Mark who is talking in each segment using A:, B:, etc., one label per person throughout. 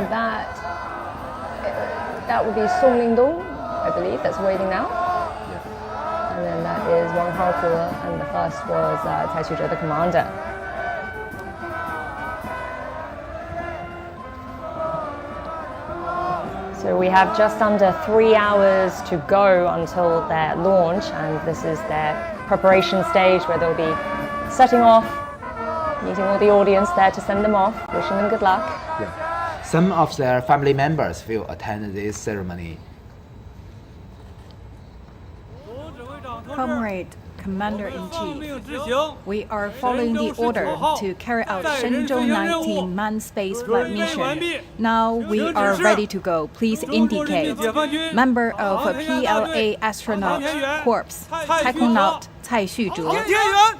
A: And that would be Lingdong, I believe, that's waving now.
B: Yeah.
A: And then that is Wang Haozhe, and the first was Cai Xuzhe, the commander. So we have just under 3 hours to go until their launch, and this is their preparation stage where they'll be setting off, meeting all the audience there to send them off, wishing them good luck.
B: Yeah. Some of their family members will attend this ceremony.
C: Comrade Commander-in-Chief, we are following the order to carry out Shenzhou-19 manned space flight mission. Now we are ready to go. Please indicate. Member of PLA Astronaut Corps, Taikonaut Cai Xuzhe,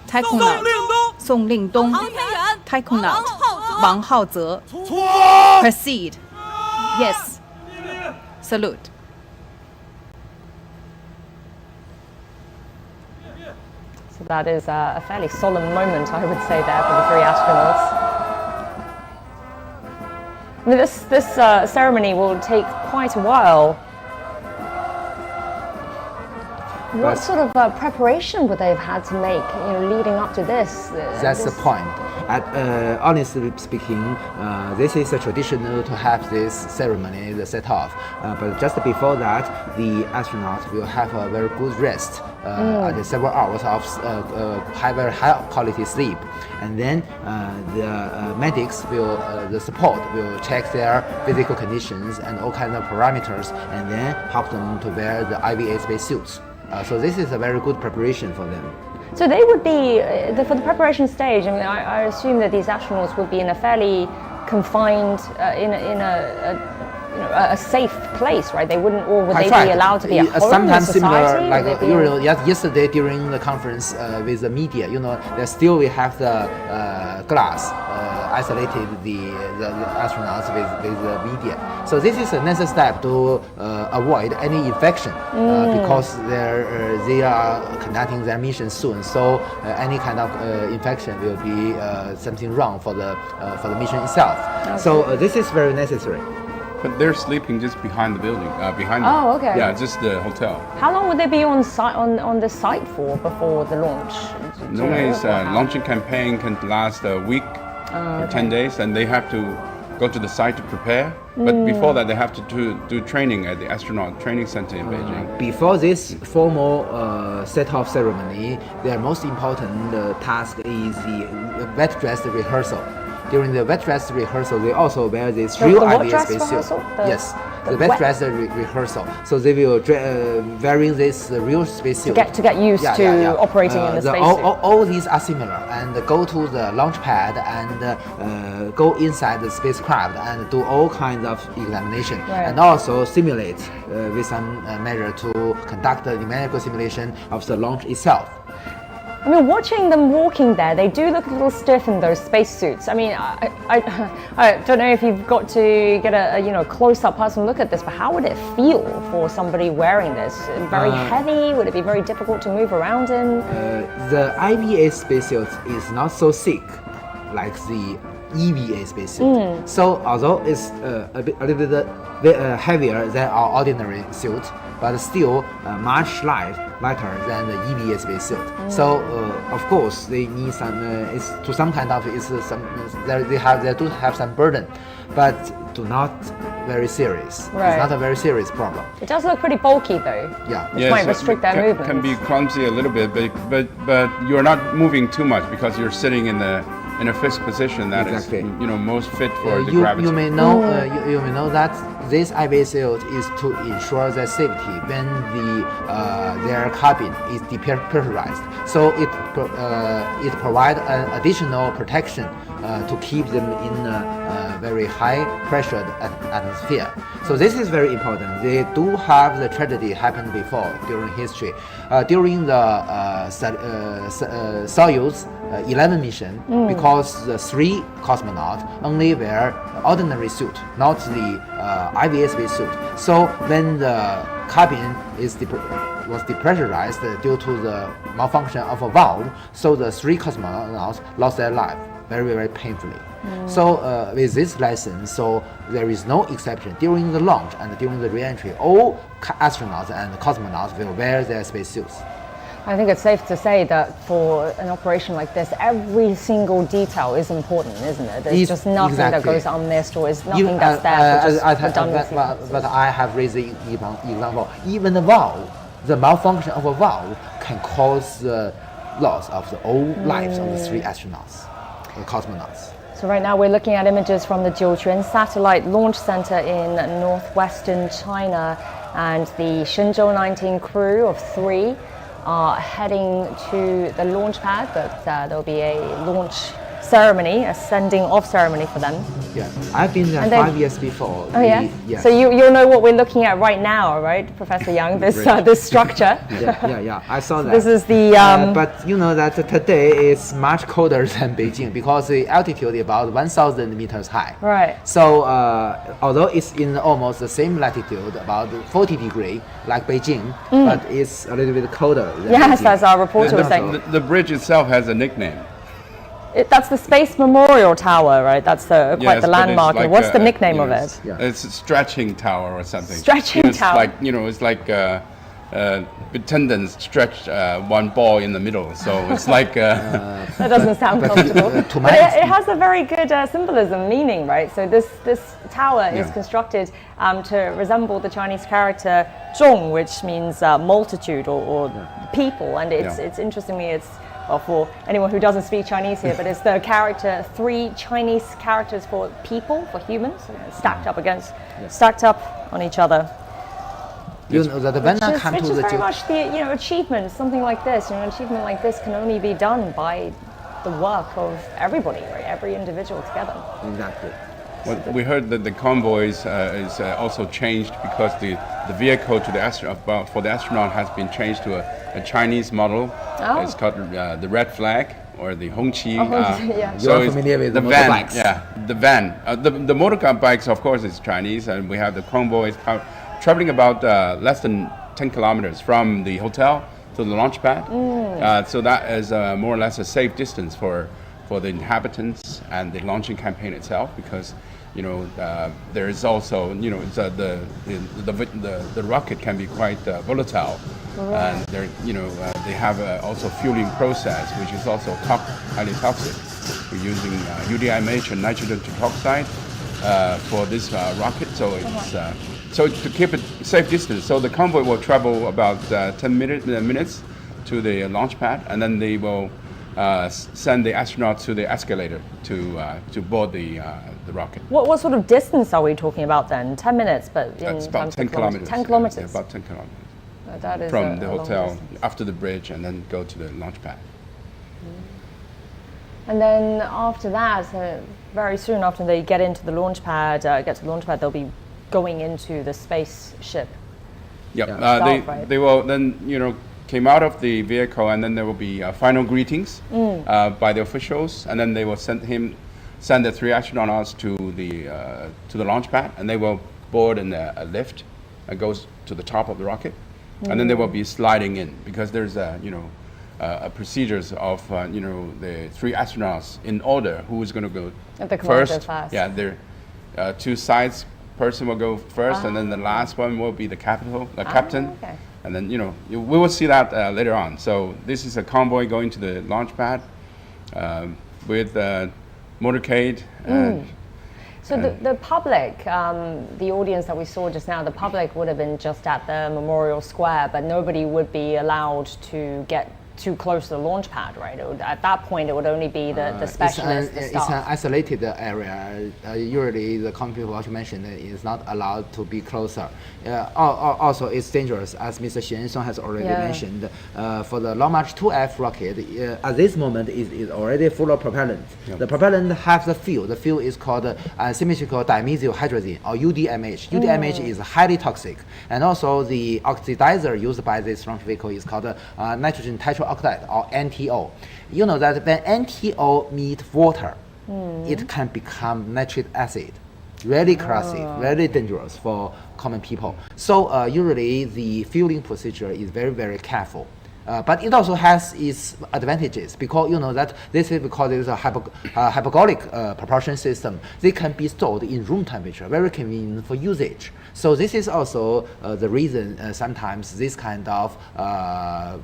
C: Taikonaut Lingdong, Taikonaut Wang Haozhe. Proceed. Yes. Salute.
A: So that is a fairly solemn moment, I would say, there for the 3 astronauts. I mean, this ceremony will take quite a while. What sort of preparation would they have had to make, leading up to this?
B: That's the point. Honestly speaking, this is a traditional to have this ceremony, the set off. But just before that, the astronauts will have a very good rest, several hours of very high quality sleep, and then the medics will, the support will check their physical conditions and all kinds of parameters, and then help them to wear the IVA spacesuits. So this is a very good preparation for them.
A: So they would be, for the preparation stage, I mean, I assume that these astronauts would be in a fairly confined, in a safe place, right? They wouldn't, or would they be allowed to be at home
B: sometimes
A: in society?
B: Similar, like yesterday during the conference with the media, there still we have the glass isolated the astronauts with the media. So this is a necessary step to avoid any infection because they are conducting their mission soon. So any kind of infection will be something wrong for the mission itself. Okay. So this is very necessary.
D: But they're sleeping just behind the building, behind them.
A: Oh, okay.
D: Yeah, just the hotel.
A: How long would they be on site on the site for before the launch?
D: Normally, launching campaign can last a week or 10 days, and they have to go to the site to prepare. But before that, they have to do training at the astronaut training center in Beijing.
B: Before this formal set-off ceremony, their most important task is the wet dress rehearsal. During the wet dress rehearsal, they also wear this real IVA spacesuit. Yes, the wet dress rehearsal. So they will wearing this real spacesuit
A: to get used to operating in the spacesuit.
B: All these are similar, and go to the launch pad and go inside the spacecraft and do all kinds of examination, and also simulate with some measure to conduct the numerical simulation of the launch itself.
A: I mean, watching them walking there, they do look a little stiff in those spacesuits. I mean, I don't know if you've got to get a close-up personal look at this, but how would it feel for somebody wearing this? Very heavy? Would it be very difficult to move around in?
B: The IVA spacesuit is not so thick like the EVA spacesuit. So although it's a little bit heavier than our ordinary suit, but still much lighter than the EVA spacesuit. So of course they need some. They do have some burden, but not very serious.
A: Right.
B: It's not a very serious problem.
A: It does look pretty bulky though.
B: Yeah.
A: Which might restrict their movement.
D: Can be clumsy a little bit, but you're not moving too much because you're sitting in a fixed position that is most fit for the gravity.
B: You may know that this IVA suit is to ensure their safety when their cabin is depressurized. So it provides an additional protection to keep them in a very high pressured atmosphere. So this is very important. They do have the tragedy happened before during history. During the Soyuz 11 mission, because the 3 cosmonauts only wear ordinary suit, not the IVA space suit. So when the cabin was depressurized due to the malfunction of a valve, so the 3 cosmonauts lost their life very, very painfully. So with this lesson, so there is no exception. During the launch and during the re-entry, all astronauts and cosmonauts will wear their spacesuits.
A: I think it's safe to say that for an operation like this, every single detail is important, isn't it? There's just nothing that goes unmissed, or is nothing that's there for just redundancy.
B: But I have raised the example. Even the valve, the malfunction of a valve can cause the loss of the all lives of the 3 astronauts, the cosmonauts.
A: So right now we're looking at images from the Jiuquan Satellite Launch Center in northwestern China, and the Shenzhou-19 crew of 3 are heading to the launch pad, but there'll be a launch ceremony, a sending off ceremony for them.
B: Yeah, I've been there 5 years before.
A: Oh yeah? So you'll know what we're looking at right now, right, Professor Yang, this structure?
B: Yeah, I saw that.
A: This is the...
B: but you know that today is much colder than Beijing because the altitude is about 1,000 meters high.
A: Right.
B: So although it's in almost the same latitude, about 40 degrees, like Beijing, but it's a little bit colder than
A: Yes,
B: Beijing.
A: as our reporter was saying.
D: The bridge itself has a nickname.
A: That's the Space Memorial Tower, right? That's quite
D: Yes,
A: the
D: but
A: landmark.
D: it's like
A: What's the nickname of
D: it's,
A: it?
B: Yeah.
D: It's a stretching tower or something.
A: Stretching
D: it's
A: tower.
D: Like, it's like attendants stretch one ball in the middle. So it's like...
A: That doesn't sound comfortable. But it has a very good symbolism, meaning, right? So this tower is constructed to resemble the Chinese character zhong, which means multitude or people. And it's interestingly, it's well, for anyone who doesn't speak Chinese here, but it's the character, 3 Chinese characters for people, for humans, stacked up on each other.
B: You know that when I come
A: Which
B: to
A: is
B: the
A: very much the achievement. Something like this, an achievement like this can only be done by the work of everybody, right? Every individual together.
B: Exactly.
D: Well, we heard that the convoys is also changed because the vehicle to the astronaut for the astronaut has been changed to a Chinese model.
A: Oh.
D: It's called the red flag or the Hongqi.
A: Yeah.
B: You are familiar with
D: the
B: motorbikes.
D: van? Yeah, the van. The motorbikes, of course, is Chinese, and we have the convoys traveling about less than 10 kilometers from the hotel to the launch pad. So that is more or less a safe distance for the inhabitants and the launching campaign itself, because there is also it's, the rocket can be quite volatile, and they have also fueling process which is also highly toxic. We're using UDIMH and nitrogen tetroxide for this rocket, so it's so to keep it safe distance. So the convoy will travel about 10 minutes to the launch pad, and then they will send the astronauts to the escalator to board the rocket.
A: What sort of distance are we talking about then? 10 minutes, but in
D: That's about
A: terms
D: 10
A: of
D: kilometers.
A: 10 kilometers.
D: Yeah, about 10 kilometers.
A: That is
D: From the
A: a long
D: hotel
A: distance.
D: after the bridge, and then go to the launch pad.
A: And then after that, very soon after they get to the launch pad, they'll be going into the spaceship.
D: Yep.
A: Itself, right?
D: They will then came out of the vehicle, and then there will be final greetings by the officials, and then they will send the 3 astronauts to the launch pad, and they will board in a lift that goes to the top of the rocket, and then they will be sliding in, because there's procedures of the 3 astronauts in order who is going to go
A: At the commander
D: first.
A: first.
D: Yeah, there 2 sides person will go first, and then the last one will be the captain.
A: Okay.
D: And then we will see that later on. So this is a convoy going to the launch pad with motorcade.
A: So the public, the audience that we saw just now, the public would have been just at the Memorial Square, but nobody would be allowed to get too close to the launch pad, right? At that point, it would only be the specialists, the staff.
B: It's an isolated area. Usually, the common people, what you mentioned, is not allowed to be closer. Also, it's dangerous, as Mr. Xian has already mentioned. For the Long March 2F rocket, at this moment, is already full of propellant.
D: Yep.
B: The propellant has the fuel. The fuel is called symmetrical dimethyl hydrazine, or UDMH. UDMH is highly toxic. And also, the oxidizer used by this launch vehicle is called nitrogen tetroxide, or NTO. You know that when NTO meet water, it can become nitric acid. Really corrosive, very dangerous for common people. So usually the fueling procedure is very, very careful. But it also has its advantages because you know that this is because it is a hypergolic propulsion system. They can be stored in room temperature, very convenient for usage. So this is also the reason sometimes this kind of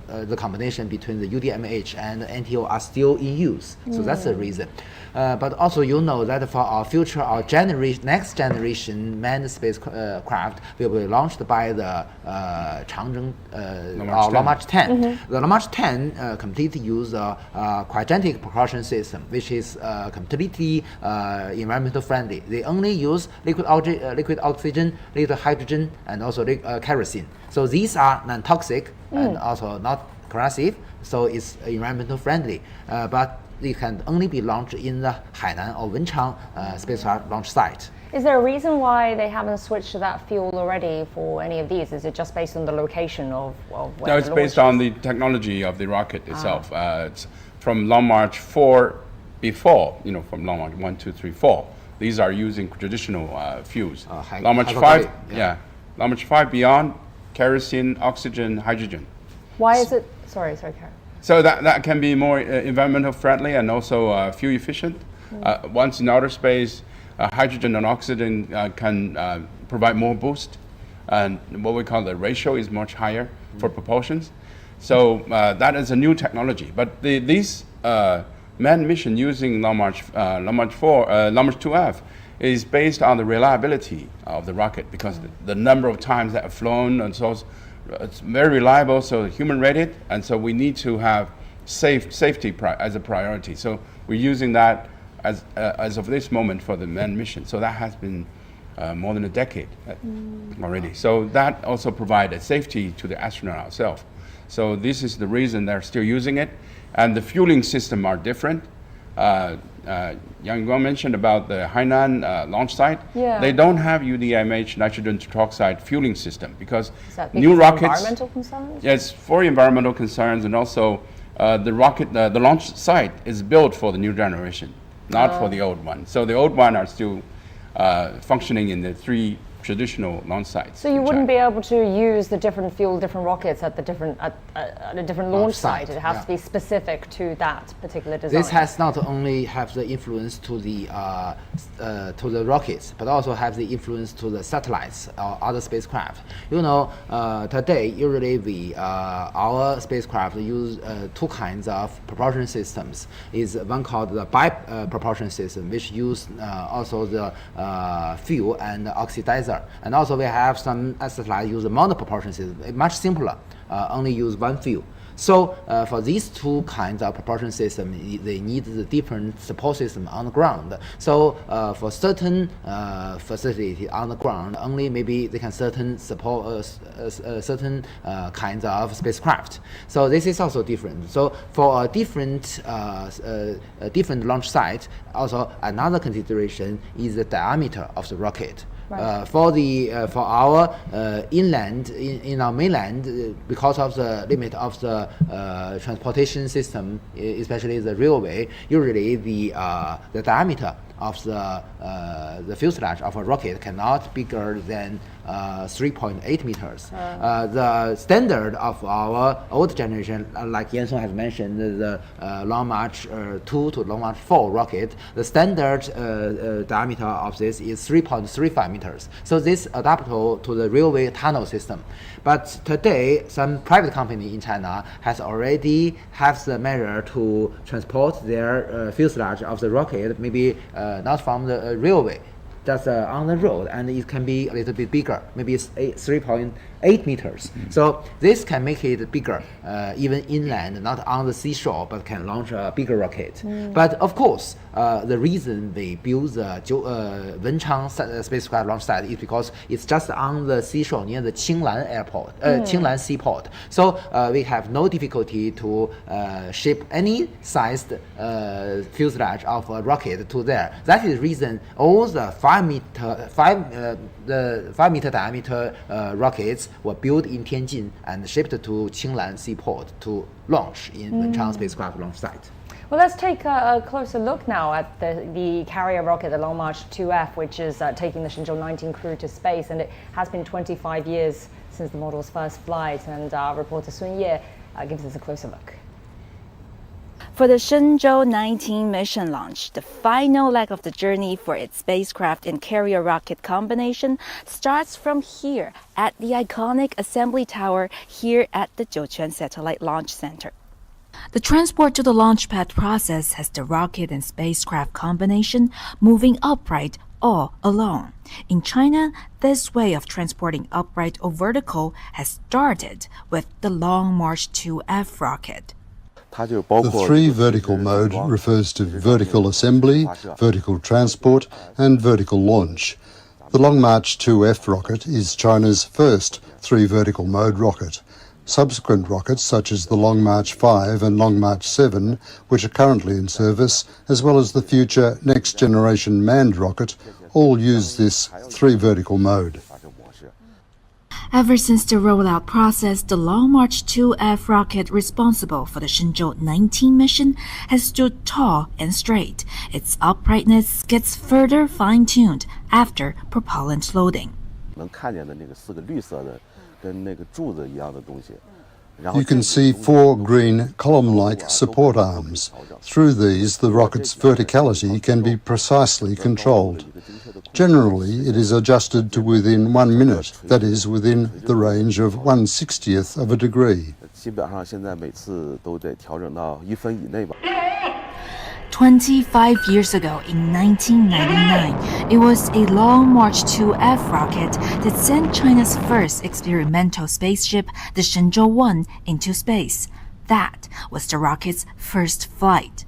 B: the combination between the UDMH and NTO are still in use. So that's the reason. But also you know that for our future, our next generation manned spacecraft will be launched by the Changzheng Long March 10. The Long March 10 completely use a cryogenic propulsion system, which is completely environmental friendly. They only use liquid oxygen, liquid hydrogen, and also kerosene. So these are non-toxic and also not corrosive, so it's environmental friendly. But it can only be launched in the Hainan or Wenchang spacecraft launch site.
A: Is there a reason why they haven't switched to that fuel already for any of these? Is it just based on the location of where
D: No, it's based on the technology of the rocket itself. It's from Long March 4 before, from Long March 1, 2, 3, 4. These are using traditional fuels. Long March 5, Long March 5 beyond, kerosene, oxygen, hydrogen.
A: Why is it? Sorry, Karen.
D: So that can be more environmental friendly and also fuel efficient. Once in outer space, hydrogen and oxygen can provide more boost, and what we call the ratio is much higher for propulsions. So that is a new technology. But these manned mission using Long March 2F is based on the reliability of the rocket because the number of times that have flown and so it's very reliable, so human rated, and so we need to have safety as a priority. So we're using that as of this moment for the manned mission. So that has been more than a decade already. So that also provides safety to the astronaut ourselves. So this is the reason they're still using it, and the fueling system are different. Yang Guang mentioned about the Hainan launch site.
A: Yeah.
D: They don't have UDMH nitrogen tetroxide fueling system because
A: new
D: rockets.
A: Environmental concerns?
D: Yes, for environmental concerns, and also the launch site is built for the new generation, not for the old one. So the old one are still functioning in the 3 traditional launch sites.
A: So you wouldn't be able to use the different fuel, different rockets at a different launch site. It has to be specific to that particular design.
B: This has not only have the influence to the rockets, but also have the influence to the satellites or other spacecraft. Today usually our spacecraft use 2 kinds of propulsion systems. Is one called the propulsion system, which use also the fuel and oxidizer. And also we have some satellites use a monopropulsion system, much simpler, only use one fuel. So for these 2 kinds of propulsion system, they need the different support system on the ground. So for certain facility on the ground, only maybe they can support certain kinds of spacecraft. So this is also different. So for a different launch site, also another consideration is the diameter of the rocket. Right. For our inland, in our mainland, because of the limit of the transportation system, especially the railway, usually the diameter of the fuselage of a rocket cannot be bigger than 3.8 meters. The standard of our old generation, like Yan Song has mentioned, the Long March 2 to Long March 4 rocket, the standard diameter of this is 3.35 meters. So this adaptable to the railway tunnel system. But today, some private company in China has already have the measure to transport their fuselage of the rocket, maybe not from the railway, just on the road, and it can be a little bit bigger, maybe 3.8 meters. So this can make it bigger, even inland, not on the seashore, but can launch a bigger rocket. But of course, the reason they build the Wenchang spacecraft launch site is because it's just on the seashore near the Qinglan airport, Qinglan seaport. So we have no difficulty to ship any sized fuselage of a rocket to there. That is the reason all the 5 meter diameter rockets were built in Tianjin and shipped to Qinglan seaport to launch in Wenchang spacecraft launch site.
A: Well, let's take a closer look now at the carrier rocket, the Long March 2F, which is taking the Shenzhou-19 crew to space, and it has been 25 years since the model's first flight. And our reporter Sun Ye gives us a closer look.
E: For the Shenzhou-19 mission launch, the final leg of the journey for its spacecraft and carrier rocket combination starts from here at the iconic assembly tower here at the Jiuquan Satellite Launch Center. The transport to the launch pad process has the rocket and spacecraft combination moving upright all along. In China, this way of transporting upright or vertical has started with the Long March 2F rocket.
F: The three vertical mode refers to vertical assembly, vertical transport, and vertical launch. The Long March 2F rocket is China's first three vertical mode rocket. Subsequent rockets such as the Long March 5 and Long March 7, which are currently in service, as well as the future next generation manned rocket, all use this three vertical mode.
E: Ever since the rollout process, the Long March 2F rocket responsible for the Shenzhou-19 mission has stood tall and straight. Its uprightness gets further fine-tuned after propellant loading.
F: You can see four green column-like support arms. Through these, the rocket's verticality can be precisely controlled. Generally, it is adjusted to within 1 minute, that is, within the range of 1/60th of a degree.
E: 25 years ago, in 1999, it was a Long March 2F rocket that sent China's first experimental spaceship, the Shenzhou-1, into space. That was the rocket's first flight.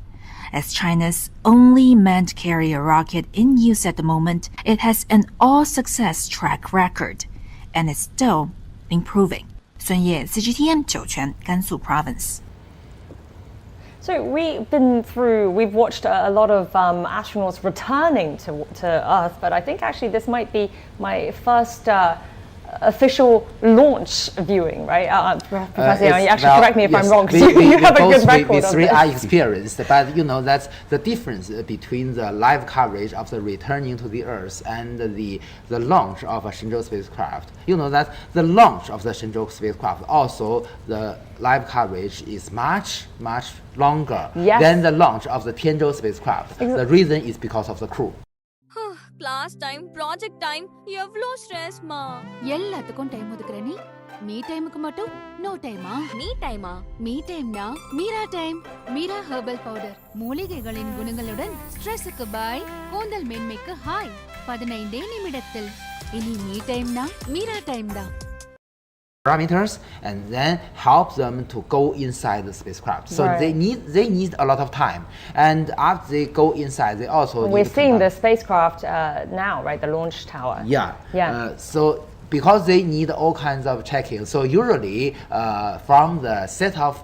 E: As China's only manned carrier rocket in use at the moment, it has an all-success track record, and it's still improving. 孙烨 CGTN 酒泉 Gansu Province.
A: So we've watched a lot of astronauts returning to Earth, but I think actually this might be my first official launch viewing, right? Professor Yang, actually correct me if I'm wrong, because you have a good record on
B: we
A: this.
B: are experienced, but you know that's the difference between the live coverage of the returning to the Earth and the launch of a Shenzhou spacecraft. You know that the launch of the Shenzhou spacecraft, also the live coverage is much longer than the launch of the Tianzhou spacecraft. The reason is because of the crew.
G: Class time, project time, evlo stress ma.
H: எல்லாத்துக்கும் time ஒதுக்குற நீ me டைமுக்கு மட்டும் no டைமா?
G: Me time ah.
H: Me டைம்னா Meera time. Meera herbal powder மூலிகைகளின் குணங்களுடன் ஸ்ட்ரெஸ்ஸுக்கு bye, கூந்தல் மென்மைக்கு ஹாய். 15 நிமிடத்தில். இனி மீ டைம்னா மீரா டைம் தான்.
B: Parameters and then help them to go inside the spacecraft. So they need a lot of time, and after they go inside, they also
A: we're seeing the spacecraft now, right? The launch tower.
B: Yeah. So because they need all kinds of checking, so usually from the setup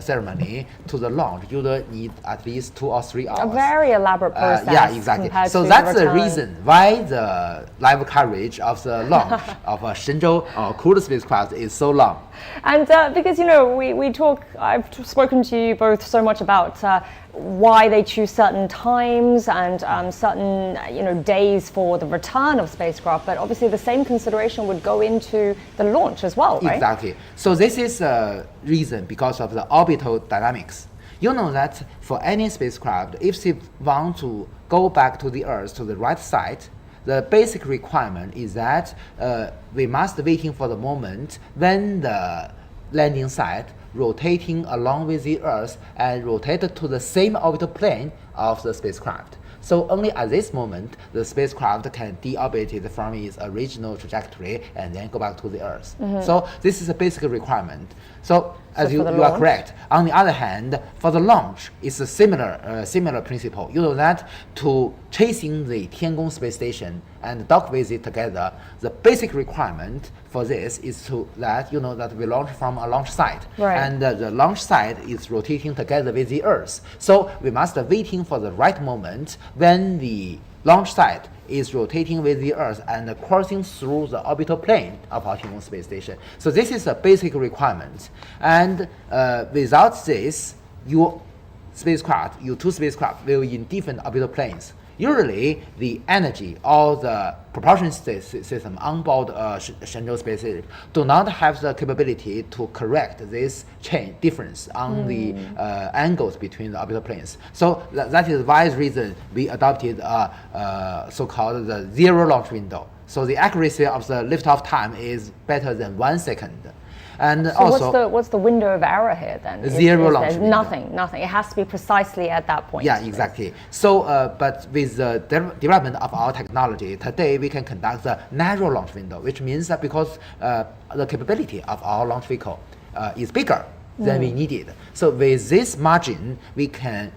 B: ceremony to the launch, you need at least 2 or 3 hours.
A: A very elaborate process.
B: Yeah, exactly. So that's the reason why the live coverage of the launch of a Shenzhou crewed spacecraft is so long.
A: And because I've spoken to you both so much about why they choose certain times and certain days for the return of spacecraft, but obviously the same consideration would go into the launch as well, right?
B: Exactly. So this is a reason because of the orbital dynamics. You know that for any spacecraft, if they want to go back to the Earth to the right side, the basic requirement is that we must waiting for the moment when the landing site rotating along with the Earth and rotated to the same orbital plane of the spacecraft. So only at this moment, the spacecraft can deorbit it from its original trajectory and then go back to the Earth. So this is a basic requirement. So as you are correct. On the other hand, for the launch, it's a similar principle. You know that to chasing the Tiangong space station and dock with it together, the basic requirement for this is that we launch from a launch site, and the launch site is rotating together with the Earth. So we must be waiting for the right moment when the launch site is rotating with the Earth and crossing through the orbital plane of our Tiangong space station. So this is a basic requirement, and without this, spacecraft, U2 spacecraft, will in different orbital planes. Usually, the energy or the propulsion system on board Shenzhou spaceship do not have the capability to correct this difference on the angles between the orbital planes. So that is why reason we adopted so-called the zero launch window. So the accuracy of the liftoff time is better than 1 second. And
A: so
B: also,
A: what's the window of error here then?
B: Zero launch window.
A: Nothing. It has to be precisely at that point.
B: Yeah, exactly. So, but with the development of our technology, today we can conduct the narrow launch window, which means that because the capability of our launch vehicle is bigger than we needed. So with this margin, we can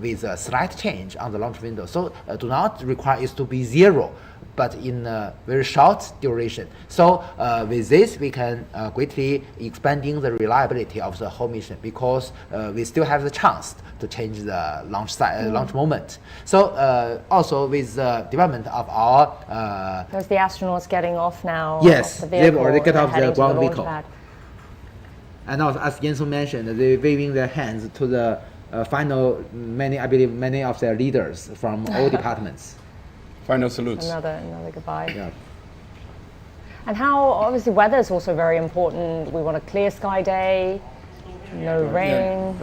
B: with a slight change on the launch window. So do not require it to be zero, but in a very short duration. So with this, we can greatly expanding the reliability of the whole mission because we still have the chance to change the launch launch moment. So also with the development of our
A: there's the astronauts getting off now.
B: Yes,
A: off the
B: they've already got off
A: heading
B: the
A: to
B: ground
A: launch
B: vehicle.
A: pad.
B: And also, as Yansu mentioned, they're waving their hands to the final, I believe many of their leaders from all departments.
D: Final salutes.
A: Another goodbye.
B: Yeah.
A: And how, obviously, weather is also very important. We want a clear sky day, no rain.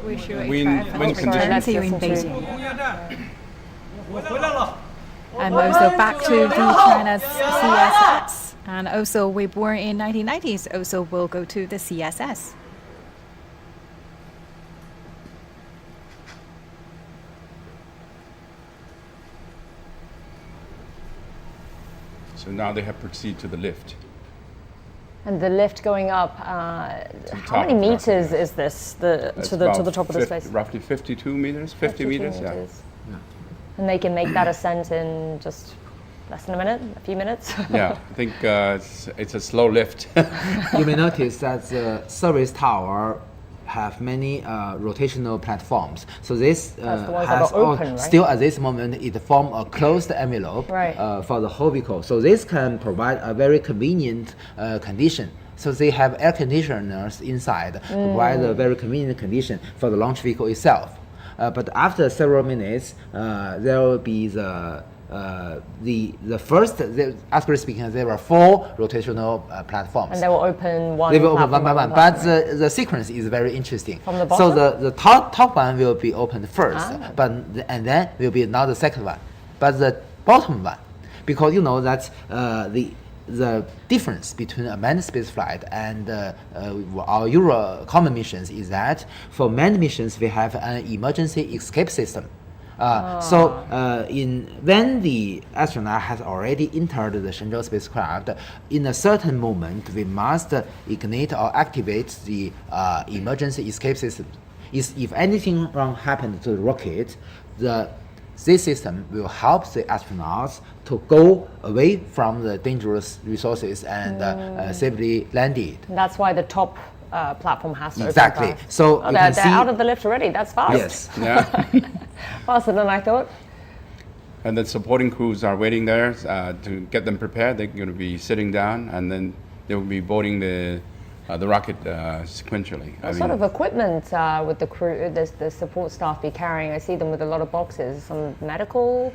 C: Wish you a
D: Wind
C: sorry,
D: conditions.
C: let's see you in
A: Listen to-
C: Beijing. And also back to the China's CSS. And also we born in 1990s also will go to the CSS.
D: So now they have proceeded to the lift.
A: And the lift going up, how
D: top
A: many
D: of the
A: meters
D: rocket,
A: is this
D: It's
A: to the
D: about
A: top of the space?
D: Roughly 52 meters, 50
A: 52
D: meters, yeah.
A: meters. And they can make that ascent in just less than a minute, a few minutes?
D: Yeah, I think it's a slow lift.
B: You may notice that the service tower have many rotational platforms. So this
A: the ones that
B: has
A: are open, right?
B: still at this moment it form a closed envelope
A: Right.
B: For the whole vehicle. So this can provide a very convenient condition. So they have air conditioners inside to provide a very convenient condition for the launch vehicle itself. But after several minutes, there will be the first, accurately speaking, there were 4 rotational platforms.
A: And they will open one
B: They will open
A: platform
B: one by one, but the sequence is very interesting.
A: From the
B: So
A: bottom?
B: the top one will be opened first, and then will be now the second one, but the bottom one, because you know that the difference between a manned spaceflight and our Euro common missions is that for manned missions we have an emergency escape system. So when the astronaut has already entered the Shenzhou spacecraft, in a certain moment we must ignite or activate the emergency escape system. If anything wrong happened to the rocket, this system will help the astronauts to go away from the dangerous resources and safely land it.
A: And that's why the top platform has to
B: Exactly.
A: open first.
B: So
A: Oh,
B: you
A: they're
B: can see
A: out of the lift already. That's fast.
B: Yes.
D: Yeah.
A: Faster than I thought.
D: And the supporting crews are waiting there to get them prepared. They're going to be sitting down, and then they will be boarding the rocket sequentially.
A: What sort of equipment would the crew, the support staff be carrying? I see them with a lot of boxes. Some medical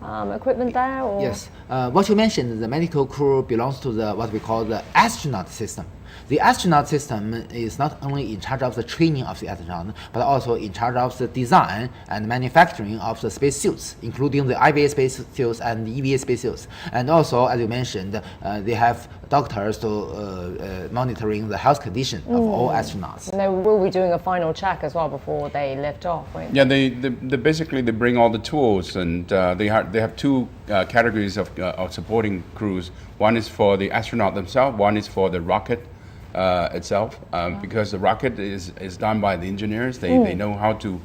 A: equipment there? Or?
B: Yes. What you mentioned, the medical crew belongs to what we call the astronaut system. The astronaut system is not only in charge of the training of the astronaut, but also in charge of the design and manufacturing of the spacesuits, including the IVA spacesuits and the EVA spacesuits. And also, as you mentioned, they have doctors to monitoring the health condition of all astronauts.
A: And they will be doing a final check as well before they lift off, right?
D: Yeah, they basically they bring all the tools, and they have 2 categories of supporting crews. One is for the astronaut themselves. One is for the rocket itself, because the rocket is done by the engineers. They know how to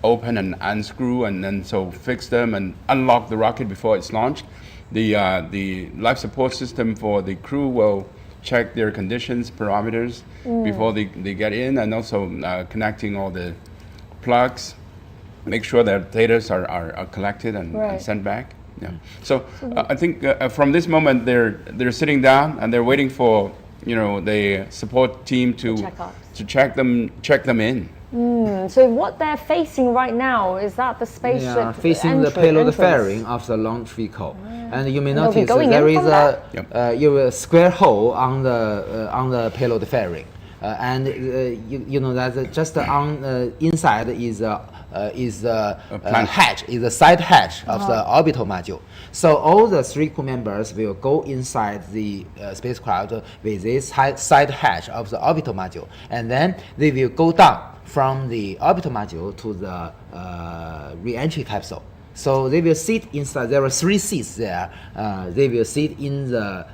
D: open and unscrew and then so fix them and unlock the rocket before it's launched. The life support system for the crew will check their conditions, parameters before they get in, and also connecting all the plugs, make sure that data are collected and sent back. Yeah. So I think from this moment they're sitting down and they're waiting for the support team to check them in.
A: So what they're facing right now, is that the spaceship
B: Yeah, facing the payload fairing of the launch vehicle, and you may notice there is a square hole on the payload fairing, and you know that just on inside is a hatch, is a side hatch of the orbital module. So all the 3 crew members will go inside the spacecraft with this side hatch of the orbital module, and then they will go down from the orbital module to the re-entry capsule. So they will sit inside. There are 3 seats there. They will sit in the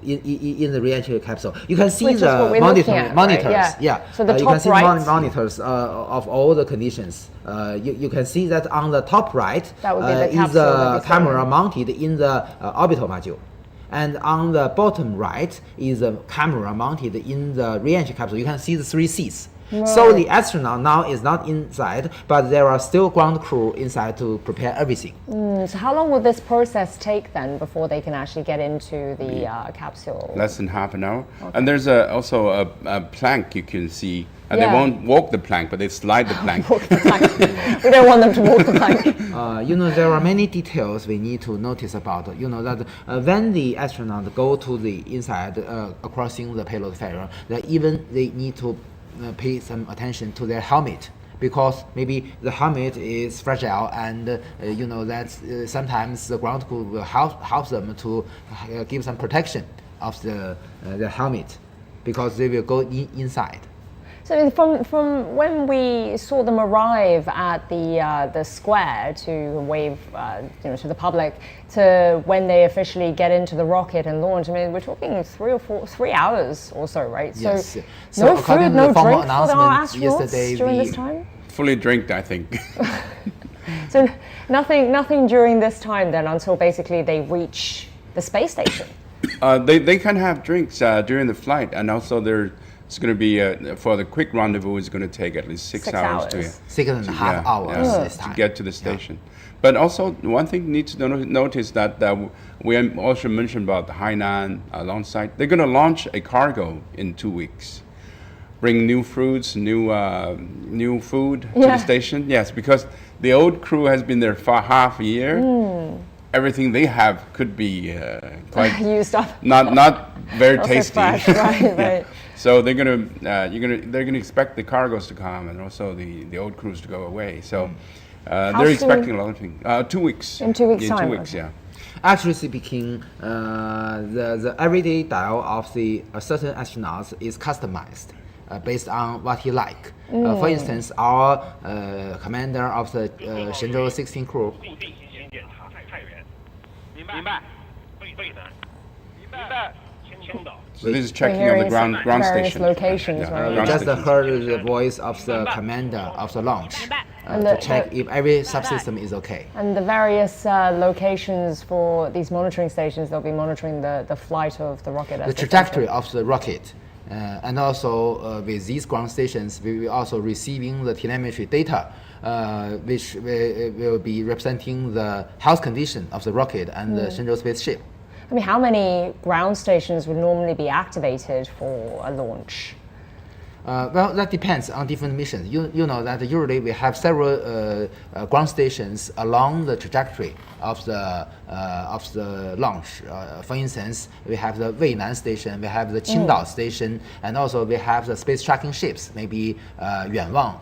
B: re-entry capsule. You can see the monitors.
A: Right?
B: Yeah.
A: So the
B: you
A: top
B: can see
A: right,
B: the monitors of all the conditions. You can see that on the top right is the camera mounted in the orbital module. And on the bottom right is a camera mounted in the re-entry capsule. You can see the 3 seats. Right. So the astronaut now is not inside, but there are still ground crew inside to prepare everything.
A: So how long will this process take then before they can actually get into the capsule?
D: Less than half an hour. Okay. And there's also a plank you can see. And they won't walk the plank, but they slide the plank.
A: Walk the plank. We don't want them to walk the plank.
B: You know, there are many details we need to notice about. You know that when the astronaut go to the inside, crossing the payload fairing, that even they need to pay some attention to their helmet, because maybe the helmet is fragile, and you know that sometimes the ground crew will help them to give some protection of the helmet, because they will go inside.
A: So from when we saw them arrive at the square to wave to the public, to when they officially get into the rocket and launch, I mean, we're talking 3 hours or so, right?
B: Yes.
A: So no food, no drink for our astronauts during this time?
D: Fully drinked, I think.
A: So nothing during this time then, until basically they reach the space station?
D: They can have drinks during the flight, and also it's going to be for the quick rendezvous. It's going to take at least 6 hours to
B: 6.5 hours
D: to get to the station. But also one thing you need to notice that we also mentioned about the Hainan launch site. They're going to launch a cargo in 2 weeks, bring new fruits, new food to the station. Yes, because the old crew has been there for half a year. Everything they have could be quite
A: used up,
D: not very tasty.
A: Right.
D: So they're gonna expect the cargoes to come, and also the old crews to go away. So they're expecting a lot of things. 2 weeks.
A: In 2 weeks' time.
D: 2 weeks, yeah.
B: Actually speaking, the everyday dial of the certain astronauts is customized based on what he like. For instance, our commander of the Shenzhou-19 crew.
D: So this is checking on the ground station.
A: Locations, right?
B: We just heard the voice of the commander of the launch to check if every subsystem is okay.
A: And the various locations for these monitoring stations, they'll be monitoring the flight of the rocket.
B: The trajectory of the rocket. And also with these ground stations, we will also receiving the telemetry data, which will be representing the health condition of the rocket and the Shenzhou spaceship.
A: I mean, how many ground stations would normally be activated for a launch?
B: Well, that depends on different missions. You know that usually we have several ground stations along the trajectory of the launch. For instance, we have the Weinan station, we have the Qingdao station, and also we have the space tracking ships, maybe Yuanwang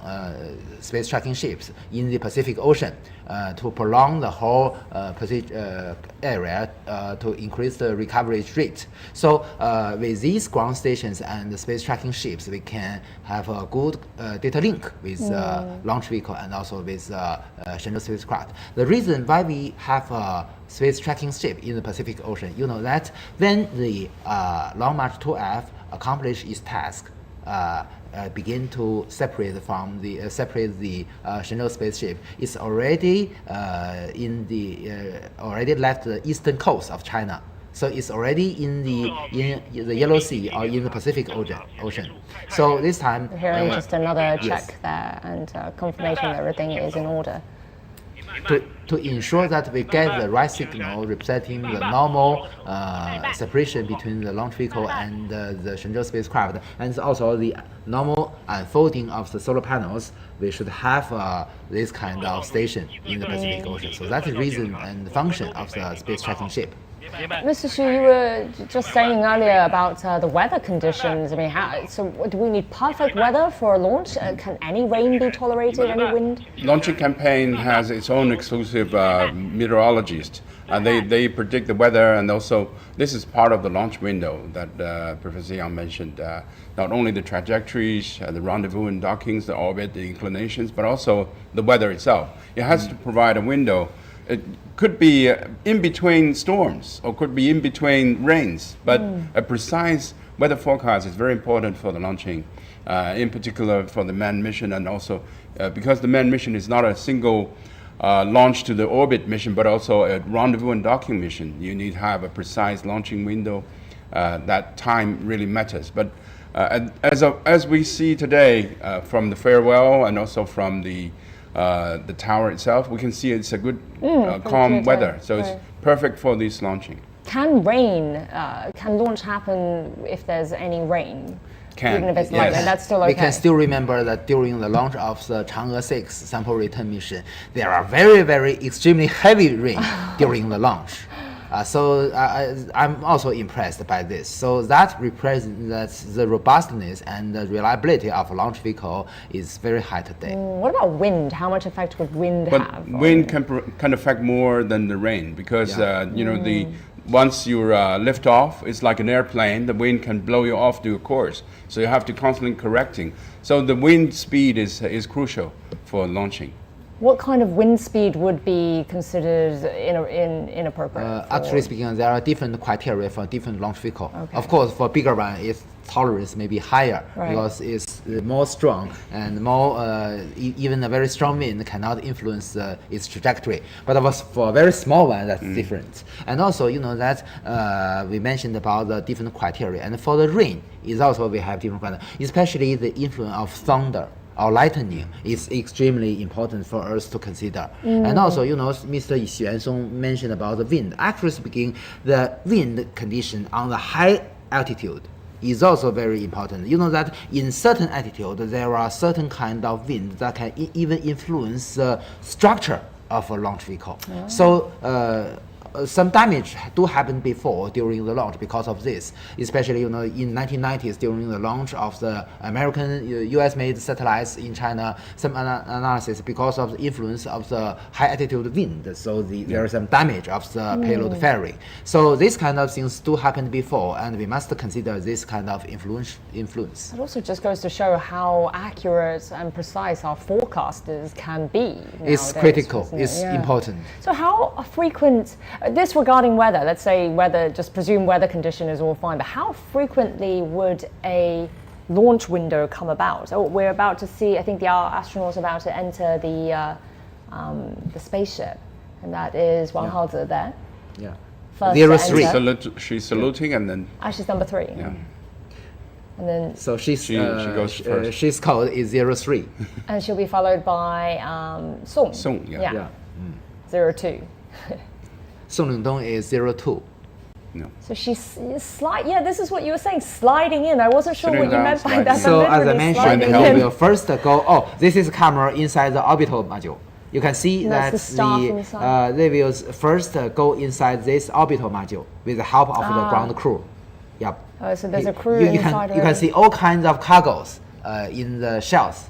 B: space tracking ships in the Pacific Ocean, to prolong the whole area to increase the recovery rate. So with these ground stations and the space tracking ships, we can have a good data link with launch vehicle and also with Shenzhou spacecraft. The reason why we have a space tracking ship in the Pacific Ocean, you know that when the Long March 2F accomplish its task, begin to separate the Shenzhou spaceship, it's already already left the eastern coast of China. So it's already in the Yellow Sea or in the Pacific Ocean. So this time,
A: hearing just another check there and confirmation that everything is in order.
B: to ensure that we get the right signal representing the normal separation between the launch vehicle and the Shenzhou spacecraft, and also the normal unfolding of the solar panels, we should have this kind of station in the Pacific Ocean. So that's the reason and the function of the space tracking ship.
A: Mr. Xu, you were just saying earlier about the weather conditions. I mean, so do we need perfect weather for a launch? Can any rain be tolerated, any wind?
D: Launching campaign has its own exclusive meteorologist. They predict the weather, and also this is part of the launch window that Professor Yang mentioned. Not only the trajectories, the rendezvous and dockings, the orbit, the inclinations, but also the weather itself. It has to provide a window. It could be in between storms or could be in between rains, but a precise weather forecast is very important for the launching, in particular for the manned mission, and also because the manned mission is not a single launch to the orbit mission, but also a rendezvous and docking mission. You need to have a precise launching window. That time really matters. But as we see today from the farewell and also from the tower itself, we can see it's a good calm weather, so it's perfect for this launching.
A: Can launch happen if there's any rain?
D: Can.
A: Even if it's light, and that's still okay.
B: We can still remember that during the launch of the Chang'e 6 sample return mission, there are very, very extremely heavy rain during the launch. So I'm also impressed by this. So that represents the robustness and the reliability of a launch vehicle is very high today.
A: What about wind? How much effect would wind have?
D: Wind can affect more than the rain because once you lift off, it's like an airplane. The wind can blow you off to your course, so you have to constantly correcting. So the wind speed is crucial for launching.
A: What kind of wind speed would be considered inappropriate?
B: Actually speaking, there are different criteria for different launch vehicle. Okay. Of course, for bigger one, its tolerance may be higher because it's more strong and more even a very strong wind cannot influence its trajectory. But for a very small one, that's different. And also, that we mentioned about the different criteria. And for the rain, is also we have different criteria, especially the influence of thunder or lightning is extremely important for us to consider. And also, Mr. Xuansong mentioned about the wind. Actually speaking, the wind condition on the high altitude is also very important. You know that in certain altitude, there are certain kind of wind that can even influence the structure of a launch vehicle. So some damage do happen before during the launch because of this, especially in 1990s during the launch of the American US-made satellites in China. Some analysis because of the influence of the high altitude wind, so there is some damage of the payload fairing. So these kind of things do happen before, and we must consider this kind of influence.
A: It also just goes to show how accurate and precise our forecasters can be nowadays.
B: It's critical. It's important.
A: So how frequent? This regarding weather, let's say just presume weather condition is all fine, but how frequently would a launch window come about? Oh, we're about to see, I think our astronauts are about to enter the spaceship, and that is Wang Haozhe there.
B: Yeah.
A: First
B: 03.
D: She's saluting and then...
A: she's number 3.
D: Yeah.
A: And then
B: so she
D: goes first.
B: She's code is 03.
A: And she'll be followed by Song.
D: Song, yeah.
A: 02.
B: Lingdong is 02.
D: No.
A: So she's this is what you were saying, sliding in. I wasn't sure what you meant by that.
B: So as I mentioned, we will first go, this is camera inside the orbital module. You can see that they will first go inside this orbital module with the help of the ground crew. Yep.
A: So there's a crew inside.
B: You can see all kinds of cargoes in the shelves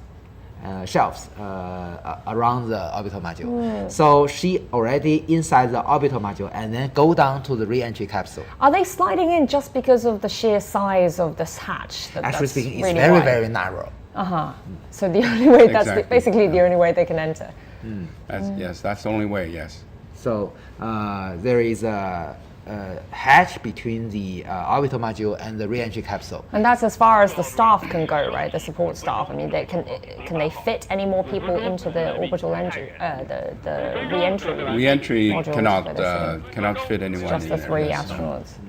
B: around the orbital module. So she already inside the orbital module and then go down to the re-entry capsule.
A: Are they sliding in just because of the sheer size of this hatch?
B: Actually speaking, it's very, very narrow.
A: So the only way, basically the only way they can enter.
D: Yes, that's the only way, yes.
B: So there is a hatch between the orbital module and the re-entry capsule.
A: And that's as far as the staff can go, right? The support staff. I mean, can they fit any more people into the orbital entry, the re-entry?
D: Re-entry cannot fit anyone.
A: It's just the 3 astronauts.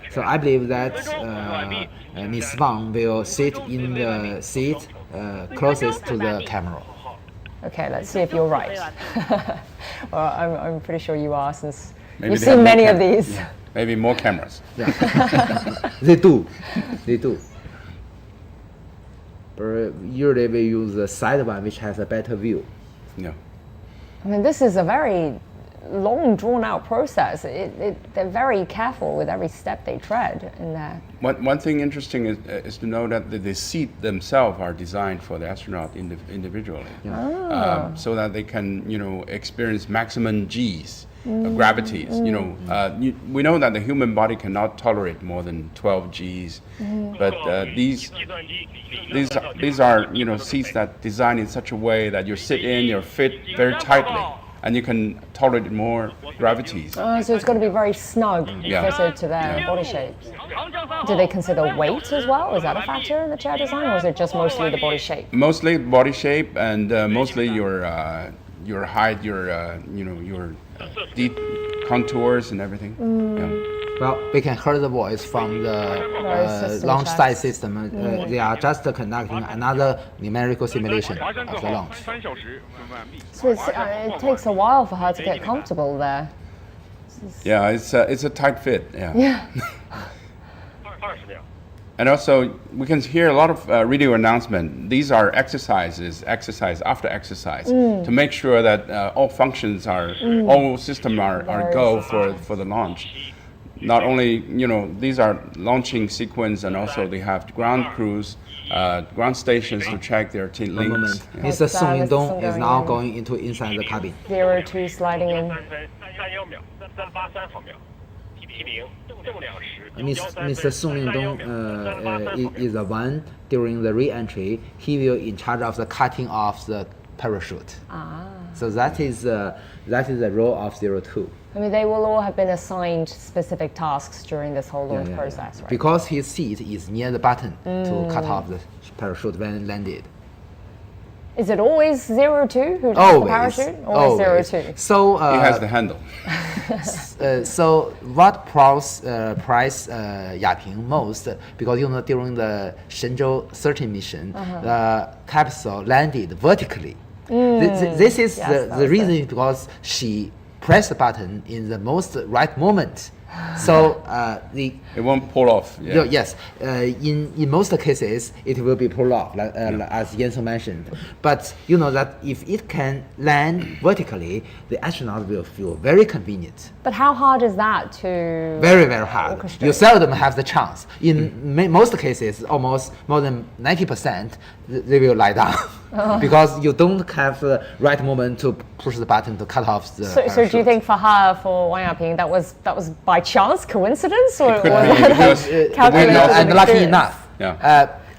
B: So I believe that Ms. Wang will sit in the seat closest to the camera.
A: Okay, let's see if you're right. Well, I'm pretty sure you are, since
D: Maybe
A: you've
D: they have
A: seen
D: more
A: many of these.
D: Yeah. Maybe more cameras.
B: They do. But usually we use the side one, which has a better view.
D: Yeah.
A: I mean, this is a very long, drawn-out process. They're very careful with every step they tread in there.
D: One thing interesting is to know that the seat themselves are designed for the astronaut individually, so that they can, experience maximum G's, gravities. We know that the human body cannot tolerate more than 12 G's, but these are seats that designed in such a way that you sit in, you're fit very tightly, and you can tolerate more gravities.
A: So it's got to be very snug, fitted to their body shapes. Do they consider weight as well? Is that a factor in the chair design, or is it just mostly the body shape?
D: Mostly body shape, and mostly your height, your deep contours and everything.
B: Well, we can hear the voice from the launch site system. They are just conducting another numerical simulation of the launch.
A: So it takes a while for her to get comfortable there.
D: Yeah, it's a tight fit. Yeah. And also, we can hear a lot of radio announcement. These are exercise after exercise, to make sure that all functions all systems are go for the launch. Not only, these are launching sequence, and also they have ground crews, ground stations to check their links.
B: Mr. Song Lingdong is now going into inside the cabin.
A: 02 sliding in.
B: Mr. Song Lingdong is the one during the re-entry. He will in charge of the cutting off the parachute. So that is the role of 02.
A: I mean, they will all have been assigned specific tasks during this whole launch process, right?
B: Because his seat is near the button to cut off the parachute when landed.
A: Is it always 02 who does the parachute? Always 02.
B: So
D: he has the handle.
B: So what price Yaping most? Because during the Shenzhou-19 mission, the capsule landed vertically. This is the reason, because she pressed the button in the most right moment. So it
D: won't pull off. Yeah.
B: Yes, in most cases it will be pulled off, as Yanson mentioned. But you know that if it can land vertically, the astronaut will feel very convenient.
A: But how hard is that to?
B: Very, very hard. You seldom have the chance. In most cases, almost more than 90%, they will lie down. Because you don't have the right moment to push the button to cut off the parachute.
A: So do you think for her, for Wang Yaping, that was by chance, coincidence, or
D: was
A: calculated?
B: And lucky enough,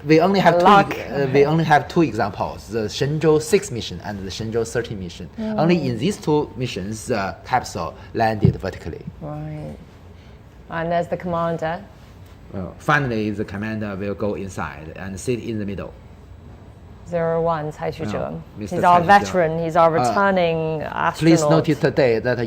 B: we only have
A: Luck.
B: we only have two examples: the Shenzhou-6 mission and the Shenzhou-13 mission. Only in these two missions, the capsule landed vertically.
A: Right. And there's the commander.
B: Well, finally, the commander will go inside and sit in the middle.
A: 01, Cai Xuzhe.
B: Mr.
A: He's
B: Cai
A: our
B: Xuzhe.
A: veteran. He's our returning astronaut.
B: Please notice today that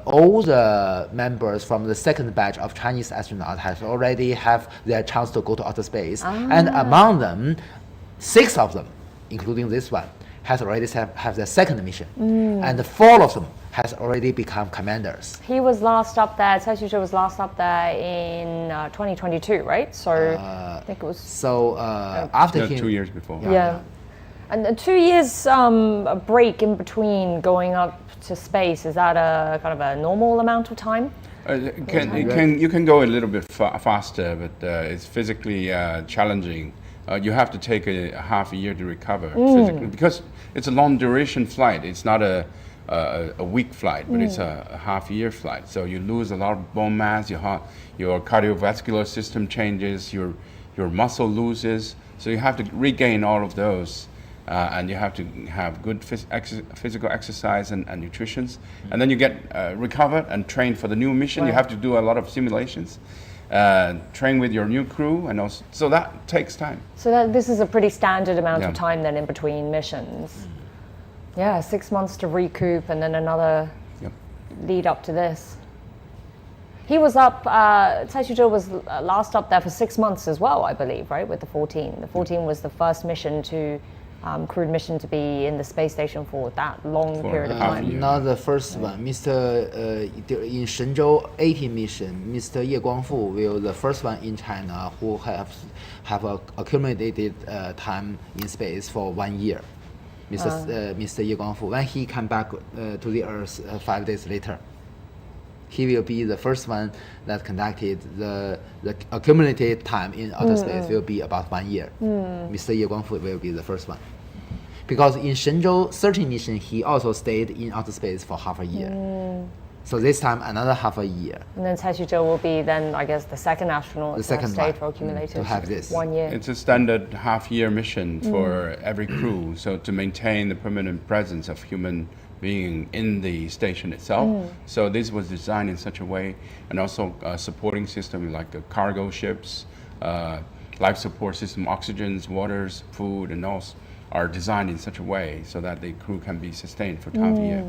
B: all the members from the second batch of Chinese astronauts have already have their chance to go to outer space, and among them, 6 of them, including this one, has already have their second mission, and 4 of them has already become commanders.
A: He was last up there. Cai Xuzhe was last up there in 2022, right? So I think it was.
B: So after him,
D: 2 years before.
A: Yeah. And 2 years a break in between going up to space, is that a kind of a normal amount of time?
D: You can go a little bit faster, but it's physically challenging. You have to take a half a year to recover physically, because it's a long duration flight. It's not a week flight, but it's a half-year flight. So you lose a lot of bone mass. Your cardiovascular system changes. Your muscle loses. So you have to regain all of those, and you have to have good physical exercise and nutrition. And then you get recovered and trained for the new mission. You have to do a lot of simulations, train with your new crew, and also so that takes time.
A: So this is a pretty standard amount of time then in between missions. Yeah, 6 months to recoup, and then another lead up to this. He was up, Cai Xuzhe was last up there for 6 months as well, I believe, right, with the 14. The 14 was the first mission to crewed mission to be in the space station for that long period of time.
B: Not the first one. In Shenzhou-19 mission, Mr. Ye Guangfu will the first one in China who have accumulated time in space for 1 year. Mr. Ye Guangfu, when he come back to the Earth 5 days later, he will be the first one that conducted the accumulated time in outer space will be about 1 year. Mr. Ye Guangfu will be the first one. Because in Shenzhou-13 mission, he also stayed in outer space for half a year. So this time, another half a year.
A: And then Cai Xuzhe will be then, I guess, the second astronaut
B: The second
A: stayed
B: one,
A: for accumulated
B: to have this.
A: 1 year.
D: It's a standard half-year mission for every crew, so to maintain the permanent presence of human being in the station itself. So this was designed in such a way, and also supporting system like the cargo ships, life support system, oxygens, waters, food, and all are designed in such a way so that the crew can be sustained for half a year.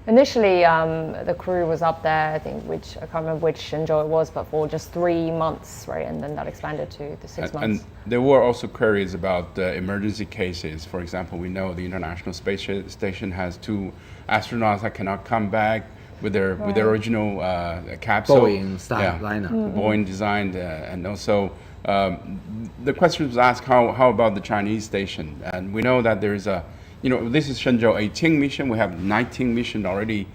A: Initially, the crew was up there, I think, I can't remember which Shenzhou it was, but for just 3 months, right? And then that expanded to the 6 months.
D: And there were also queries about emergency cases. For example, we know the International Space Station has 2 astronauts that cannot come back with their original capsule.
B: Boeing style liner.
D: Boeing designed, and also the question was asked, how about the Chinese station? And we know that there is this is Shenzhou-18 mission. We have 19 mission already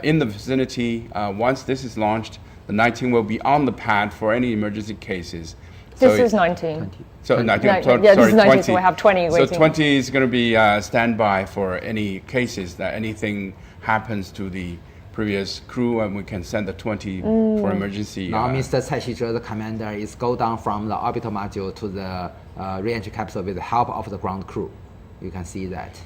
D: in the vicinity. Once this is launched, the 19 will be on the pad for any emergency cases.
A: This is 19.
D: So 19,
A: this
D: sorry,
A: is 19,
D: 20.
A: so we have 20 waiting.
D: So 20 is going to be standby for any cases that anything happens to the previous crew, and we can send the 20 for emergency.
B: Now Mr. Cai Xuzhe, the commander, is go down from the orbital module to the re-entry capsule with the help of the ground crew. You can see that.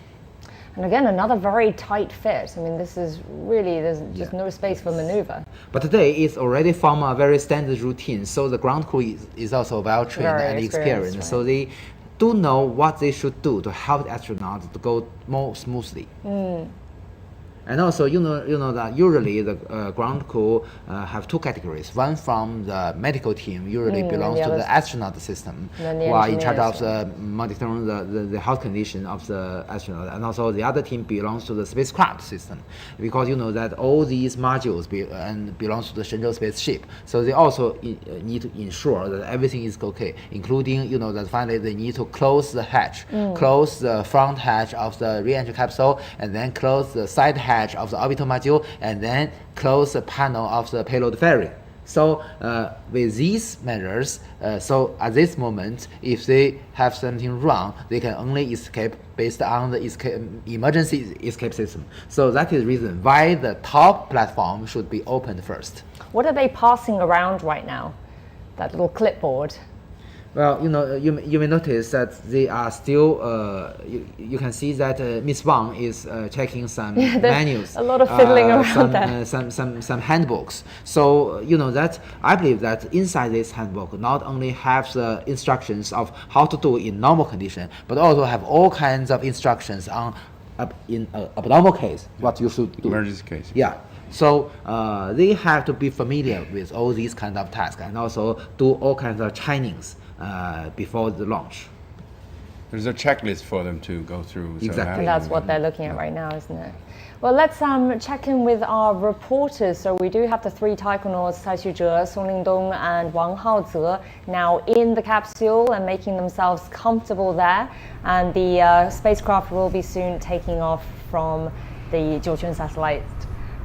A: And again, another very tight fit. I mean, this is really, there's just no space for maneuver.
B: But today it's already from a very standard routine, so the ground crew is also well trained and experienced. Right. So they do know what they should do to help the astronauts to go more smoothly. And also, you know that usually the ground crew have 2 categories. One from the medical team, usually belongs to the astronaut system, who are in charge of monitoring the health condition of the astronaut. And also the other team belongs to the spacecraft system, because you know that all these modules belongs to the Shenzhou spaceship. So they also need to ensure that everything is okay, including that finally they need to close the hatch, close the front hatch of the re-entry capsule, and then close the side hatch of the orbital module, and then close the panel of the payload fairing. So with these measures, so at this moment, if they have something wrong, they can only escape based on the emergency escape system. So that is the reason why the top platform should be opened first.
A: What are they passing around right now? That little clipboard.
B: Well, you may notice that they are still. You can see that Miss Wang is checking some menus.
A: A lot of fiddling around there.
B: Some handbooks. So that I believe that inside this handbook not only have the instructions of how to do in normal condition, but also have all kinds of instructions on in abnormal case what you should do.
D: Emergency case.
B: Yeah. So they have to be familiar with all these kind of tasks and also do all kinds of trainings before the launch.
D: There's a checklist for them to go through.
B: Exactly.
A: And that's what they're looking at right now, isn't it? Well, let's check in with our reporters. So we do have the 3 taikonauts, Cai Xuzhe, Song Lingdong, and Wang Haozhe, now in the capsule and making themselves comfortable there. And the spacecraft will be soon taking off from the Jiuquan Satellite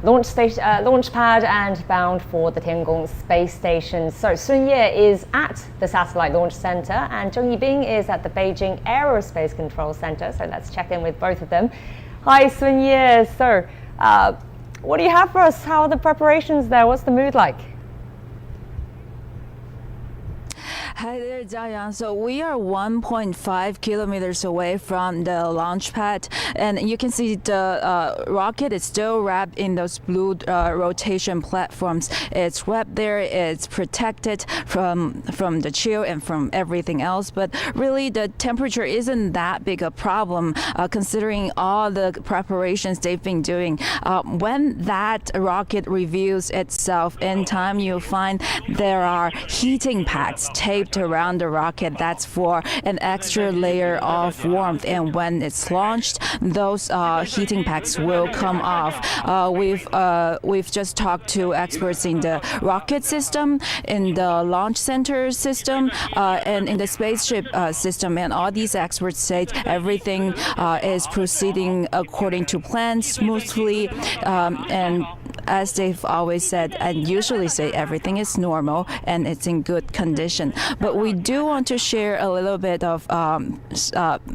A: Launch pad and bound for the Tiangong space station. So Sun Ye is at the Satellite Launch Center and Zheng Yibing is at the Beijing Aerospace Control Center. So let's check in with both of them. Hi, Sun Ye. So, what do you have for us? How are the preparations there? What's the mood like?
E: Hi there, Jiayang. So we are 1.5 kilometers away from the launch pad, and you can see the rocket is still wrapped in those blue rotation platforms. It's wrapped there. It's protected from the chill and from everything else. But really, the temperature isn't that big a problem, considering all the preparations they've been doing. When that rocket reveals itself in time, you'll find there are heating pads taped wrapped around the rocket. That's for an extra layer of warmth. And when it's launched, those heating packs will come off. We've just talked to experts in the rocket system, in the launch center system, and in the spaceship system. And all these experts say everything is proceeding according to plan, smoothly, and as they've always said and usually say, everything is normal and it's in good condition. But we do want to share a little bit of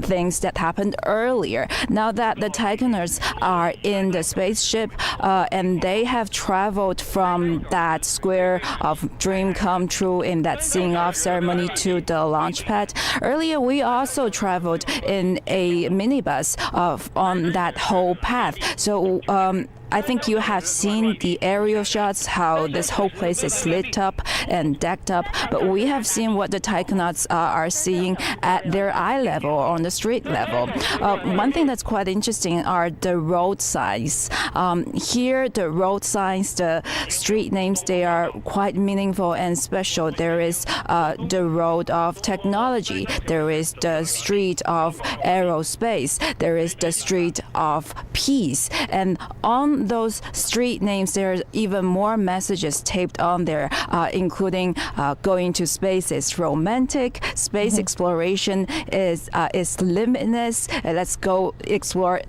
E: things that happened earlier. Now that the Taikonauts are in the spaceship and they have traveled from that square of dream come true in that seeing off ceremony to the launch pad. Earlier, we also traveled in a minibus on that whole path. So I think you have seen the aerial shots, how this whole place is lit up and decked up, but we have seen what the Taikonauts are seeing at their eye level, on the street level. One thing that's quite interesting are the road signs. Here, the road signs, the street names, they are quite meaningful and special. There is the road of technology, there is the street of aerospace, there is the street of peace, and on those street names, there are even more messages taped on there, including going to space is romantic, space exploration is limitless, let's go explore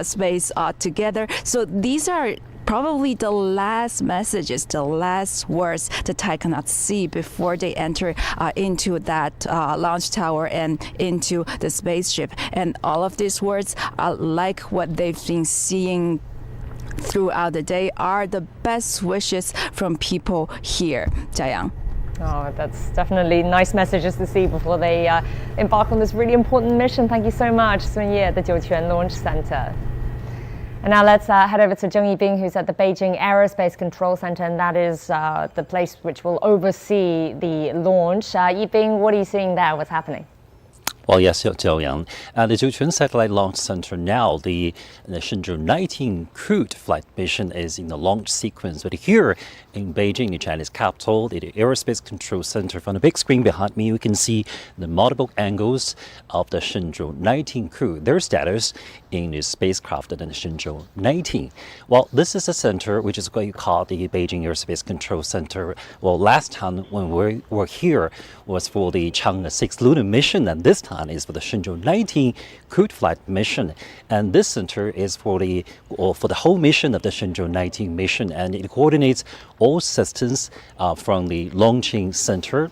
E: space together. So these are probably the last messages, the last words the Taikonauts see before they enter into that launch tower and into the spaceship. And all of these words are like what they've been seeing throughout the day, are the best wishes from people here. Jiayang.
A: Oh, that's definitely nice messages to see before they embark on this really important mission. Thank you so much, Sun Ye at the Jiuquan Launch Center. And now let's head over to Zheng Yibing, who's at the Beijing Aerospace Control Center, and that is the place which will oversee the launch. Yibing, what are you seeing there? What's happening?
I: Well, yes, Jiuyang. At the Jiuquan Satellite Launch Center now, the Shenzhou-19 crewed flight mission is in the launch sequence. But here in Beijing, the Chinese capital, the Aerospace Control Center, from the big screen behind me, you can see the multiple angles of the Shenzhou-19 crew, their status in the spacecraft at the Shenzhou-19. Well, this is a center which is what you call the Beijing Aerospace Control Center. Well, last time when we were here was for the Chang'e 6 lunar mission, and this time is for the Shenzhou-19 crewed flight mission. And this center is for the whole mission of the Shenzhou-19 mission, and it coordinates all systems from the launching center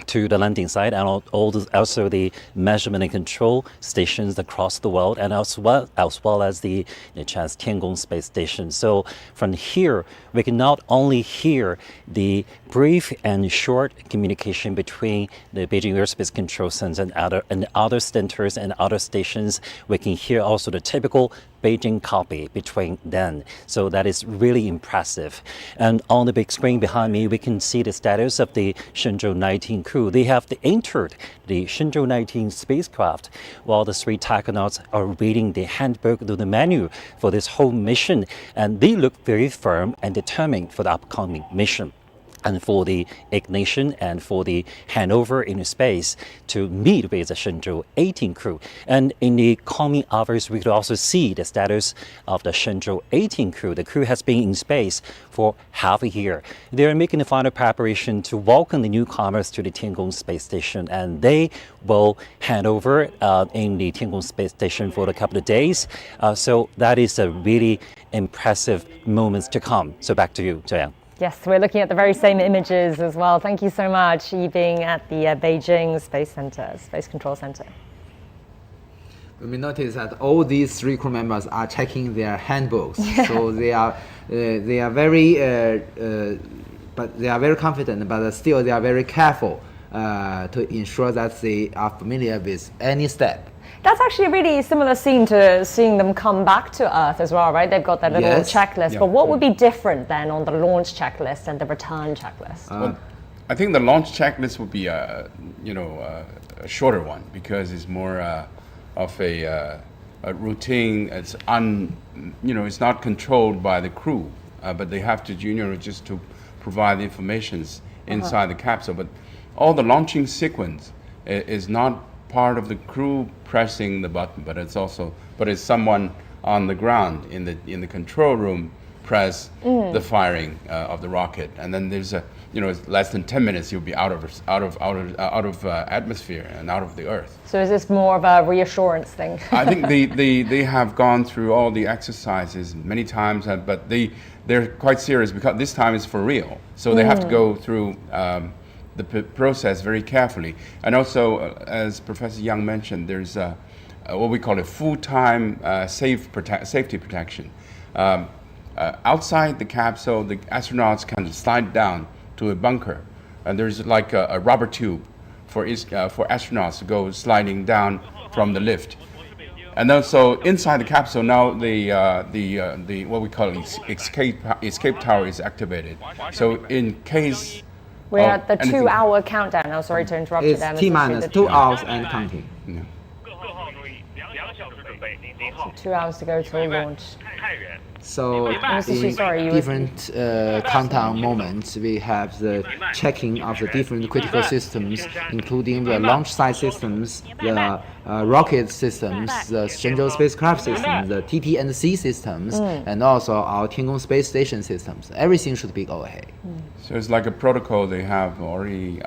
I: to the landing site, and also the measurement and control stations across the world, and as well as the Chinese Tiangong space station. So from here, we can not only hear the brief and short communication between the Beijing Aerospace Control Center and other centers and other stations, we can hear also the typical Beijing copy between them. So that is really impressive. And on the big screen behind me, we can see the status of the Shenzhou-19 crew. They have entered the Shenzhou-19 spacecraft while the three Taikonauts are reading the handbook, the menu for this whole mission. And they look very firm and determined for the upcoming mission, and for the ignition and for the handover into space to meet with the Shenzhou-18 crew. And in the coming hours, we could also see the status of the Shenzhou-18 crew. The crew has been in space for half a year. They are making the final preparation to welcome the newcomers to the Tiangong space station, and they will hand over in the Tiangong space station for a couple of days. So that is a really impressive moments to come. So back to you, Jiayang.
A: Yes, we're looking at the very same images as well. Thank you so much, Yibing at the Beijing Space Center, Space Control Center.
B: We may notice that all these three crew members are checking their handbooks, so they are very, but they are very confident, but still they are very careful to ensure that they are familiar with any step.
A: That's actually a really similar scene to seeing them come back to Earth as well, right? They've got that little checklist. Yeah. But what would be different then on the launch checklist and the return checklist?
D: I think the launch checklist would be a shorter one, because it's more of a routine. It's it's not controlled by the crew, but they have to just to provide the information inside the capsule. But all the launching sequence is not part of the crew pressing the button, but it's someone on the ground in the control room press the firing of the rocket, and then there's it's less than 10 minutes you'll be out of atmosphere and out of the Earth.
A: So is this more of a reassurance thing?
D: I think they have gone through all the exercises many times, but they're quite serious because this time is for real. So they have to go through the process very carefully. And also, as Professor Yang mentioned, there's what we call a full-time safety protection. Outside the capsule, the astronauts can slide down to a bunker, and there's like a rubber tube for astronauts to go sliding down from the lift. And then so inside the capsule now the what we call escape tower is activated. So in case
A: we're at the 2-hour countdown now. Sorry to interrupt you there.
B: It's T-minus 2 hours and counting.
D: Yeah.
A: So 2 hours to go till launch.
B: So in different countdown moments, we have the checking of the different critical systems, including the launch site systems, the rocket systems, the Shenzhou spacecraft systems, the TT and C systems, and also our Tiangong space station systems. Everything should be go ahead.
D: So it's like a protocol they have already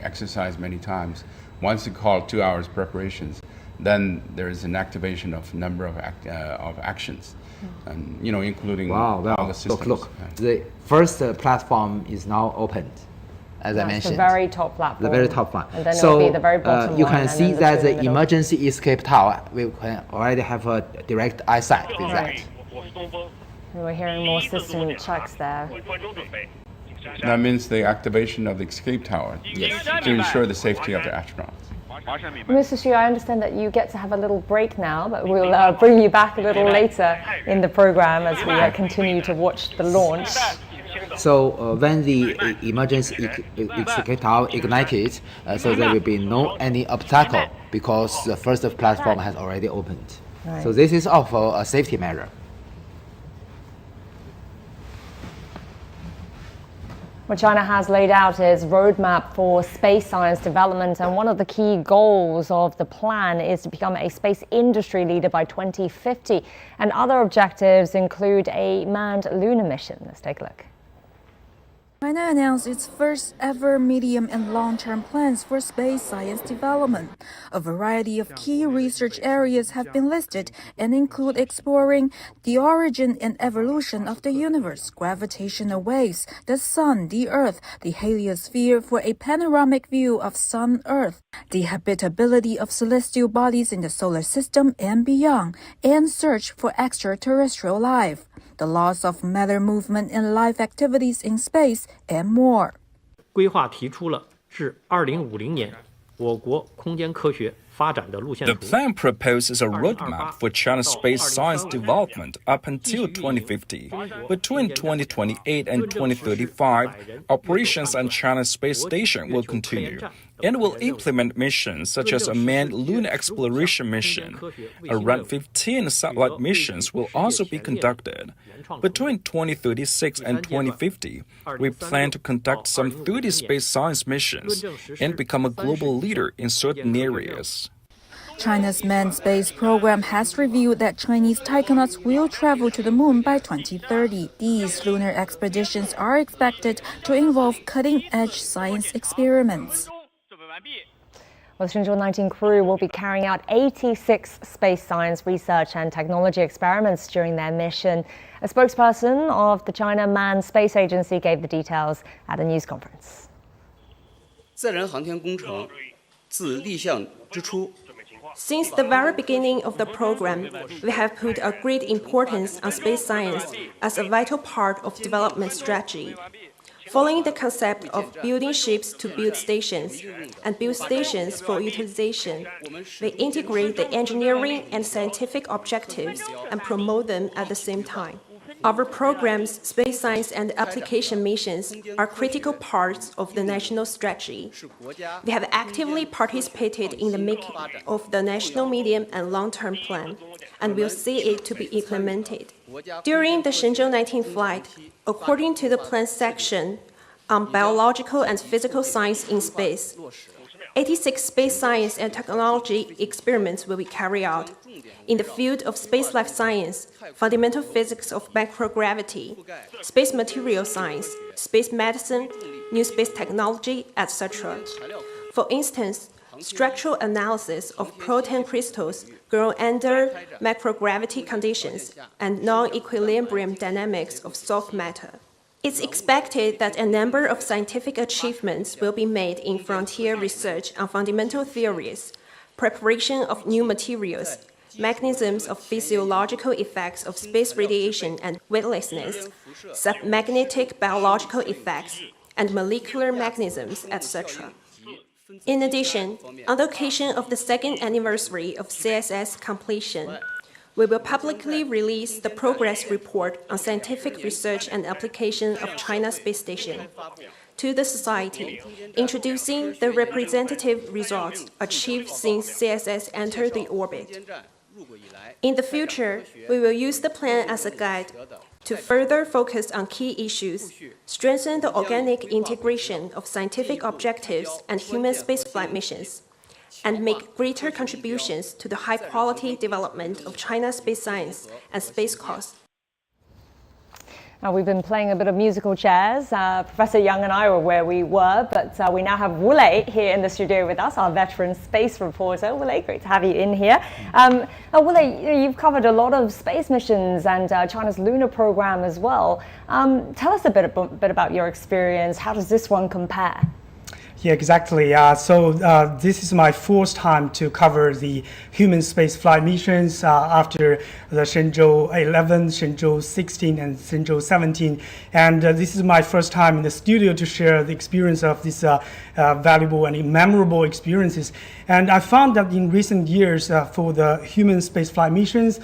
D: exercised many times. Once you call 2 hours preparations, then there is an activation of number of actions. And including all the systems.
B: Look, the first platform is now opened, as I mentioned.
A: The very top platform.
B: The very top one.
A: And then it will be the very bottom
B: you
A: one,
B: can see that the
A: middle.
B: emergency escape tower, we can already have a direct eyesight with that.
A: We're hearing more system checks there.
D: That means the activation of the escape tower to ensure the safety of the astronauts.
A: Mr. Xu, I understand that you get to have a little break now, but we'll bring you back a little later in the program as we continue to watch the launch.
B: So when the emergency escape tower ignited, so there will be no any obstacle because the first platform has already opened.
A: Right.
B: So this is also a safety measure.
A: What China has laid out is roadmap for space science development, and one of the key goals of the plan is to become a space industry leader by 2050. And other objectives include a manned lunar mission. Let's take a look.
C: China announced its first ever medium and long-term plans for space science development. A variety of key research areas have been listed and include exploring the origin and evolution of the universe, gravitational waves, the sun, the earth, the heliosphere for a panoramic view of sun-earth, the habitability of celestial bodies in the solar system and beyond, and search for extraterrestrial life, the laws of matter movement and life activities in space, and more.
J: 规划提出了至2050年我国空间科学发展的路线图。
K: The plan proposes a roadmap for China's space science development up until 2050. Between 2028 and 2035, operations on China's space station will continue and will implement missions such as a manned lunar exploration mission. Around 15 satellite missions will also be conducted. Between 2036 and 2050, we plan to conduct some 30 space science missions and become a global leader in certain areas.
C: China's manned space program has revealed that Chinese taikonnauts will travel to the moon by 2030. These lunar expeditions are expected to involve cutting-edge science experiments.
A: Well, the Shenzhou-19 crew will be carrying out 86 space science research and technology experiments during their mission. A spokesperson of the China Manned Space Agency gave the details at a news conference.
L: 载人航天工程自立项之初
M: Since the very beginning of the program, we have put a great importance on space science as a vital part of development strategy. Following the concept of building ships to build stations and build stations for utilization, we integrate the engineering and scientific objectives and promote them at the same time. Our program's space science and application missions are critical parts of the national strategy. We have actively participated in the making of the national medium and long-term plan, and will see it to be implemented. During the Shenzhou-19 flight, according to the plan section, on biological and physical science in space. 86 space science and technology experiments will be carried out in the field of space life science, fundamental physics of microgravity, space material science, space medicine, new space technology, etc. For instance, structural analysis of protein crystals grown under microgravity conditions and non-equilibrium dynamics of soft matter. It's expected that a number of scientific achievements will be made in frontier research on fundamental theories, preparation of new materials, mechanisms of physiological effects of space radiation and weightlessness, submagnetic biological effects, and molecular mechanisms, etc. In addition, on the occasion of the second anniversary of CSS completion, we will publicly release the progress report on scientific research and application of China's space station to the society, introducing the representative results achieved since CSS entered the orbit. In the future, we will use the plan as a guide to further focus on key issues, strengthen the organic integration of scientific objectives and human spaceflight missions, and make greater contributions to the high-quality development of China's space science and space costs.
A: Now, we've been playing a bit of musical chairs. Professor Yang and I were where we were, but we now have Wu Lei here in the studio with us, our veteran space reporter. Wu Lei, great to have you in here. Wu Lei, you've covered a lot of space missions and China's lunar program as well. Tell us a bit about your experience. How does this one compare?
N: Yeah, exactly. This is my fourth time to cover the human space flight missions after the Shenzhou-11, Shenzhou-16, and Shenzhou-17. And this is my first time in the studio to share the experience of these valuable and memorable experiences. And I found that in recent years, for the human space flight missions,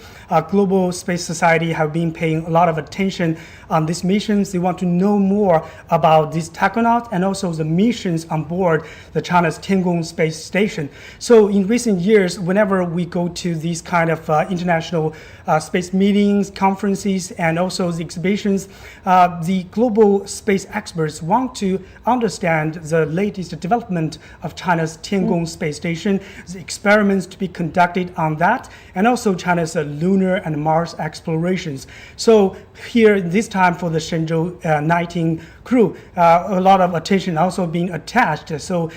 N: global space society have been paying a lot of attention on these missions. They want to know more about these tachonauts and also the missions on board the China's Tiangong space station. So in recent years, whenever we go to these kind of international space meetings, conferences, and also the exhibitions, the global space experts want to understand the latest development of China's Tiangong space station, the experiments to be conducted on that, and also China's lunar and Mars explorations. So here, this time for the Shenzhou-19 crew, a lot of attention also being attached. So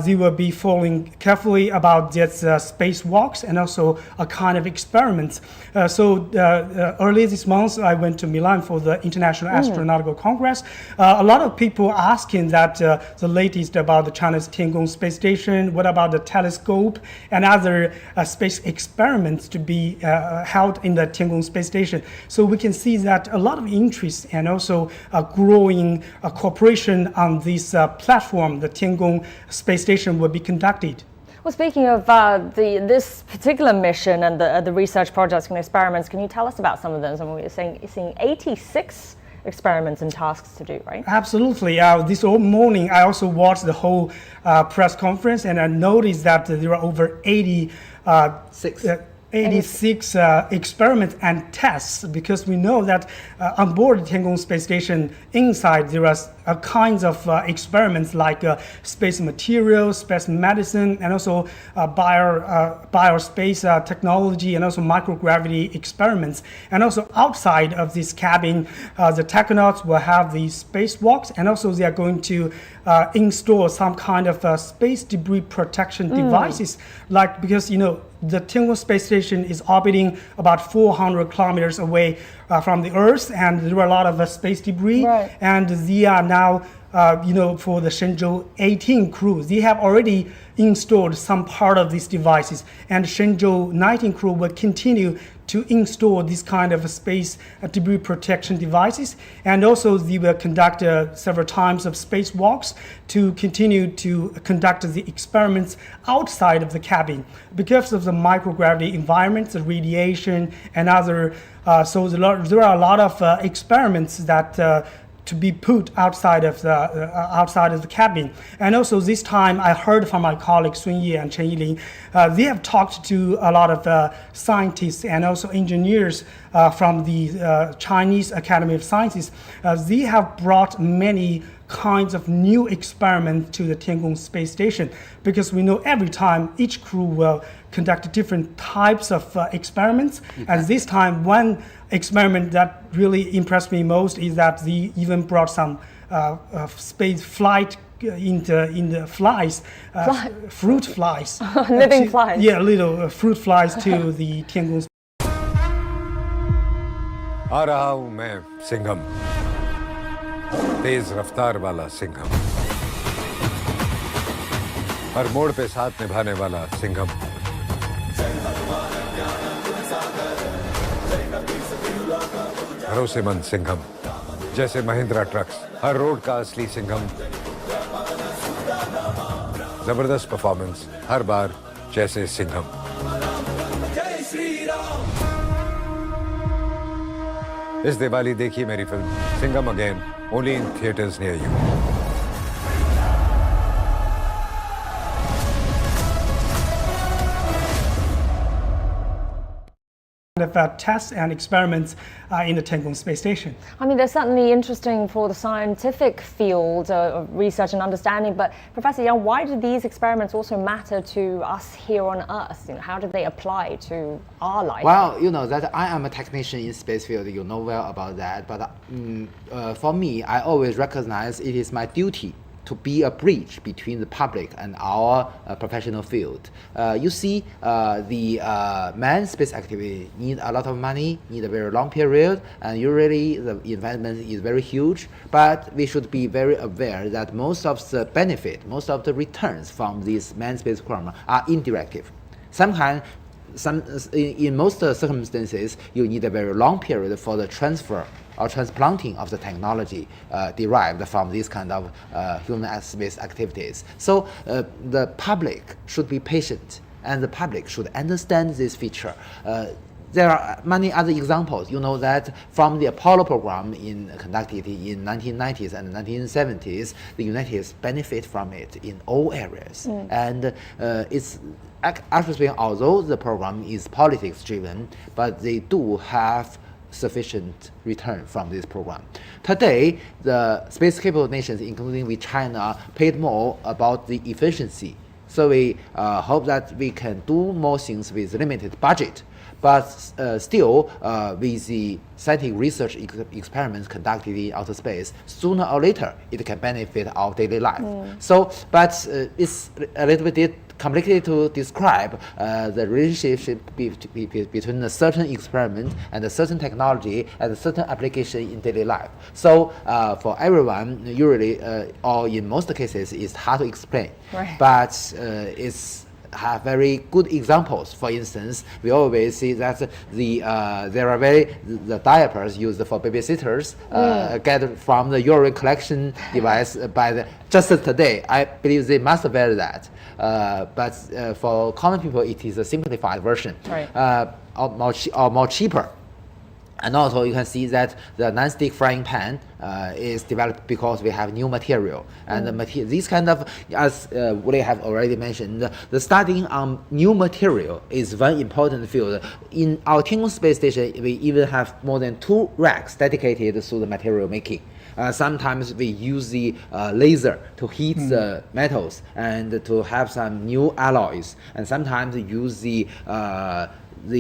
N: they will be following carefully about this spacewalks and also a kind of experiments. Early this month, I went to Milan for the International Astronautical Congress. A lot of people asking that the latest about the China's Tiangong space station, what about the telescope and other space experiments to be held in the Tiangong space station. So we can see that a lot of interest and also growing cooperation on this platform, the Tiangong space station, will be conducted.
A: Well, speaking of this particular mission and the research projects and experiments, can you tell us about some of them? We're seeing 86 experiments and tasks to do, right?
N: Absolutely. This morning, I also watched the whole press conference, and I noticed that there are over 86 experiments and tests, because we know that on board the Tiangong space station, inside there are kinds of experiments like space materials, space medicine, and also biospace technology, and also microgravity experiments. And also outside of this cabin, the tachonauts will have these spacewalks, and also they are going to install some kind of space debris protection devices, like, because the Tiangong space station is orbiting about 400 kilometers away from the Earth, and there are a lot of space debris. Right. And they are now, for the Shenzhou-18 crew, they have already installed some part of these devices, and Shenzhou-19 crew will continue to install this kind of space debris protection devices, and also they will conduct several times of spacewalks to continue to conduct the experiments outside of the cabin because of the microgravity environment, the radiation, and other. So there are a lot of experiments that to be put outside of the cabin. And also this time, I heard from my colleagues Sun Ye and Chen Yiling, they have talked to a lot of scientists and also engineers from the Chinese Academy of Sciences. They have brought many kinds of new experiments to the Tiangong space station, because we know every time each crew will conduct different types of experiments. And this time, one experiment that really impressed me most is that they even brought some space flight in the flies, fruit flies.
A: Living flies.
N: Yeah, little fruit flies to the Tiangong.
O: आ रहा हूं मैं सिंघम, तेज रफ्तार वाला सिंघम, हर मोड़ पे साथ निभाने वाला सिंघम, भरोसेमंद सिंघम, जैसे महिंद्रा ट्रक्स, हर रोड का असली सिंघम, जबरदस्त परफॉर्मेंस हर बार जैसे सिंघम। इस दिवाली देखिए मेरी film Singham again, only in theatres near you.
N: Of tests and experiments in the Tiangong space station.
A: I mean, they're certainly interesting for the scientific field of research and understanding, but Professor Yang, why do these experiments also matter to us here on Earth? You know, how do they apply to our life?
B: Well, you know that I am a technician in space field, you know well about that, but for me, I always recognize it is my duty to be a bridge between the public and our professional field. You see, the manned space activity need a lot of money, need a very long period, and usually the investment is very huge. But we should be very aware that most of the benefit, most of the returns from this manned spacecraft are indirect. In most circumstances, you need a very long period for the transfer or transplanting of the technology derived from this kind of human space activities. So the public should be patient, and the public should understand this feature. There are many other examples. You know that from the Apollo program conducted in 1990s and 1970s, the United States benefit from it in all areas. And it's actually speaking, although the program is politics driven, but they do have sufficient return from this program. Today, the space-capable nations, including with China, paid more about the efficiency. So we hope that we can do more things with limited budget, but still with the scientific research experiments conducted in outer space, sooner or later it can benefit our daily life. So, but it's a little bit complicated to describe the relationship between a certain experiment and a certain technology and a certain application in daily life. So for everyone, usually or in most cases, it's hard to explain.
A: Right.
B: But it's have very good examples. For instance, we always see that the diapers used for babysitters gathered from the urine collection device by just today. I believe they must vary that. But for common people, it is a simplified version,
A: right.
B: or more cheaper. And also you can see that the non-stick frying pan is developed because we have new material. And the material, this kind of, as we have already mentioned, the studying on new material is one important field. In our Tiangong space station, we even have more than 2 racks dedicated to the material making. Sometimes we use the laser to heat the metals and to have some new alloys. And sometimes we use the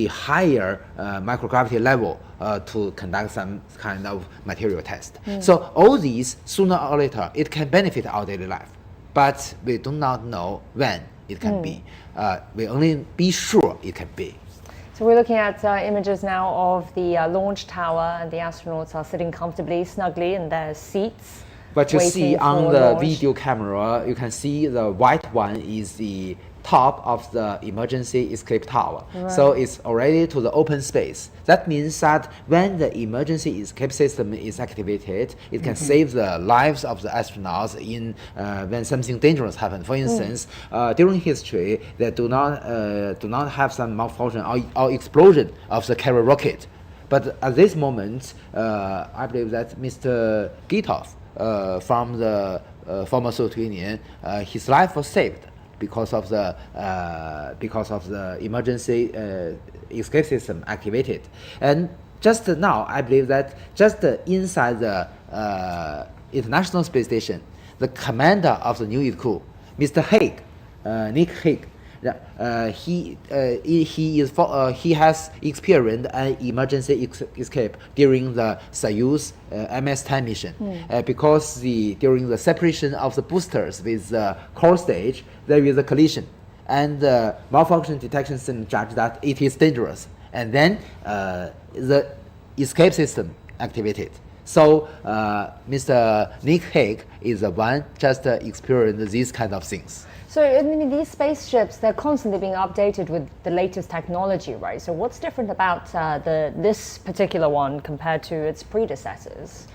B: higher microgravity level to conduct some kind of material test. So all these, sooner or later, it can benefit our daily life. But we do not know when it can be. We only be sure it can be.
A: So we're looking at images now of the launch tower, and the astronauts are sitting comfortably, snugly in their seats.
B: But you see on the
A: launch.
B: video camera, you can see the white one is the top of the emergency escape tower.
A: Right.
B: So it's already to the open space. That means that when the emergency escape system is activated, it can save the lives of the astronauts in when something dangerous happens. For instance, during history, they do not have some malfunction or explosion of the carrier rocket. But at this moment, I believe that Mr. Gitov from the former Soviet Union, his life was saved because of the emergency escape system activated. And just now, I believe that just inside the International Space Station, the commander of the new ITCU, Mr. Haig, Nick Haig, he has experienced an emergency escape during the Soyuz MS-10 mission because during the separation of the boosters with the core stage, there is a collision, and the malfunction detection system judged that it is dangerous, and then the escape system activated. So Mr. Nick Haig is the one just experienced these kind of things.
A: So I mean, these spaceships, they're constantly being updated with the latest technology, right? So what's different about this particular one compared to its predecessors?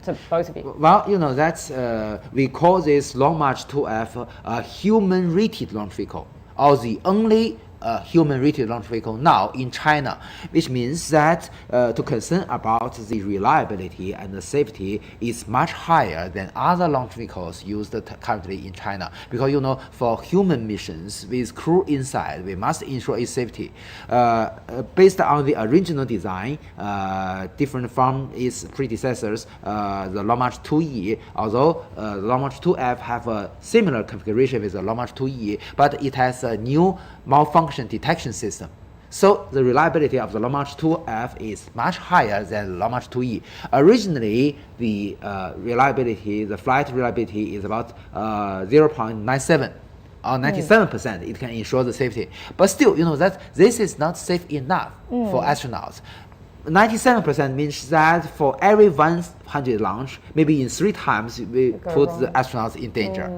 A: To both of you.
B: Well, you know, that's we call this Long March 2F a human-rated launch vehicle, or the only human-rated launch vehicle now in China, which means that to concern about the reliability and the safety is much higher than other launch vehicles used currently in China. Because, you know, for human missions with crew inside, we must ensure its safety. Based on the original design, different from its predecessors, the Long March 2E, although the Long March 2F have a similar configuration with the Long March 2E, but it has a new malfunction detection system. So the reliability of the Long March 2F is much higher than Long March 2E. Originally, the reliability, the flight reliability is about 0.97 or 97%. It can ensure the safety. But still, you know, that this is not safe enough for astronauts. 97% means that for every 100 launch, maybe in 3 times we put the astronauts in danger.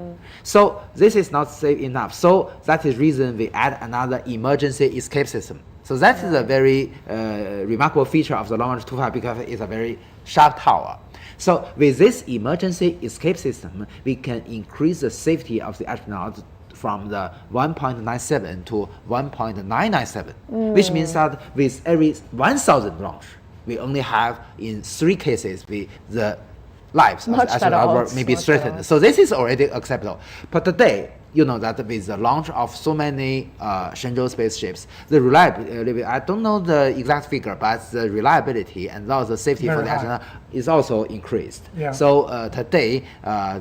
B: So this is not safe enough. So that is reason we add another emergency escape system. So that is a very remarkable feature of the Long March 2F because it's a very sharp tower. So with this emergency escape system, we can increase the safety of the astronauts from the 1.97 to 1.997, which means that with every 1,000 launch, we only have in 3 cases the lives of the astronauts may be threatened. So this is already acceptable. But today, you know that with the launch of so many Shenzhou spaceships, the reliability, I don't know the exact figure, but the reliability and also the safety for the astronaut is also increased. So today,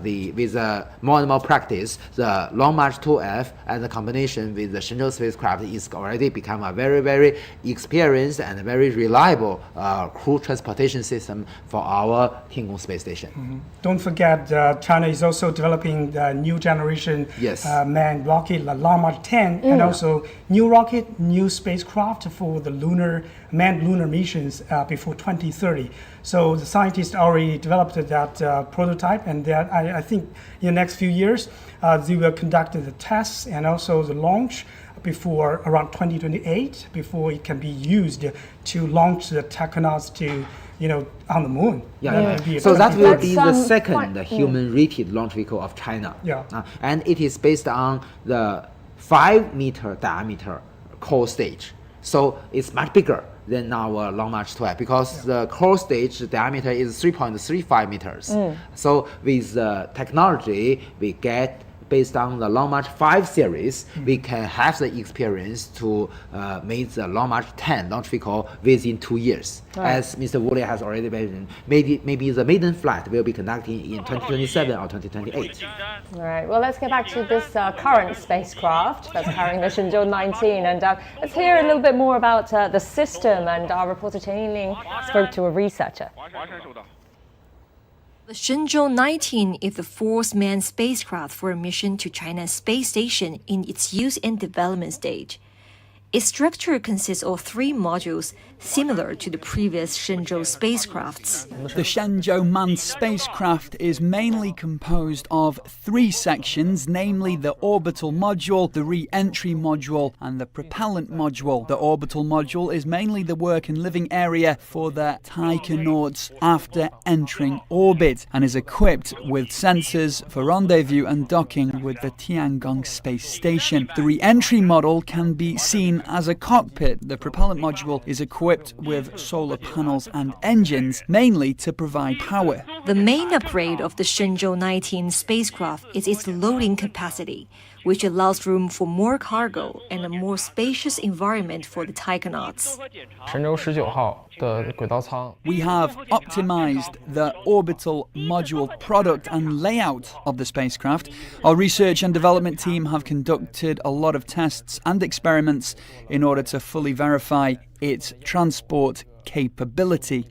B: with more and more practice, the Long March 2F and the combination with the Shenzhou spacecraft is already become a very, very experienced and very reliable crew transportation system for our Tiangong space station.
N: Don't forget, China is also developing the new generation manned rocket, the Long March 10, and also new rocket, new spacecraft for the manned lunar missions before 2030. So the scientists already developed that prototype, and that I think in the next few years they will conduct the tests and also the launch before around 2028, before it can be used to launch the technonauts to, you know, on the moon.
B: So that will be the second human-rated launch vehicle of China. And it is based on the 5-meter diameter core stage. So it's much bigger than our Long March 2F because the core stage diameter is 3.35 meters. So with the technology we get based on the Long March 5 series, we can have the experience to make the Long March 10 launch vehicle within 2 years. As Mr. Wu has already mentioned, maybe the maiden flight will be conducted in 2027 or 2028.
A: All right, well, let's get back to this current spacecraft that's carrying the Shenzhou-19, and let's hear a little bit more about the system, and our reporter Chen Yingling spoke to a researcher.
E: The Shenzhou-19 is the 4th manned spacecraft for a mission to China's space station in its use and development stage. Its structure consists of 3 modules, similar to the previous Shenzhou spacecrafts.
P: The Shenzhou manned spacecraft is mainly composed of 3 sections, namely the orbital module, the re-entry module, and the propellant module. The orbital module is mainly the work and living area for the taikonauts after entering orbit and is equipped with sensors for rendezvous and docking with the Tiangong space station. The re-entry model can be seen as a cockpit. The propellant module is equipped with solar panels and engines, mainly to provide power.
E: The main upgrade of the Shenzhou-19 spacecraft is its loading capacity, which allows room for more cargo and a more spacious environment for the taikonauts.
P: We have optimized the orbital module product and layout of the spacecraft. Our research and development team have conducted a lot of tests and experiments in order to fully verify its transport capability.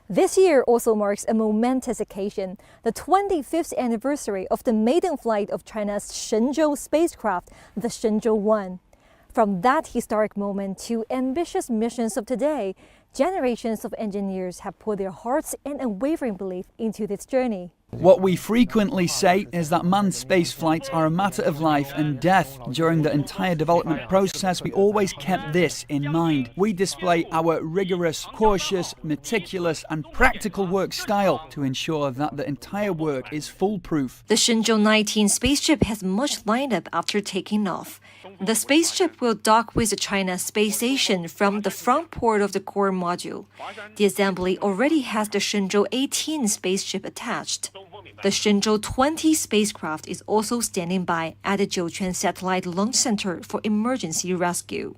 Q: This year also marks a momentous occasion, the 25th anniversary of the maiden flight of China's Shenzhou spacecraft, the Shenzhou-1. From that historic moment to ambitious missions of today, generations of engineers have put their hearts and unwavering belief into this journey.
P: What we frequently say is that manned space flights are a matter of life and death. During the entire development process, we always kept this in mind. We display our rigorous, cautious, meticulous and practical work style to ensure that the entire work is foolproof.
E: The Shenzhou-19 spaceship has much lined up after taking off. The spaceship will dock with the China Space Station from the front port of the core module. The assembly already has the Shenzhou-18 spaceship attached. The Shenzhou-20 spacecraft is also standing by at the Jiuquan Satellite Launch Center for emergency rescue.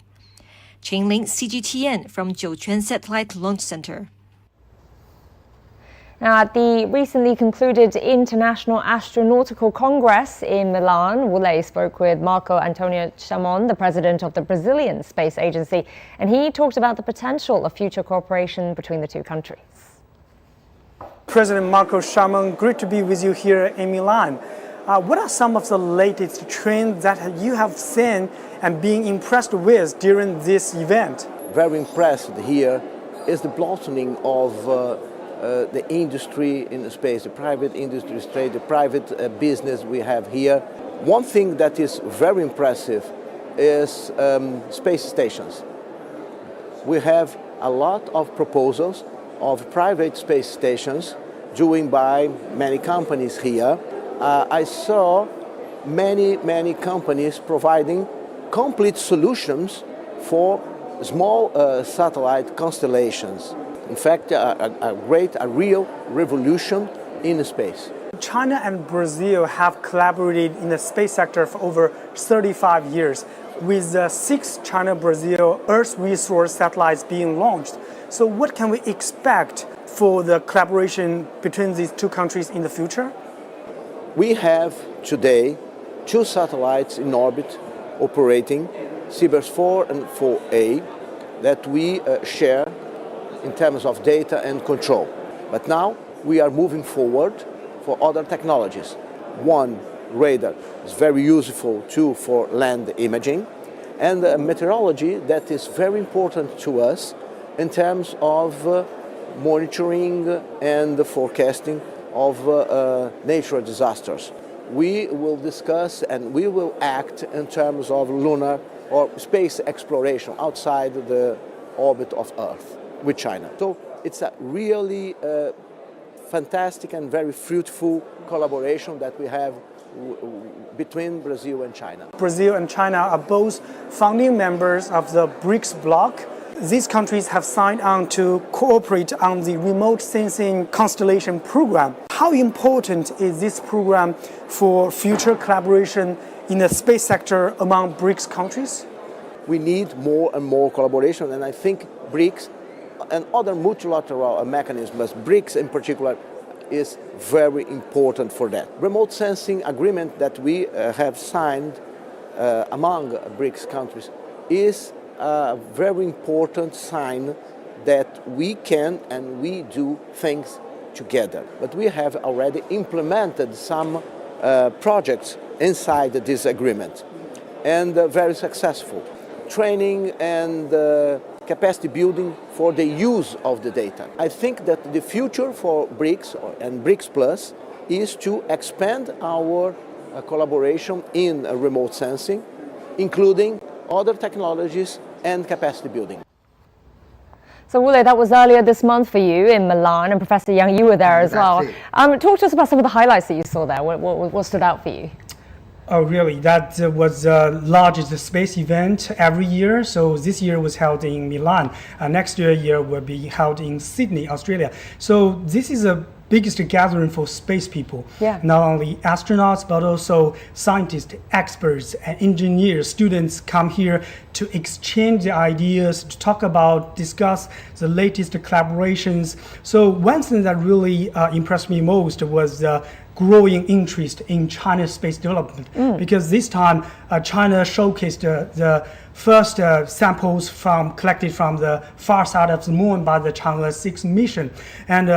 E: Qingling CGTN from Jiuquan Satellite Launch Center.
A: Now, at the recently concluded International Astronautical Congress in Milan, Wu spoke with Marco Antonio Chamon, the president of the Brazilian Space Agency, and he talked about the potential of future cooperation between the two countries.
N: President Marco Chamon, great to be with you here in Milan. What are some of the latest trends that you have seen and being impressed with during this event?
R: Very impressed here is the blossoming of the industry in space, the private industry trade, the private business we have here. One thing that is very impressive is space stations. We have a lot of proposals of private space stations doing by many companies here. I saw many companies providing complete solutions for small satellite constellations. In fact, a real revolution in space.
N: China and Brazil have collaborated in the space sector for over 35 years, with 6 China-Brazil Earth resource satellites being launched. So what can we expect for the collaboration between these two countries in the future?
R: We have today 2 satellites in orbit operating, Sirius 4 and 4A, that we share in terms of data and control. But now we are moving forward for other technologies. One, radar is very useful too for land imaging, and meteorology that is very important to us in terms of monitoring and forecasting of natural disasters. We will discuss and we will act in terms of lunar or space exploration outside the orbit of Earth with China. So it's a really fantastic and very fruitful collaboration that we have between Brazil and China.
N: Brazil and China are both founding members of the BRICS bloc. These countries have signed on to cooperate on the remote sensing constellation program. How important is this program for future collaboration in the space sector among BRICS countries?
R: We need more and more collaboration, and I think BRICS and other multilateral mechanisms, BRICS in particular, is very important for that. Remote sensing agreement that we have signed among BRICS countries is a very important sign that we can and we do things together. But we have already implemented some projects inside this agreement, and very successful. Training and capacity building for the use of the data. I think that the future for BRICS and BRICS Plus is to expand our collaboration in remote sensing, including other technologies and capacity building.
A: So Wu, that was earlier this month for you in Milan, and Professor Yang, you were there as well. Talk to us about some of the highlights that you saw there. What stood out for you?
N: Oh, really? That was the largest space event every year. So this year was held in Milan. Next year will be held in Sydney, Australia. So this is a biggest gathering for space people.
A: Yeah.
N: Not only astronauts, but also scientists, experts, and engineers. Students come here to exchange their ideas, to talk about, discuss the latest collaborations. So one thing that really impressed me most was the growing interest in China's space development, because this time China showcased the first samples collected from the far side of the moon by the Chang'e 6 mission. And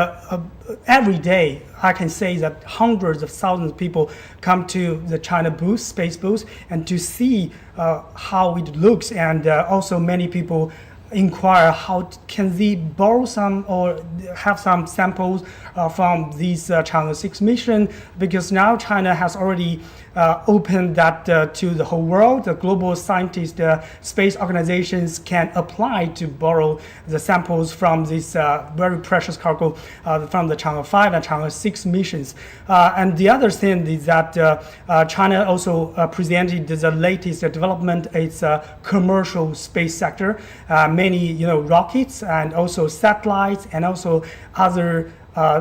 N: every day, I can say that hundreds of thousands of people come to the China booth, space booth, and to see how it looks. And also many people inquire how can they borrow some or have some samples from these Chang'e 6 mission, because now China has already opened that to the whole world. The global scientist space organizations can apply to borrow the samples from this very precious cargo from the Chang'e 5 and Chang'e 6 missions. And the other thing is that China also presented the latest development. It's commercial space sector. Many rockets and also satellites and also other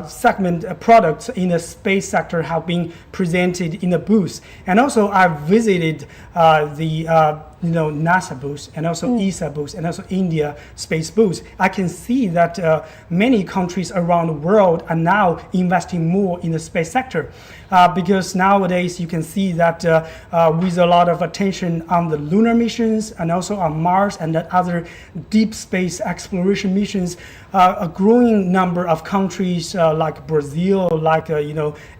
N: segment products in the space sector have been presented in the booth. And also I visited the NASA booth and also ESA booth and also India space booth. I can see that many countries around the world are now investing more in the space sector, because nowadays you can see that with a lot of attention on the lunar missions and also on Mars and the other deep space exploration missions, a growing number of countries like Brazil, like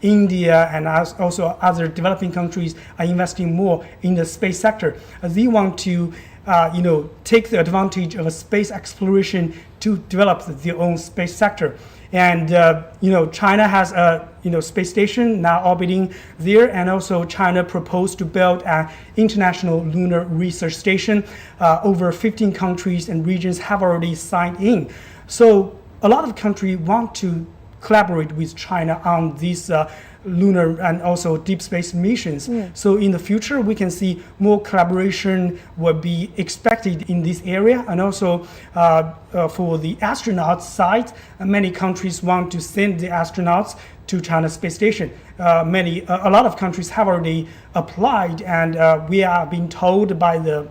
N: India, and also other developing countries are investing more in the space sector. They want to take the advantage of a space exploration to develop their own space sector. And China has a space station now orbiting there, and also China proposed to build an international lunar research station. Over 15 countries and regions have already signed in. So a lot of countries want to collaborate with China on these lunar and also deep space missions. So in the future, we can see more collaboration will be expected in this area. And also for the astronauts side, many countries want to send the astronauts to China's space station. A lot of countries have already applied, and we are being told by the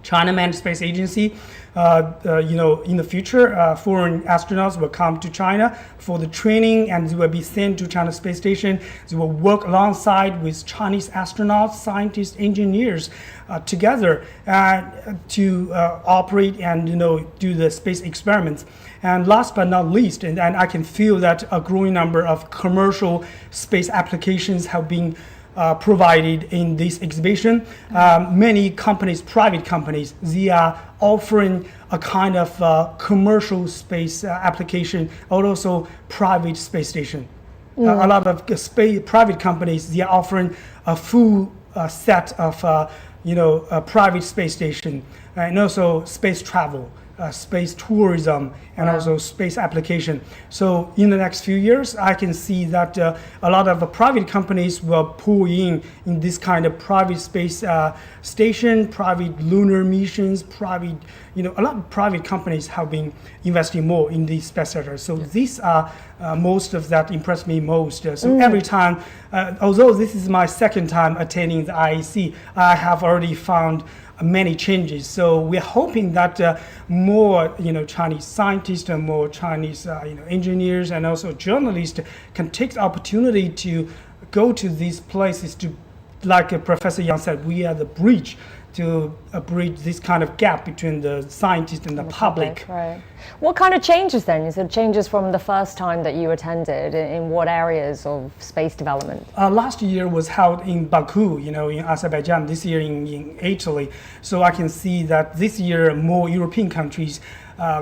N: China Manned Space Agency, in the future, foreign astronauts will come to China for the training, and they will be sent to China Space Station. They will work alongside with Chinese astronauts, scientists, engineers together to operate and do the space experiments. And last but not least, and I can feel that a growing number of commercial space applications have been provided in this exhibition. Many companies, private companies, they are offering a kind of commercial space application, or also private space station. A lot of private companies, they are offering a full set of a private space station, and also space travel, space tourism, and also space application. So in the next few years, I can see that a lot of private companies will pull in this kind of private space station, private lunar missions, private, a lot of private companies have been investing more in the space sector. So these are most of that impressed me most. So every time, although this is my second time attending the IAC, I have already found many changes. So we're hoping that more Chinese scientists and more Chinese engineers and also journalists can take the opportunity to go to these places to, like Professor Yang said, we are the bridge to bridge this kind of gap between the scientists and the public.
A: Right. What kind of changes then? Is it changes from the first time that you attended? In what areas of space development?
N: Last year was held in Baku, in Azerbaijan. This year in Italy. So I can see that this year more European countries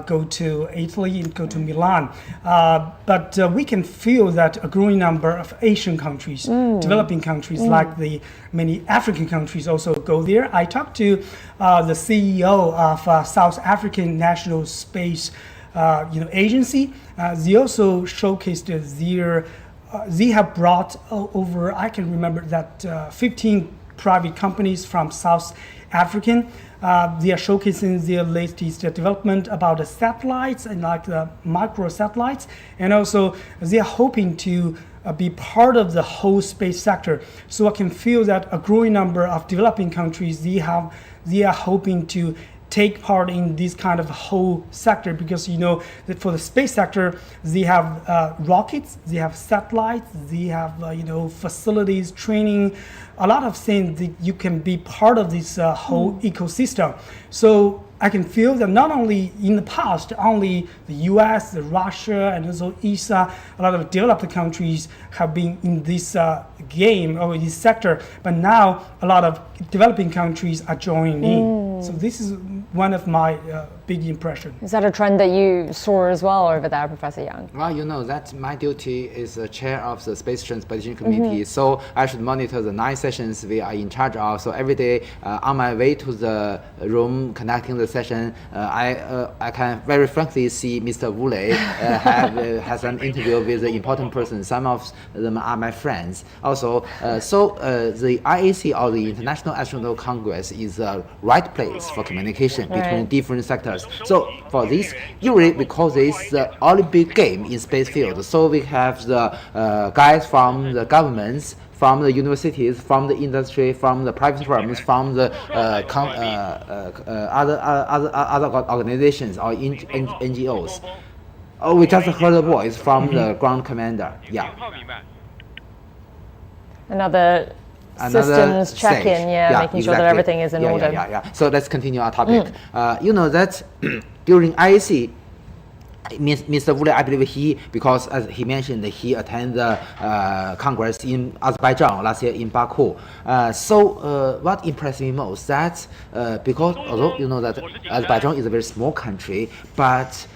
N: go to Italy and go to Milan. But we can feel that a growing number of Asian countries, developing countries like the many African countries also go there. I talked to the CEO of South African National Space Agency. They also showcased their, they have brought over, I can remember that 15 private companies from South African They are showcasing their latest development about the satellites and like the micro satellites, and also they are hoping to be part of the whole space sector. So I can feel that a growing number of developing countries, they are hoping to take part in this kind of whole sector, because you know that for the space sector they have rockets, they have satellites, they have facilities, training, a lot of things that you can be part of this whole ecosystem. So I can feel that not only in the past, only the US, Russia, and also ESA, a lot of developed countries have been in this game or this sector, but now a lot of developing countries are joining in. So this is one of my big impressions.
A: Is that a trend that you saw as well over there, Professor Yang?
B: Well, you know that my duty is the chair of the Space Transportation Committee, so I should monitor the 9 sessions we are in charge of. So every day on my way to the room conducting the session, I can very frankly see Mr. Wu Lei has an interview with an important person. Some of them are my friends. Also, the IAC, or the International Astronautical Congress, is the right place for communication between different sectors. So for this, usually we call this the Olympic game in space field. So we have the guys from the governments, from the universities, from the industry, from the private firms, from the other organizations or NGOs. Oh, we just heard a voice from the ground commander. Yeah.
A: Another systems check-in, making sure that everything is in order.
B: So let's continue our topic. You know that during IAC, Mr. Wu Lei, I believe because as he mentioned, he attended the Congress in Azerbaijan last year in Baku. So what impressed me most that because although you know that Azerbaijan is a very small country, but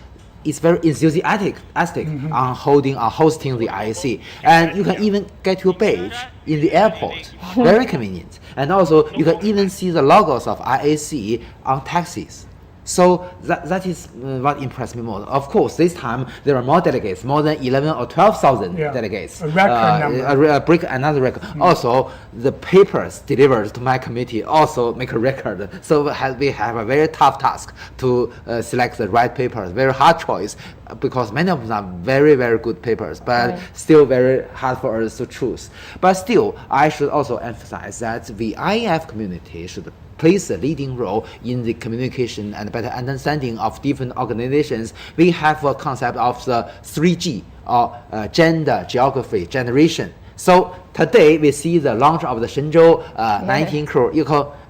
B: it's very enthusiastic on hosting the IAC, and you can even get your badge in the airport, very convenient. And also you can even see the logos of IAC on taxis. So that is what impressed me most. Of course, this time there are more delegates, more than 11 or 12,000 delegates.
N: A record number.
B: Another record. Also, the papers delivered to my committee also make a record. So we have a very tough task to select the right papers. Very hard choice, because many of them are very, very good papers, but still very hard for us to choose. But still, I should also emphasize that the IAF community should plays a leading role in the communication and better understanding of different organizations. We have a concept of the 3G, or gender, geography, generation. So today we see the launch of the Shenzhou-19 crew,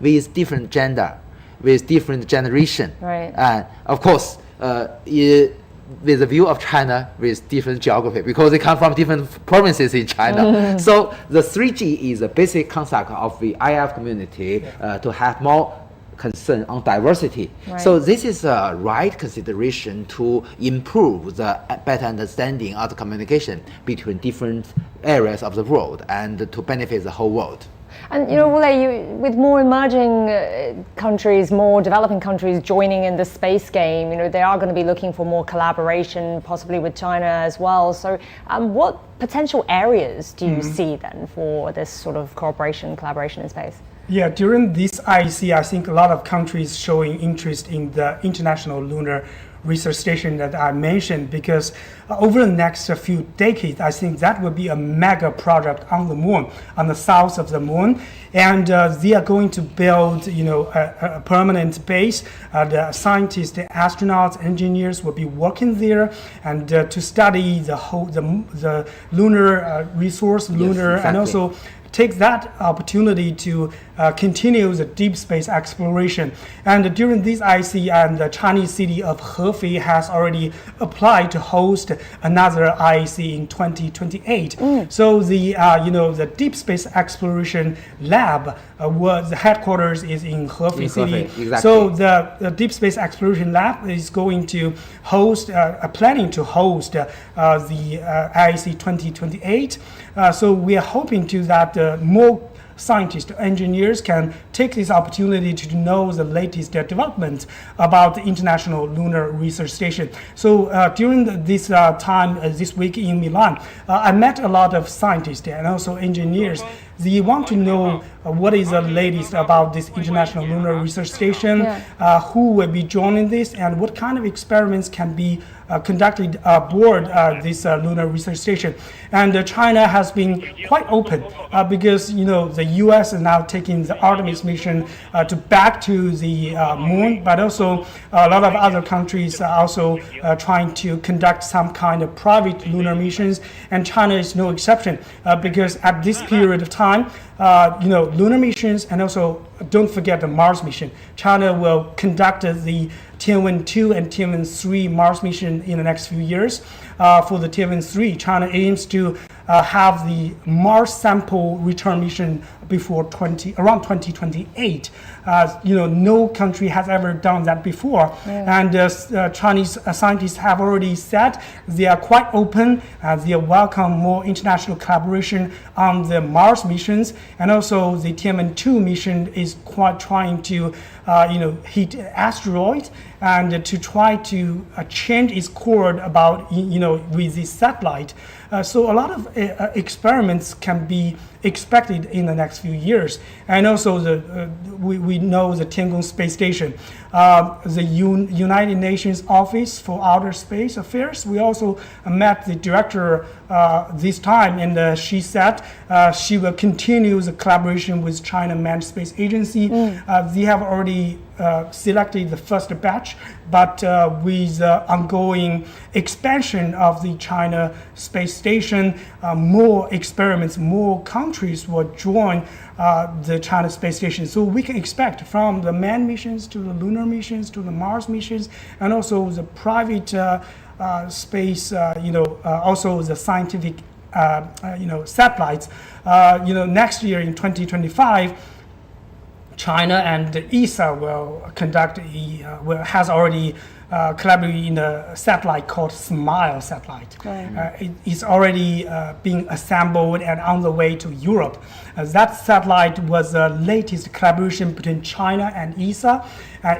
B: with different gender, with different generation. And of course, with the view of China with different geography, because they come from different provinces in China. So the 3G is a basic concept of the IF community to have more concern on diversity. So this is a right consideration to improve the better understanding of the communication between different areas of the world and to benefit the whole world.
A: And you know, Wu Lei, with more emerging countries, more developing countries joining in the space game, you know, they are going to be looking for more collaboration, possibly with China as well. So what potential areas do you see then for this sort of cooperation, collaboration in space?
N: Yeah, during this IAC, I think a lot of countries showing interest in the International Lunar Research Station that I mentioned, because over the next few decades, I think that will be a mega project on the moon, on the south of the moon, and they are going to build, you know, a permanent base. The scientists, the astronauts, engineers will be working there, and to study the whole the lunar resource, and also take that opportunity to continue the deep space exploration. And during this IAC, and the Chinese city of Hefei has already applied to host another IAC in 2028. So the the deep space exploration lab, the headquarters is in Hefei city. So the deep space exploration lab is going to host, planning to host the IAC 2028. So we are hoping to that more scientists, engineers can take this opportunity to know the latest developments about the International Lunar Research Station. So during this time, this week in Milan, I met a lot of scientists and also engineers They want to know what is the latest about this International Lunar Research Station, who will be joining this, and what kind of experiments can be conducted aboard this lunar research station. And China has been quite open because the U.S. is now taking the Artemis mission back to the moon, but also a lot of other countries are also trying to conduct some kind of private lunar missions, and China is no exception because at this period of time, lunar missions, and also don't forget the Mars mission. China will conduct the Tianwen-2 and Tianwen-3 Mars mission in the next few years. For the Tianwen-3, China aims to have the Mars sample return mission before around 2028. No country has ever done that before, and Chinese scientists have already said they are quite open. They welcome more international collaboration on the Mars missions, and also the Tianwen-2 mission is quite trying to hit asteroids and to try to change its course about with this satellite. So a lot of experiments can be expected in the next few years. And also we know the Tiangong space station, the United Nations Office for Outer Space Affairs. We also met the director this time, and she said she will continue the collaboration with China Manned Space Agency. They have already selected the first batch, but with ongoing expansion of the China space station, more experiments, more countries will join the China space station. So we can expect from the manned missions to the lunar missions to the Mars missions, and also the private space, also the scientific, satellites. Next year in 2025, China and ESA will conduct has already collaborated in a satellite called SMILE satellite. It's already being assembled and on the way to Europe. That satellite was the latest collaboration between China and ESA.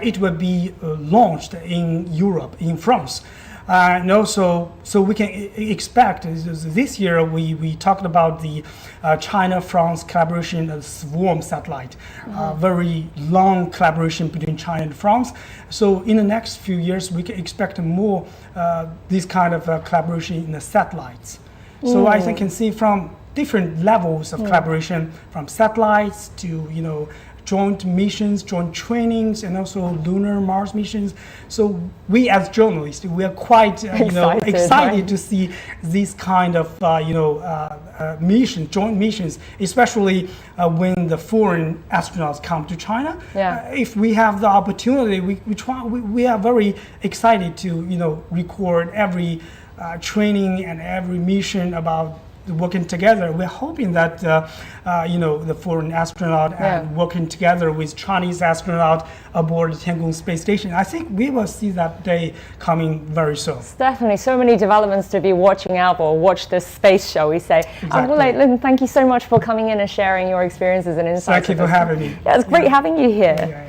N: It will be launched in Europe, in France. And also, so we can expect this year we talked about the China-France collaboration of Swarm satellite, very long collaboration between China and France. So in the next few years, we can expect more this kind of collaboration in the satellites. So I think can see from different levels of collaboration, from satellites to joint missions, joint trainings, and also lunar Mars missions. So we as journalists, we are quite excited to see these kind of missions, joint missions, especially when the foreign astronauts come to China. If we have the opportunity, we are very excited to record every training and every mission about working together. We're hoping that the foreign astronaut and working together with Chinese astronaut aboard the Tiangong space station. I think we will see that day coming very soon.
A: It's definitely so many developments to be watching out for. Watch this space, shall we say?
N: Exactly.
A: Thank you so much for coming in and sharing your experiences and insights.
N: Thank you for having me.
A: Yeah, it's great having you here.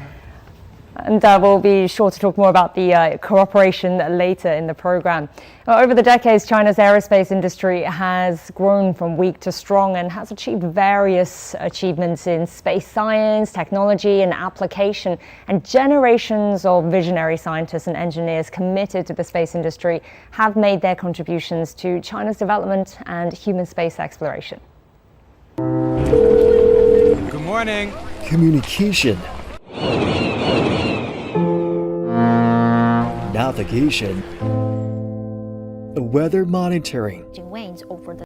A: And we'll be sure to talk more about the cooperation later in the program. Over the decades, China's aerospace industry has grown from weak to strong and has achieved various achievements in space science, technology, and application. And generations of visionary scientists and engineers committed to the space industry have made their contributions to China's development and human space exploration.
S: Good morning.
T: Communication. Navigation, weather monitoring,
U: over the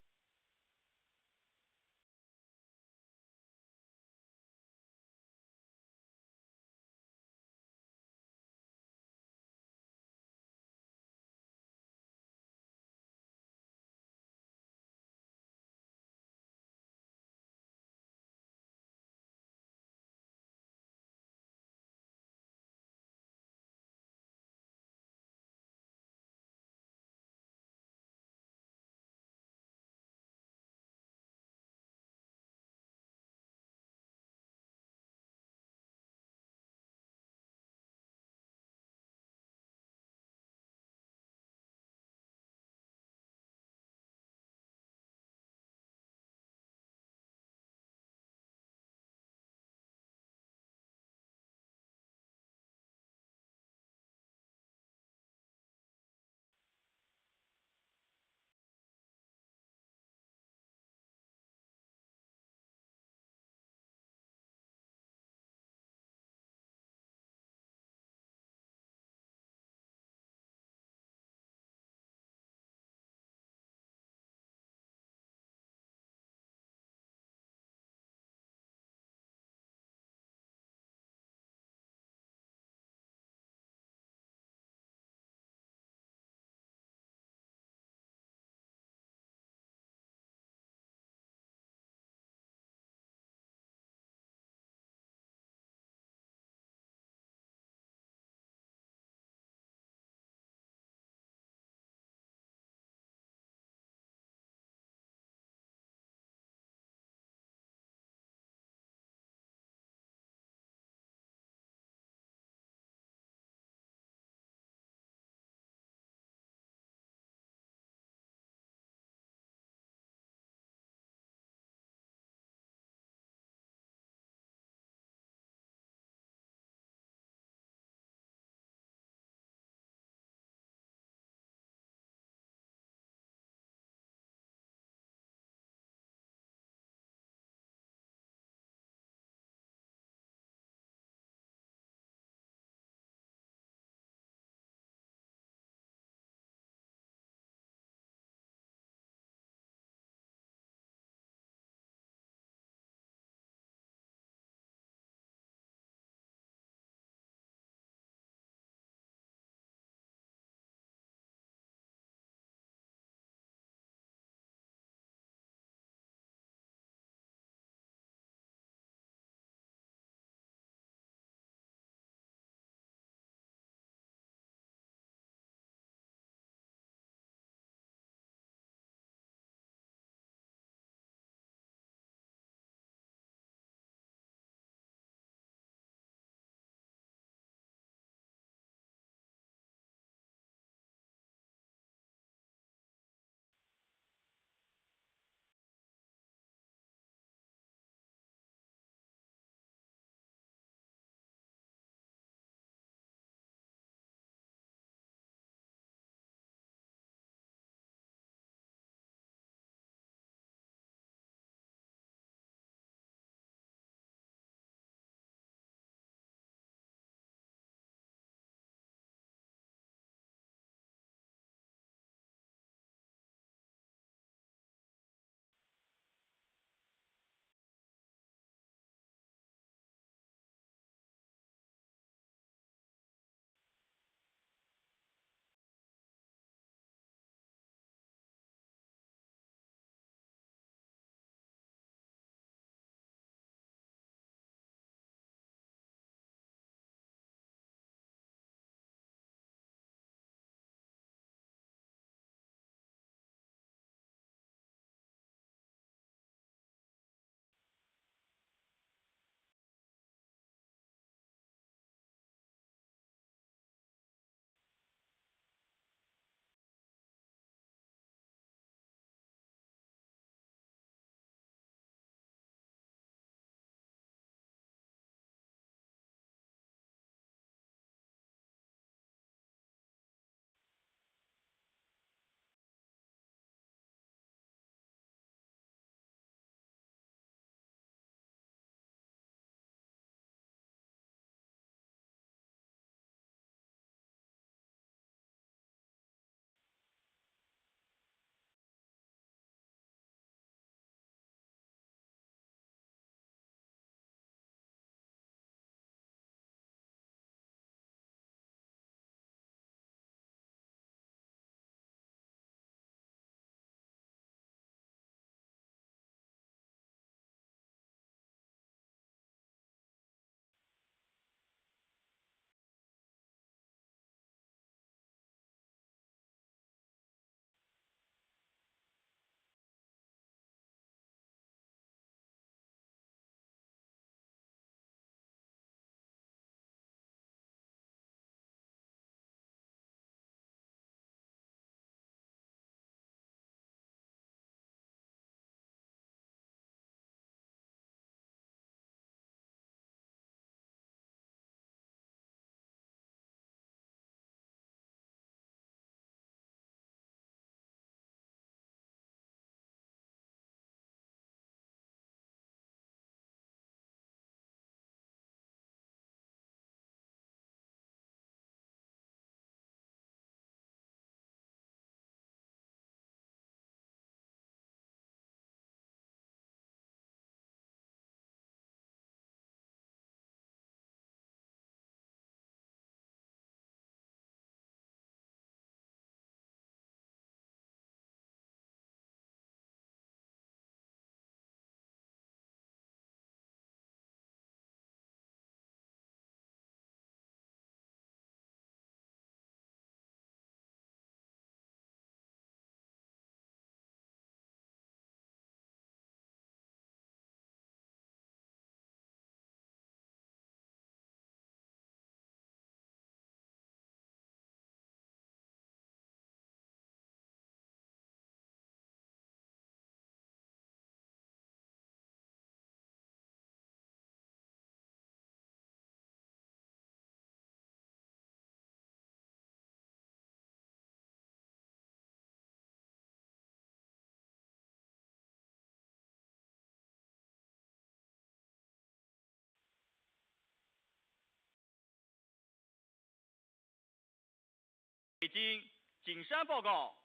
S: 北京景山报告。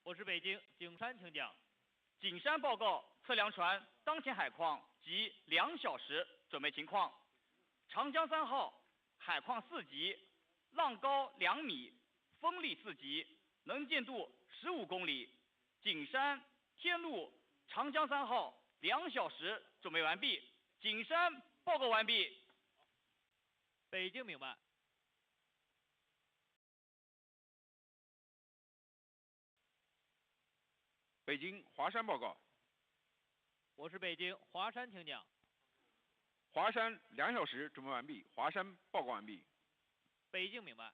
J: 我是北京景山，请讲。
S: 景山报告测量船当前海况及2小时准备情况。长江3号海况4级，浪高2米，风力4级，能见度15公里。景山天路长江3号2小时准备完毕。景山报告完毕。
J: 北京明白。
U: 北京华山报告。
J: 我是北京华山，请讲。
U: 华山2小时准备完毕。华山报告完毕。
J: 北京明白。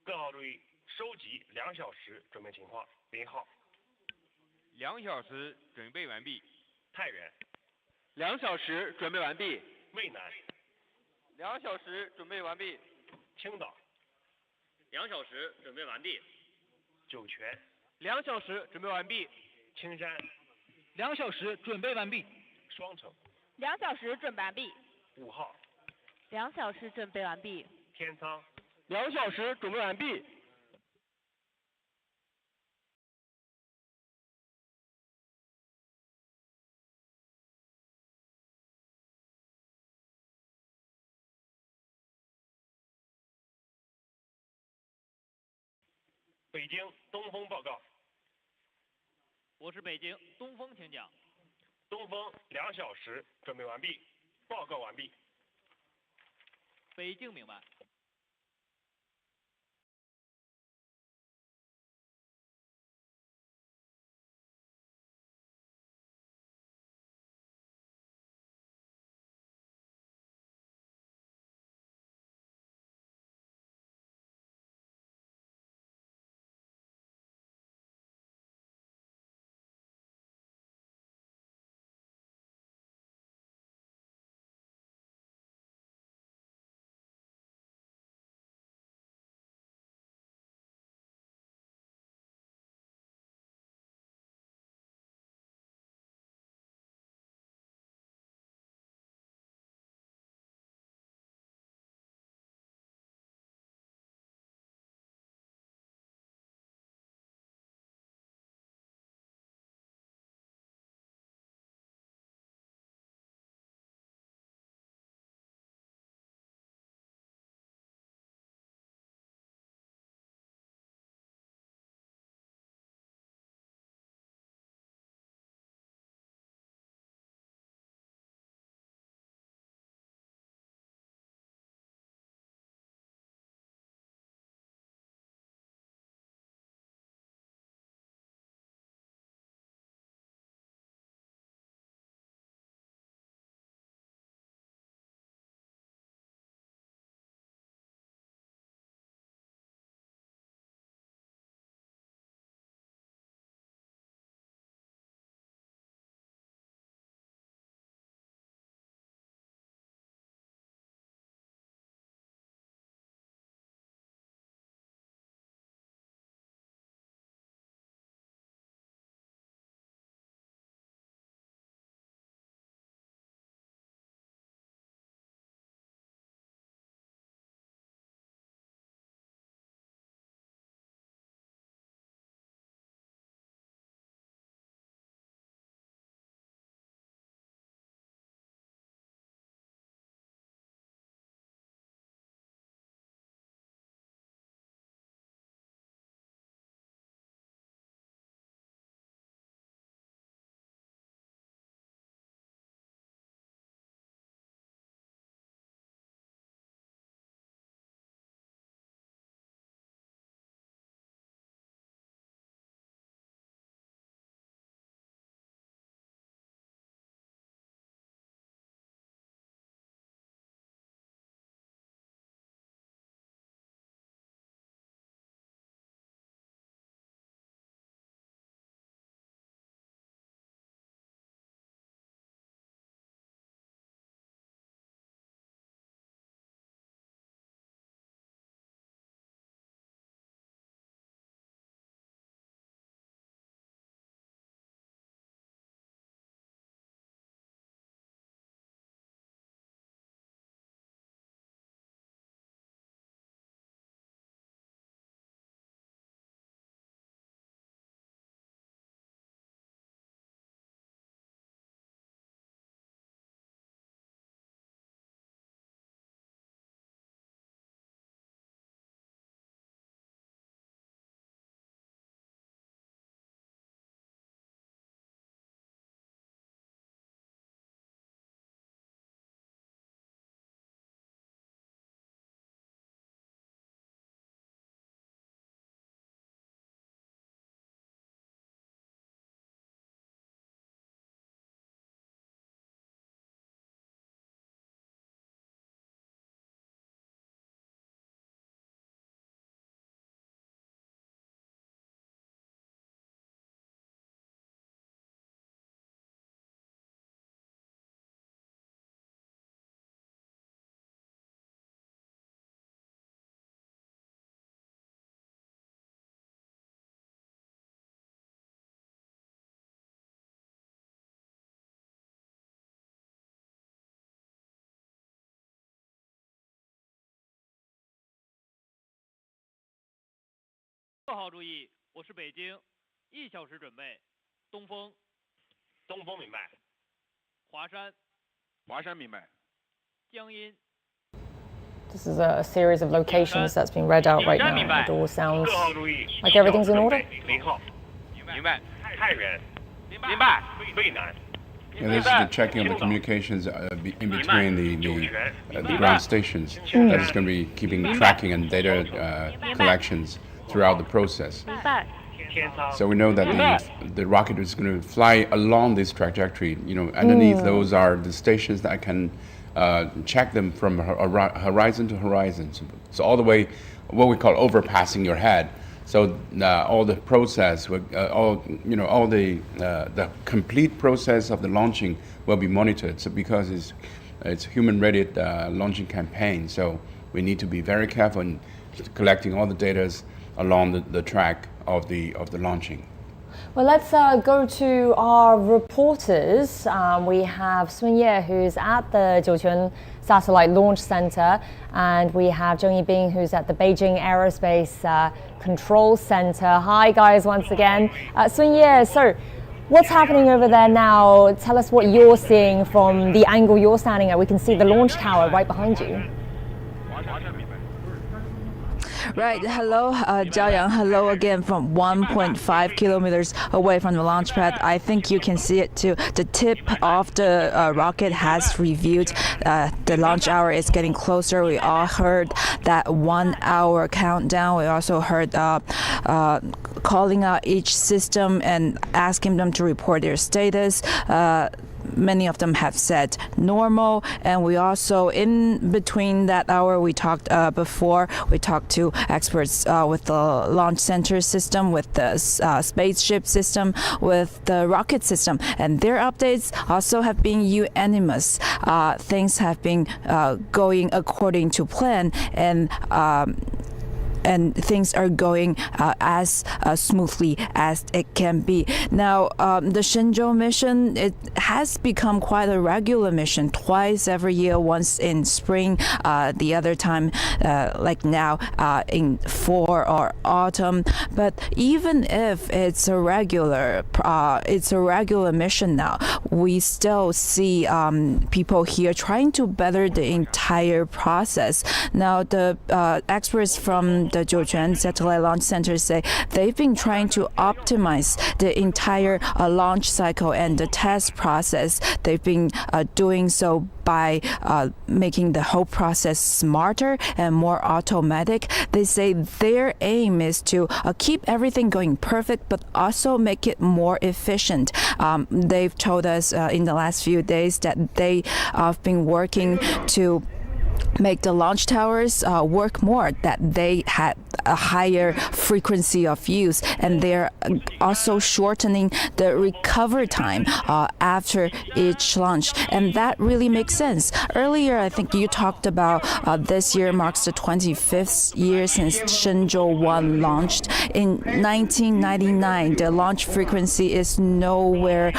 F: 各号注意，收集2小时准备情况。0号
S: 2小时准备完毕。
F: 太原
S: 2小时准备完毕。
F: 渭南
S: 2小时准备完毕。
F: 青岛
S: 2小时准备完毕。
F: 酒泉
S: 2小时准备完毕。
F: 青山
S: 2小时准备完毕。
F: 双城
V: 2小时准备完毕。
F: 5号
V: 2小时准备完毕。
F: 天仓
S: 2小时准备完毕。
F: 北京东风报告。
S: 我是北京东风，请讲。
F: 东风2小时准备完毕，报告完毕。
S: 北京明白。
V: 号注意，我是北京，1小时准备，东风。
F: 东风明白。
V: 华山。
U: 华山明白。
V: 江阴。
A: This is a series of locations that's being read out right now. It all sounds like everything's in order.
F: 0号。明白。太原。明白。渭南。
D: And this is the checking of the communications in between the ground stations. That is going to be keeping tracking and data collections throughout the process. So we know that the rocket is going to fly along this trajectory. You know, underneath those are the stations that can check them from horizon to horizon. So all the way, what we call overpassing your head. So all the process, all the complete process of the launching will be monitored. So because it's human-rated launching campaign, so we need to be very careful in collecting all the data along the track of the launching.
A: Well, let's go to our reporters. We have Sun Ye, who's at the Jiuquan Satellite Launch Center, and we have Zheng Yibing, who's at the Beijing Aerospace Control Center. Hi, guys, once again. Sun Ye, so what's happening over there now? Tell us what you're seeing from the angle you're standing at. We can see the launch tower right behind you.
E: Right. Hello, Zhao Yang. Hello again from 1.5 kilometers away from the launch pad. I think you can see it too. The tip of the rocket has revealed. The launch hour is getting closer. We all heard that 1 hour countdown. We also heard calling out each system and asking them to report their status. Many of them have said normal, and we also, in between that hour, we talked we talked to experts with the launch center system, with the spaceship system, with the rocket system, and their updates also have been unanimous. Things have been going according to plan, and things are going as smoothly as it can be. Now, the Shenzhou mission, it has become quite a regular mission, twice every year, once in spring, the other time, like now, in fall or autumn. But even if it's a regular mission now, we still see people here trying to better the entire process. Now, the experts from the Jiuquan Satellite Launch Center say they've been trying to optimize the entire launch cycle and the test process. They've been doing so by making the whole process smarter and more automatic. They say their aim is to keep everything going perfect, but also make it more efficient. They've told us in the last few days that they have been working to make the launch towers work more, that they had a higher frequency of use, and they're also shortening the recovery time after each launch, and that really makes sense. Earlier, I think you talked about this year marks the 25th year since Shenzhou-1 launched. In 1999, the launch frequency is nowhere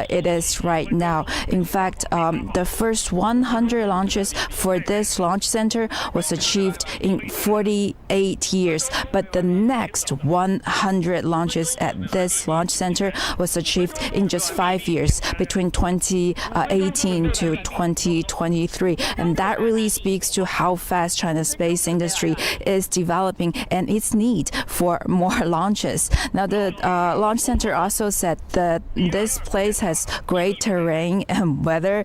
E: it is right now. In fact, the first 100 launches for this launch center was achieved in 48 years, but the next 100 launches at this launch center was achieved in just 5 years, between 2018 to 2023, and that really speaks to how fast China's space industry is developing and its need for more launches. Now, the launch center also said that this place has great terrain and weather.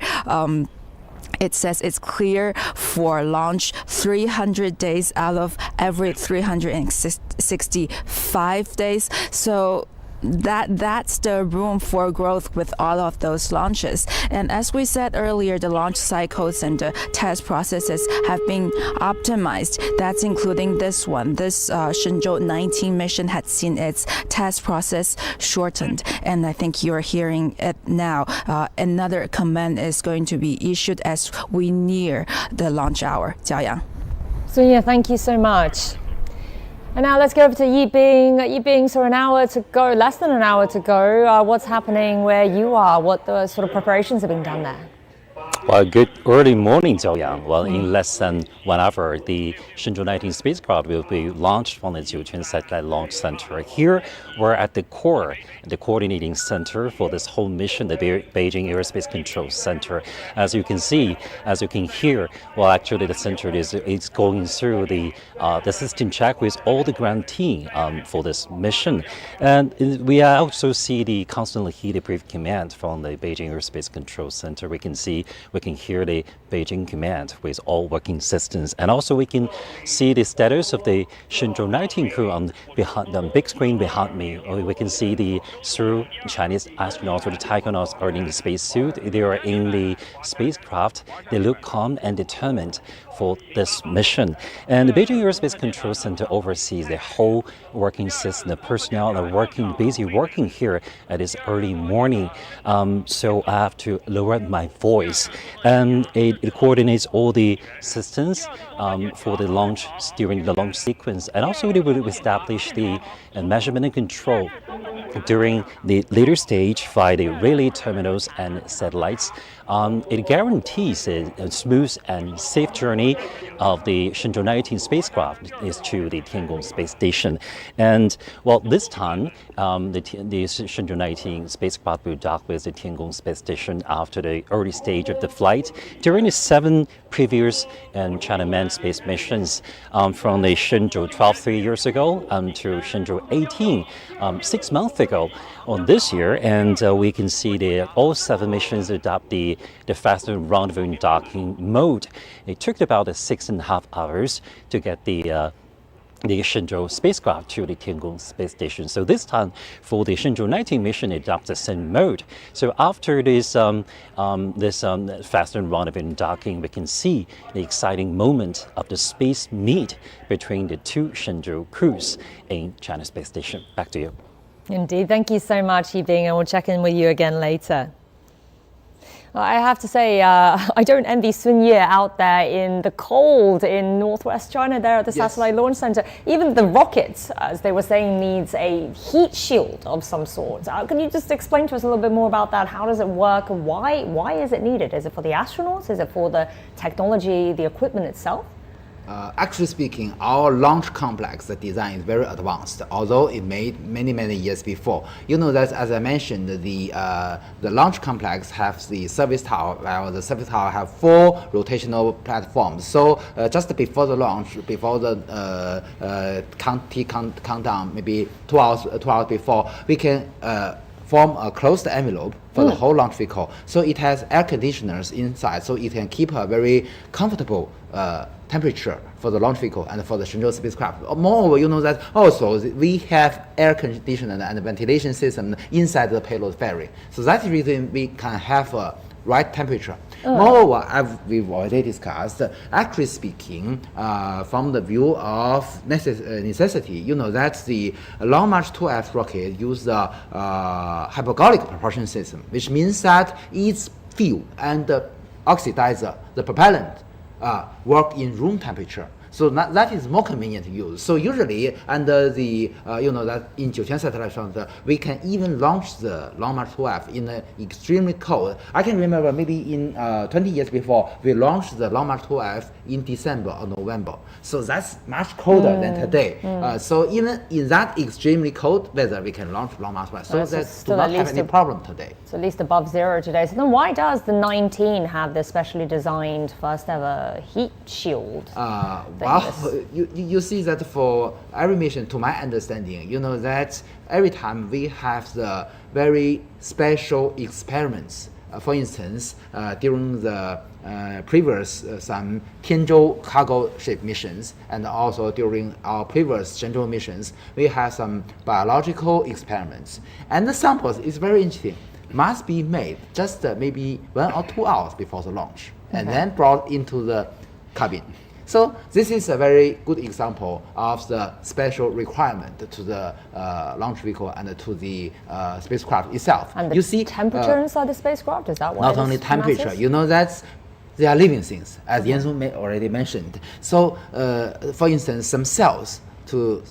E: It says it's clear for launch 300 days out of every 365 days. So that's the room for growth with all of those launches. And as we said earlier, the launch cycles and the test processes have been optimized. That's including this one. This Shenzhou-19 mission had seen its test process shortened, and I think you're hearing it now. Another command is going to be issued as we near the launch hour. Jiao
A: So yeah, thank you so much. And now let's go over to Yibing. Yibing, so an hour to go, less than an hour to go. What's happening where you are? What the sort of preparations have been done there?
I: Well, good early morning, Zhao Yang. Well, in less than 1 hour, the Shenzhou-19 spacecraft will be launched from the Jiuquan Satellite Launch Center. Here, we're at the core, the coordinating center for this whole mission, the Beijing Aerospace Control Center. As you can see, as you can hear, well, actually, the center is going through the system check with all the ground team for this mission. And we also see the constantly heated brief command from the Beijing Aerospace Control Center. We can hear the Beijing command with all working systems. And also we can see the status of the Shenzhou-19 crew on the big screen behind me. We can see the 3 Chinese astronauts or the taikonauts are in the spacesuit. They are in the spacecraft. They look calm and determined for this mission. And the Beijing Aerospace Control Center oversees the whole working system. The personnel are busy working here at this early morning. So I have to lower my voice. And it coordinates all the systems for the launch during the launch sequence. And also it will establish the measurement and control during the later stage via the relay terminals and satellites. It guarantees a smooth and safe journey of the Shenzhou-19 spacecraft to the Tiangong space station. And well, this time, the Shenzhou-19 spacecraft will dock with the Tiangong space station after the early stage of the flight. During the 7 previous China manned space missions, from the Shenzhou-12 3 years ago to Shenzhou-18 6 months ago on this year, and we can see that all 7 missions adopt the faster rendezvous and docking mode. It took about 6.5 hours to get the Shenzhou spacecraft to the Tiangong space station. So this time, for the Shenzhou-19 mission, it adopts the same mode. So after this faster rendezvous and docking, we can see the exciting moment of the space meet between the 2 Shenzhou crews in China space station. Back to you.
A: Indeed. Thank you so much, Yibing, and we'll check in with you again later. Well, I have to say, I don't envy Sun Ye out there in the cold in northwest China there at the Satellite Launch Center. Even the rocket, as they were saying, needs a heat shield of some sort. Can you just explain to us a little bit more about that? How does it work? Why is it needed? Is it for the astronauts? Is it for the technology, the equipment itself?
B: Actually speaking, our launch complex, the design is very advanced, although it made many years before. You know that, as I mentioned, the launch complex has the service tower, while the service tower have 4 rotational platforms. So just before the launch, before the countdown, maybe 2 hours before, we can form a closed envelope for the whole launch vehicle. So it has air conditioners inside, so it can keep a very comfortable temperature for the launch vehicle and for the Shenzhou spacecraft. Moreover, you know that also we have air conditioning and ventilation system inside the payload ferry. So that's the reason we can have a right temperature. Moreover, as we've already discussed, actually speaking, from the view of necessity, you know that the Long March 2F rocket uses the hypergolic propulsion system, which means that its fuel and the oxidizer, the propellant, work in room temperature. So that is more convenient to use. So usually under the, that in Jiuquan Satellite Launch Center, we can even launch the Long March 2F in extremely cold. I can remember maybe in 20 years before, we launched the Long March 2F in December or November. So that's much colder than today. So even in that extremely cold weather, we can launch Long March 2F. So that do not have any problem today.
A: So at least above 0 today. So then why does the 19 have this specially designed first ever heat shield?
B: Well, you see that for every mission, to my understanding, you know that every time we have the very special experiments. For instance, during the previous some Tianzhou cargo ship missions, and also during our previous Shenzhou missions, we have some biological experiments. And the samples is very interesting. Must be made just maybe 1 or 2 hours before the launch, and then brought into the cabin. So this is a very good example of the special requirement to the launch vehicle and to the spacecraft itself.
A: And
B: you see
A: temperature inside the spacecraft, is that why?
B: Not only temperature, massive? You know that they are living things, as Yanzu already mentioned. So, for instance, some cells to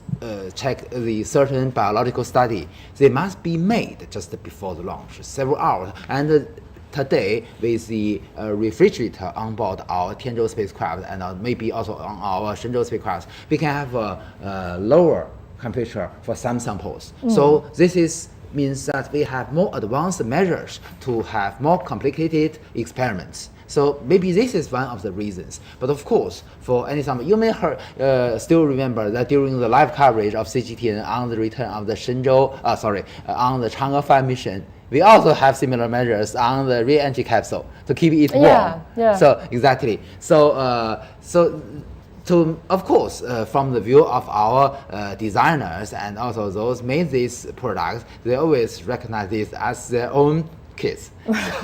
B: check the certain biological study, they must be made just before the launch, several hours. And today with the refrigerator on board our Tianzhou spacecraft and maybe also on our Shenzhou spacecraft, we can have a lower temperature for some samples. So this means that we have more advanced measures to have more complicated experiments. So maybe this is one of the reasons. But of course, for any sample, you may still remember that during the live coverage of CGTN on the return of the on the Chang'e 5 mission, we also have similar measures on the re-entry capsule to keep it warm.
A: Yeah.
B: So exactly. So of course, from the view of our designers and also those made these products, they always recognize this as their own kids.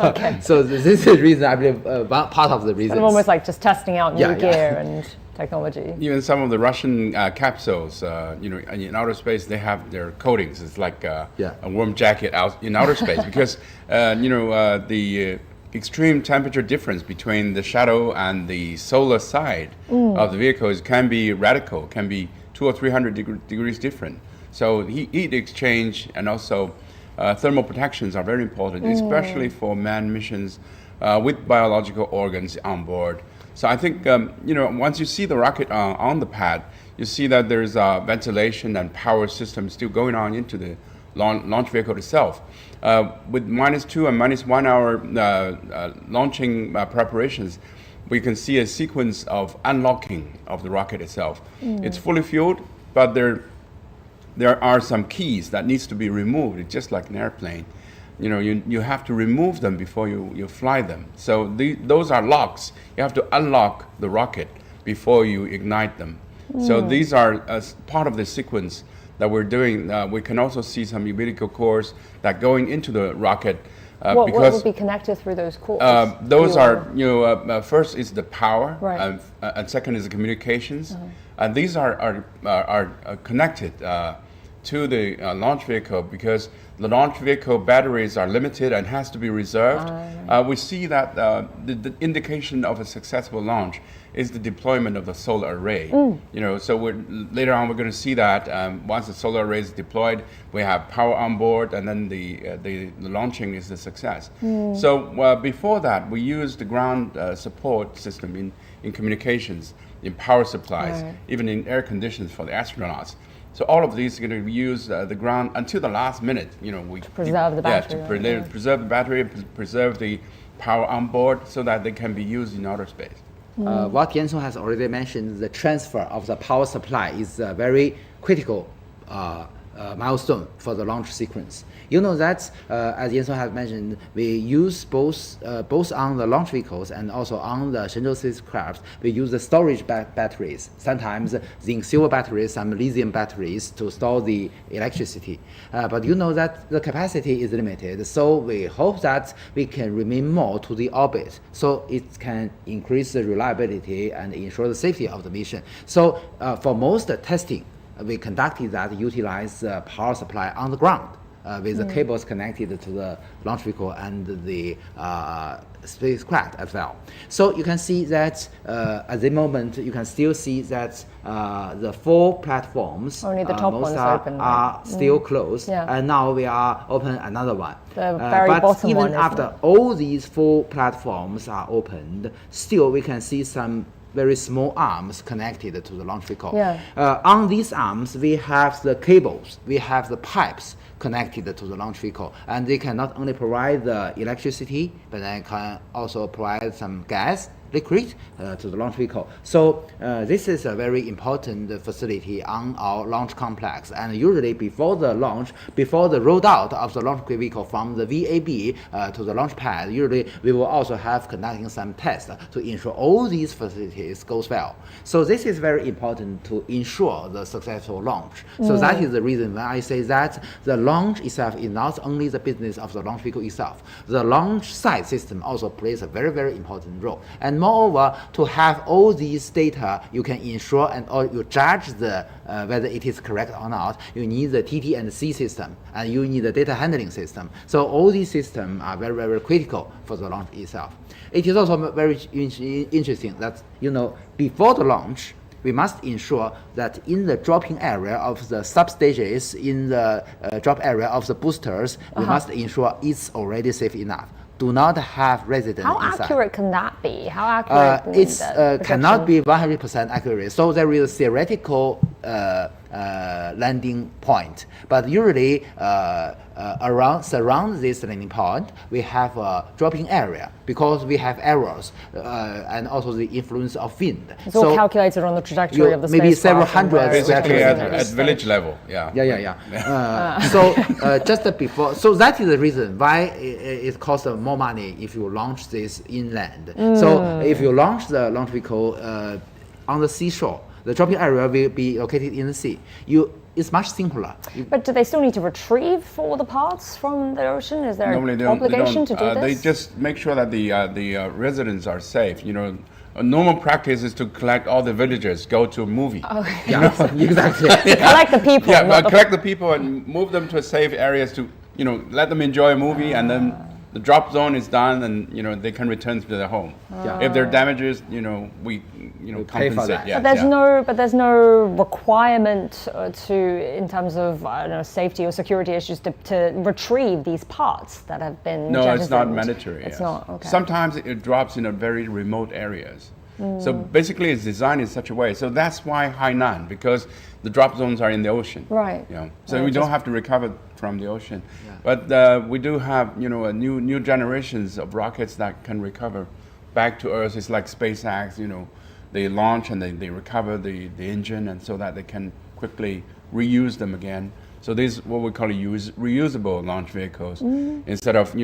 A: Okay.
B: So this is the reason, I believe, one part of the reason.
A: Almost like just testing out new gear and technology.
D: Even some of the Russian capsules, in outer space, they have their coatings. It's like a warm jacket out in outer space because, the extreme temperature difference between the shadow and the solar side of the vehicles can be radical, can be 200 or 300 degrees different. So heat exchange and also thermal protections are very important, especially for manned missions with biological organs on board. So I think, once you see the rocket on the pad, you see that there's ventilation and power system still going on into the launch vehicle itself. With -2 and -1 hour launching preparations, we can see a sequence of unlocking of the rocket itself. It's fully fueled, but there are some keys that needs to be removed. It's just like an airplane. You have to remove them before you fly them. So those are locks. You have to unlock the rocket before you ignite them. So these are as part of the sequence that we're doing. We can also see some umbilical cords that going into the rocket.
A: What would be connected through those cords?
D: Those are, first is the power,
A: right.
D: and second is the communications. And these are connected to the launch vehicle because the launch vehicle batteries are limited and has to be reserved. We see that the indication of a successful launch is the deployment of the solar array. So later on we're going to see that once the solar array is deployed, we have power on board, and then the launching is a success. So before that, we used the ground support system in communications, in power supplies, even in air conditions for the astronauts. So all of these are going to use the ground until the last minute. We
A: preserve the battery.
D: To preserve the battery, preserve the power on board, so that they can be used in outer space.
B: What Yan Song has already mentioned, the transfer of the power supply is a very critical milestone for the launch sequence. You know that, as Yan Song has mentioned, we use both on the launch vehicles and also on the Shenzhou spacecraft, we use the storage batteries, sometimes zinc silver batteries, some lithium batteries to store the electricity. But you know that the capacity is limited, so we hope that we can remain more to the orbit, so it can increase the reliability and ensure the safety of the mission. So for most testing, we conducted that utilize power supply on the ground with the cables connected to the launch vehicle and the spacecraft as well. So you can see that at the moment you can still see that the 4 platforms,
A: only the top ones open,
B: are still closed, and now we are open another one.
A: The very
B: but
A: bottom
B: even
A: one,
B: after all these 4 platforms are opened, still we can see some very small arms connected to the launch vehicle. On these arms, we have the cables, we have the pipes connected to the launch vehicle, and they can not only provide the electricity, but they can also provide some gas, liquid to the launch vehicle. So this is a very important facility on our launch complex, and usually before the launch, before the rolled out of the launch vehicle from the VAB to the launch pad, usually we will also have conducting some tests to ensure all these facilities goes well. So this is very important to ensure the successful launch. So that is the reason when I say that the launch itself is not only the business of the launch vehicle itself. The launch site system also plays a very, very important role. And moreover, to have all these data, you can ensure and or you judge the whether it is correct or not. You need the TT and C system, and you need the data handling system. So all these systems are very, very critical for the launch itself. It is also very interesting that before the launch, we must ensure that in the dropping area of the substages, in the drop area of the boosters, we must ensure it's already safe enough. do not have residents
A: How
B: inside.
A: accurate can that be? How accurate?
B: It's cannot be 100% accurate. So there is a theoretical landing point, but usually surround this landing point, we have a dropping area because we have errors and also the influence of wind.
A: It's all calculated on the trajectory of the
B: maybe several
A: spacecraft
B: hundred.
D: Basically at village level,
B: So just before, so that is the reason why it costs more money if you launch this inland. So if you launch the launch vehicle on the seashore, the dropping area will be located in the sea. It's much simpler.
A: But do they still need to retrieve all the parts from the ocean? Is there an obligation to do this?
D: They just make sure that the residents are safe. You know, a normal practice is to collect all the villagers, go to a movie.
A: Okay.
B: Yeah, exactly.
A: Collect the people.
D: Yeah, collect the people and move them to safe areas to, let them enjoy a movie, and then the drop zone is done, and they can return to their home. If there are damages, we compensate.
A: But there's no requirement in terms of safety or security issues to retrieve these parts that have been.
D: No,
A: jettisoned.
D: it's not mandatory.
A: It's not. Okay.
D: Sometimes it drops in a very remote areas. So basically, it's designed in such a way. So that's why Hainan, because the drop zones are in the ocean.
A: Right.
D: So we don't have to recover from the ocean. But we do have, new generations of rockets that can recover back to Earth. It's like SpaceX, they launch and they recover the engine, and so that they can quickly reuse them again. So these what we call reusable launch vehicles instead of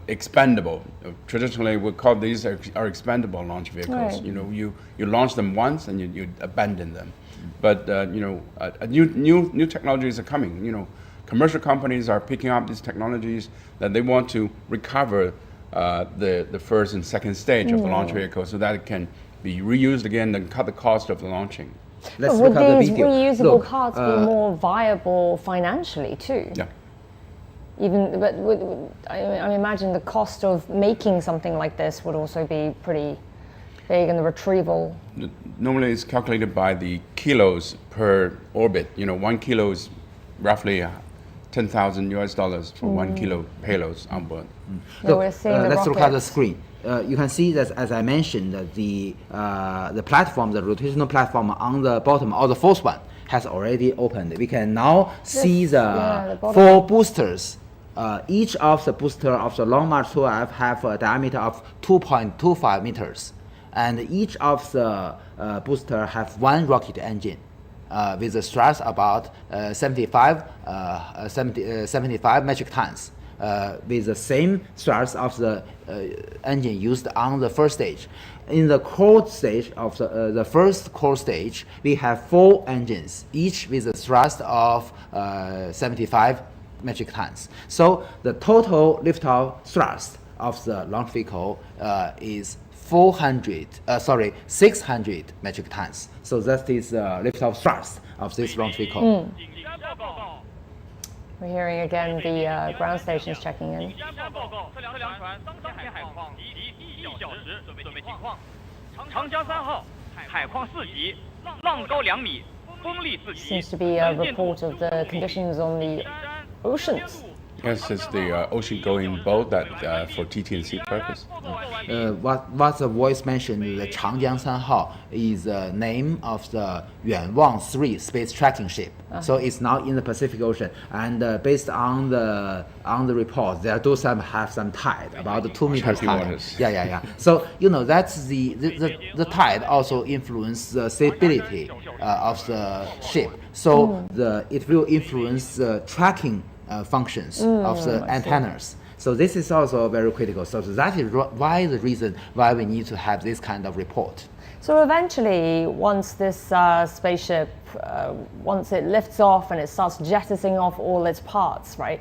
D: expendable. Traditionally, we call these are expendable launch vehicles.
A: Right.
D: You launch them once and you abandon them. But new technologies are coming. Commercial companies are picking up these technologies that they want to recover the first and second stage of the launch vehicle, so that it can be reused again and cut the cost of the launching.
A: Would these reusable parts be more viable financially too?
D: Yeah.
A: I imagine the cost of making something like this would also be pretty big, and the retrieval.
D: Normally, it's calculated by the kilos per orbit. 1 kilo is roughly $10,000 for 1 kilo payloads on board.
B: So let's look at the screen. You can see that, as I mentioned, the platform, the rotational platform on the bottom, or the fourth one, has already opened. We can now see the 4 boosters. Each of the booster of the Long March 12 have a diameter of 2.25 meters, and each of the booster have 1 rocket engine with a thrust about 75 metric tons, with the same thrust of the engine used on the first stage. In the core stage of the first core stage, we have 4 engines, each with a thrust of 75 metric tons. So the total liftoff thrust of the launch vehicle is 600 metric tons. So that is liftoff thrust of this launch vehicle.
A: We're hearing again the ground stations checking in. Seems to be a report of the conditions on the oceans.
D: Yes, it's the ocean-going boat that for TT&C purpose.
B: What the voice mentioned, the Changjiang 3号 is the name of the Yuanwang 3 space tracking ship. So it's now in the Pacific Ocean, and based on the report, there do have some tide, about 2 meters tide. Yeah. So that's the tide also influence the stability of the ship. So it will influence the tracking functions of the antennas. So this is also very critical. So that is the reason why we need to have this kind of report.
A: So eventually, once this spaceship, once it lifts off and it starts jettisoning off all its parts, right,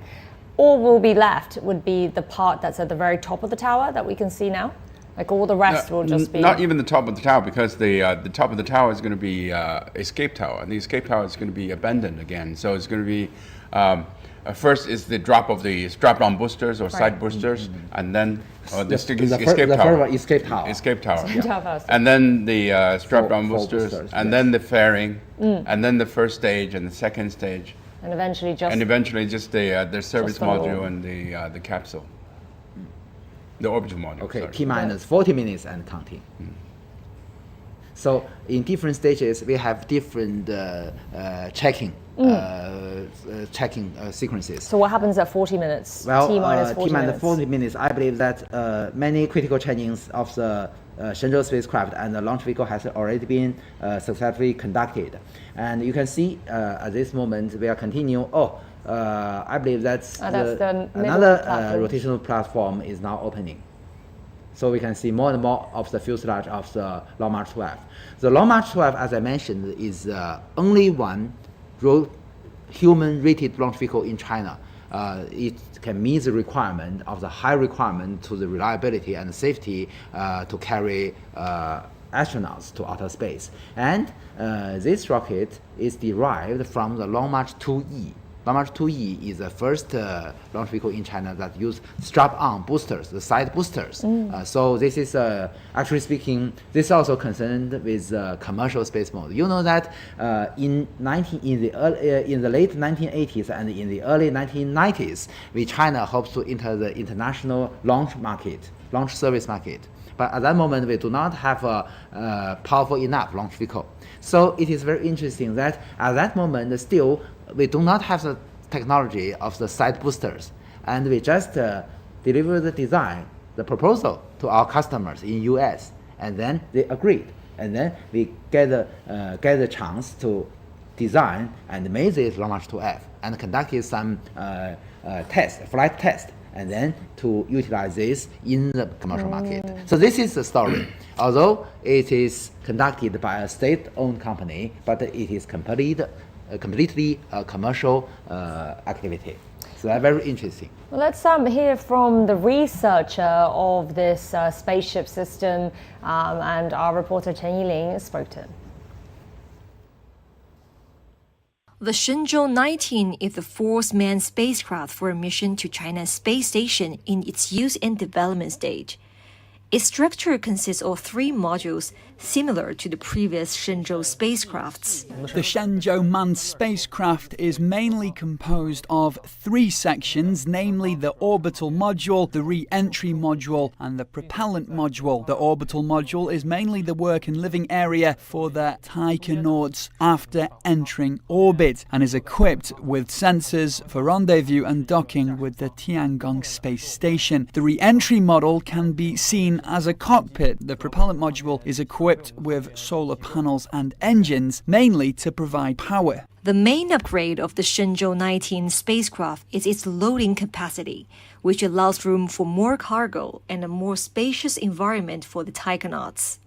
A: all will be left would be the part that's at the very top of the tower that we can see now? Like all the rest will just be...
D: Not even the top of the tower, because the top of the tower is going to be escape tower, and the escape tower is going to be abandoned again. So it's going to be... first is the drop of the strap-on boosters or side boosters, and then the escape tower. And then the strap-on boosters, and then the fairing, and then the first stage and the second stage,
A: and eventually just
D: the service module and the capsule. The orbital module.
B: Okay,
D: sorry.
B: T-minus 40 minutes and counting. So in different stages, we have different checking sequences.
A: So what happens at 40 minutes?
B: Well,
A: T-minus 40
B: T-minus
A: minutes.
B: 40 minutes, I believe that many critical trainings of the Shenzhou spacecraft and the launch vehicle has already been successfully conducted. And you can see at this moment, we are continuing. I believe that's another rotational platform is now opening. So we can see more and more of the fuselage of the Long March 12. The Long March 12, as I mentioned, is only one human-rated launch vehicle in China. It can meet the requirement of the high requirement to the reliability and safety to carry astronauts to outer space. And this rocket is derived from the Long March 2E. Long March 2E is the first launch vehicle in China that use strap-on boosters, the side boosters. So this is, actually speaking, this is also concerned with commercial space mode. You know that in the late 1980s and in the early 1990s, China hopes to enter the international launch market, launch service market. But at that moment, we do not have a powerful enough launch vehicle. So it is very interesting that at that moment, still, we do not have the technology of the side boosters. And we just deliver the design, the proposal to our customers in US. And then they agreed. And then we get the chance to design and make this Long March 2F and conducted some flight test, and then to utilize this in the commercial market. So this is the story. Although it is conducted by a state-owned company, but it is completely commercial activity. So that's very interesting.
A: Well, let's hear from the researcher of this spaceship system, and our reporter Chen Yiling spoke to him.
G: The Shenzhou-19 is the fourth manned spacecraft for a mission to China's space station in its use and development stage. Its structure consists of 3 modules, similar to the previous Shenzhou spacecrafts.
P: The Shenzhou manned spacecraft is mainly composed of 3 sections, namely the orbital module, the re-entry module, and the propellant module. The orbital module is mainly the work and living area for the taikonauts after entering orbit and is equipped with sensors for rendezvous and docking with the Tiangong space station. The re-entry model can be seen as a cockpit. The propellant module is equipped with solar panels and engines, mainly to provide power.
G: The main upgrade of the Shenzhou-19 spacecraft is its loading capacity, which allows room for more cargo and a more spacious environment for the taikonauts.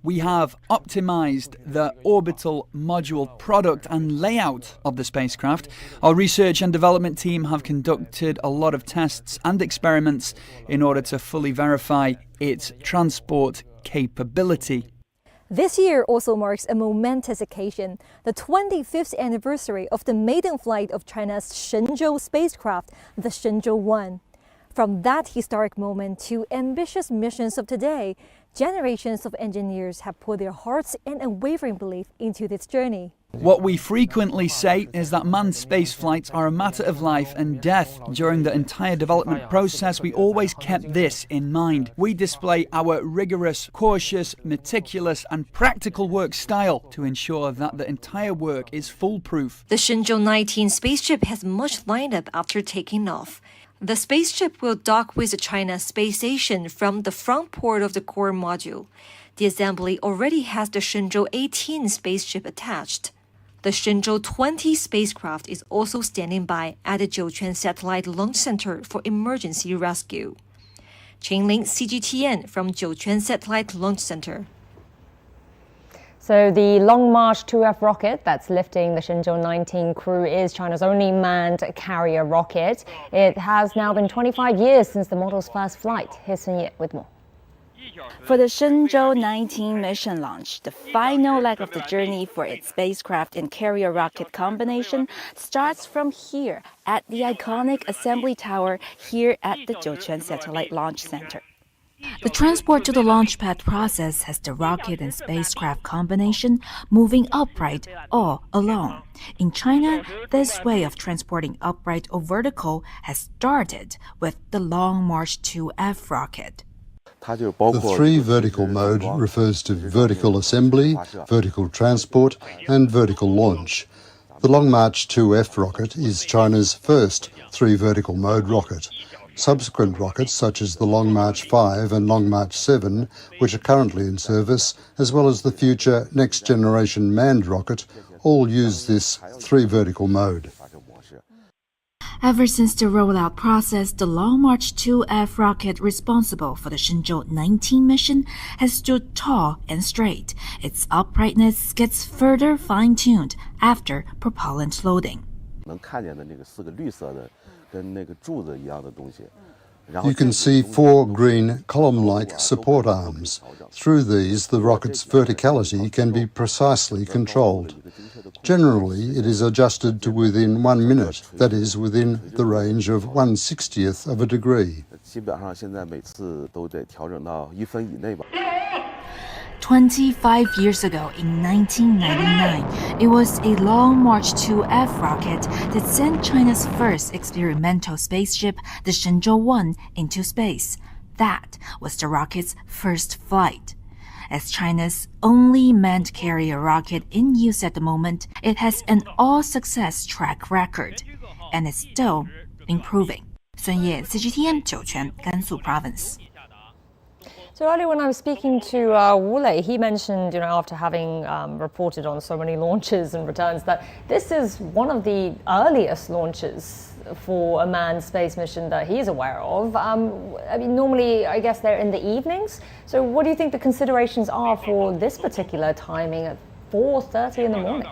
P: We have optimized the orbital module product and layout of the spacecraft. Our research and development team have conducted a lot of tests and experiments in order to fully verify its transport capability.
Q: This year also marks a momentous occasion, the 25th anniversary of the maiden flight of China's Shenzhou spacecraft, the Shenzhou-1. From that historic moment to ambitious missions of today, generations of engineers have put their hearts and unwavering belief into this journey.
P: What we frequently say is that manned space flights are a matter of life and death. During the entire development process, we always kept this in mind. We display our rigorous, cautious, meticulous and practical work style to ensure that the entire work is foolproof.
G: The Shenzhou-19 spaceship has much lined up after taking off. The spaceship will dock with the China space station from the front port of the core module. The assembly already has the Shenzhou-18 spaceship attached. The Shenzhou-20 spacecraft is also standing by at the Jiuquan Satellite Launch Center for emergency rescue. Qinling, CGTN from Jiuquan Satellite Launch Center.
A: So the Long March 2F rocket that's lifting the Shenzhou-19 crew is China's only manned carrier rocket. It has now been 25 years since the model's first flight. Here's Sun Ye with more.
E: For the Shenzhou-19 mission launch, the final leg of the journey for its spacecraft and carrier rocket combination starts from here at the iconic assembly tower here at the Jiuquan Satellite Launch Center. The transport to the launch pad process has the rocket and spacecraft combination moving upright or along. In China, this way of transporting upright or vertical has started with the Long March 2F rocket.
H: The three vertical mode refers to vertical assembly, vertical transport, and vertical launch. The Long March 2F rocket is China's first three vertical mode rocket. Subsequent rockets such as the Long March 5 and Long March 7, which are currently in service, as well as the future next generation manned rocket, all use this three vertical mode.
E: Ever since the rollout process, the Long March 2F rocket responsible for the Shenzhou-19 mission has stood tall and straight. Its uprightness gets further fine-tuned after propellant loading.
H: You can see four green column-like support arms. Through these, the rocket's verticality can be precisely controlled. Generally, it is adjusted to within 1 minute, that is, within the range of 1/60th of a degree.
E: 25 years ago, in 1999, it was a Long March 2F rocket that sent China's first experimental spaceship, the Shenzhou-19, into space. That was the rocket's first flight. As China's only manned carrier rocket in use at the moment, it has an all-success track record, and it's still improving. 孙烨 CGTN 酒泉 Gansu Province.
A: So earlier when I was speaking to Wu Lei, he mentioned, after having reported on so many launches and returns, that this is one of the earliest launches for a manned space mission that he's aware of. Normally, I guess they're in the evenings. So what do you think the considerations are for this particular timing at 4:30 in the morning?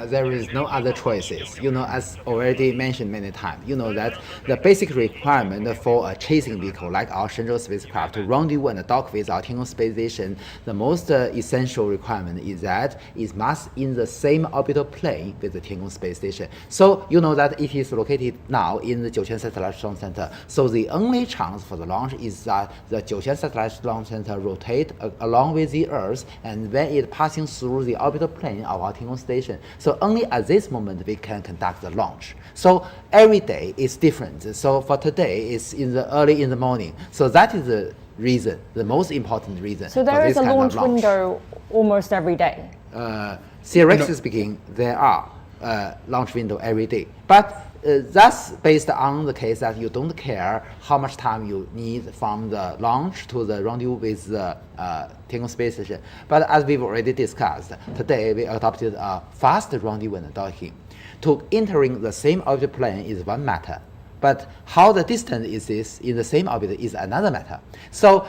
B: There is no other choices. As already mentioned many times, that the basic requirement for a chasing vehicle like our Shenzhou spacecraft to rendezvous and dock with our Tiangong space station, the most essential requirement is that it must in the same orbital plane with the Tiangong space station. So that it is located now in the Jiuquan Satellite Launch Center. So the only chance for the launch is that the Jiuquan Satellite Launch Center rotate along with the Earth, and when it passing through the orbital plane of our Tiangong station. So only at this moment we can conduct the launch. So every day is different. So for today, it's early in the morning. So that is the reason, the most important reason.
A: So there is a launch window almost every day.
B: Theoretically speaking, there are launch window every day, but that's based on the case that you don't care how much time you need from the launch to the rendezvous with the Tiangong space station. But as we've already discussed, today we adopted a fast rendezvous and docking. To entering the same orbit plane is one matter, but how the distance is in the same orbit is another matter. So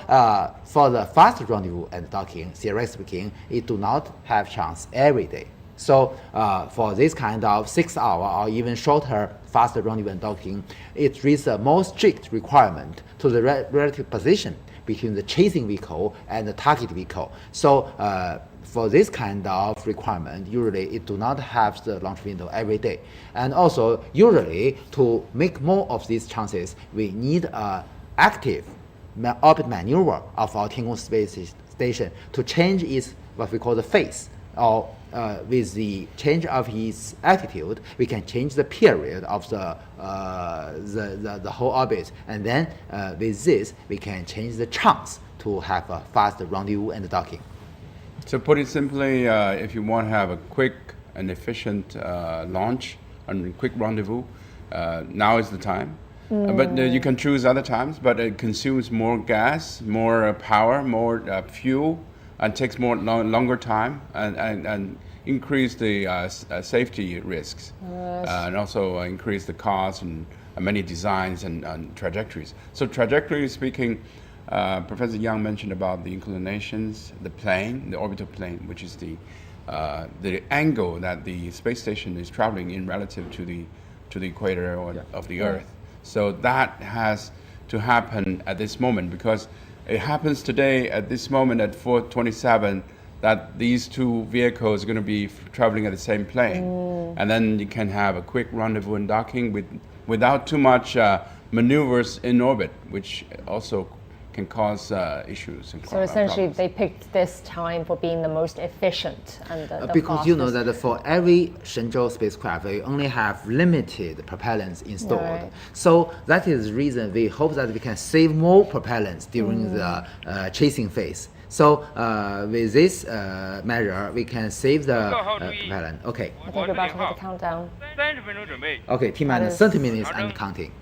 B: for the fast rendezvous and docking, theoretically speaking, it do not have chance every day. So for this kind of 6-hour or even shorter fast rendezvous and docking, it is a more strict requirement to the relative position between the chasing vehicle and the target vehicle. So for this kind of requirement, usually it do not have the launch window every day. And also, usually to make more of these chances, we need an active orbit maneuver of our Tiangong space station to change its what we call the phase, or with the change of its altitude, we can change the period of the whole orbit, and then with this, we can change the chance to have a fast rendezvous and docking.
D: So put it simply, if you want to have a quick and efficient launch and quick rendezvous, now is the time. But you can choose other times, but it consumes more gas, more power, more fuel, and takes longer time, and increase the safety risks, and also increase the cost and many designs and trajectories. So trajectory speaking, Professor Yang mentioned about the inclinations, the plane, the orbital plane, which is the angle that the space station is traveling in relative to the equator of the Earth. So that has to happen at this moment, because it happens today at this moment at 4:27 that these two vehicles are going to be traveling at the same plane, and then you can have a quick rendezvous and docking without too much maneuvers in orbit, which also can cause issues. And
A: So essentially,
D: problems.
A: they picked this time for being the most efficient and the
B: because you know
A: fastest.
B: that for every Shenzhou spacecraft, we only have limited propellants installed.
A: Right.
B: So that is the reason we hope that we can save more propellants during the chasing phase. So with this measure, we can save the propellant. Okay.
A: I think we're about to hit the countdown.
F: 30分钟准备。
B: Okay, T minus 30 minutes and counting.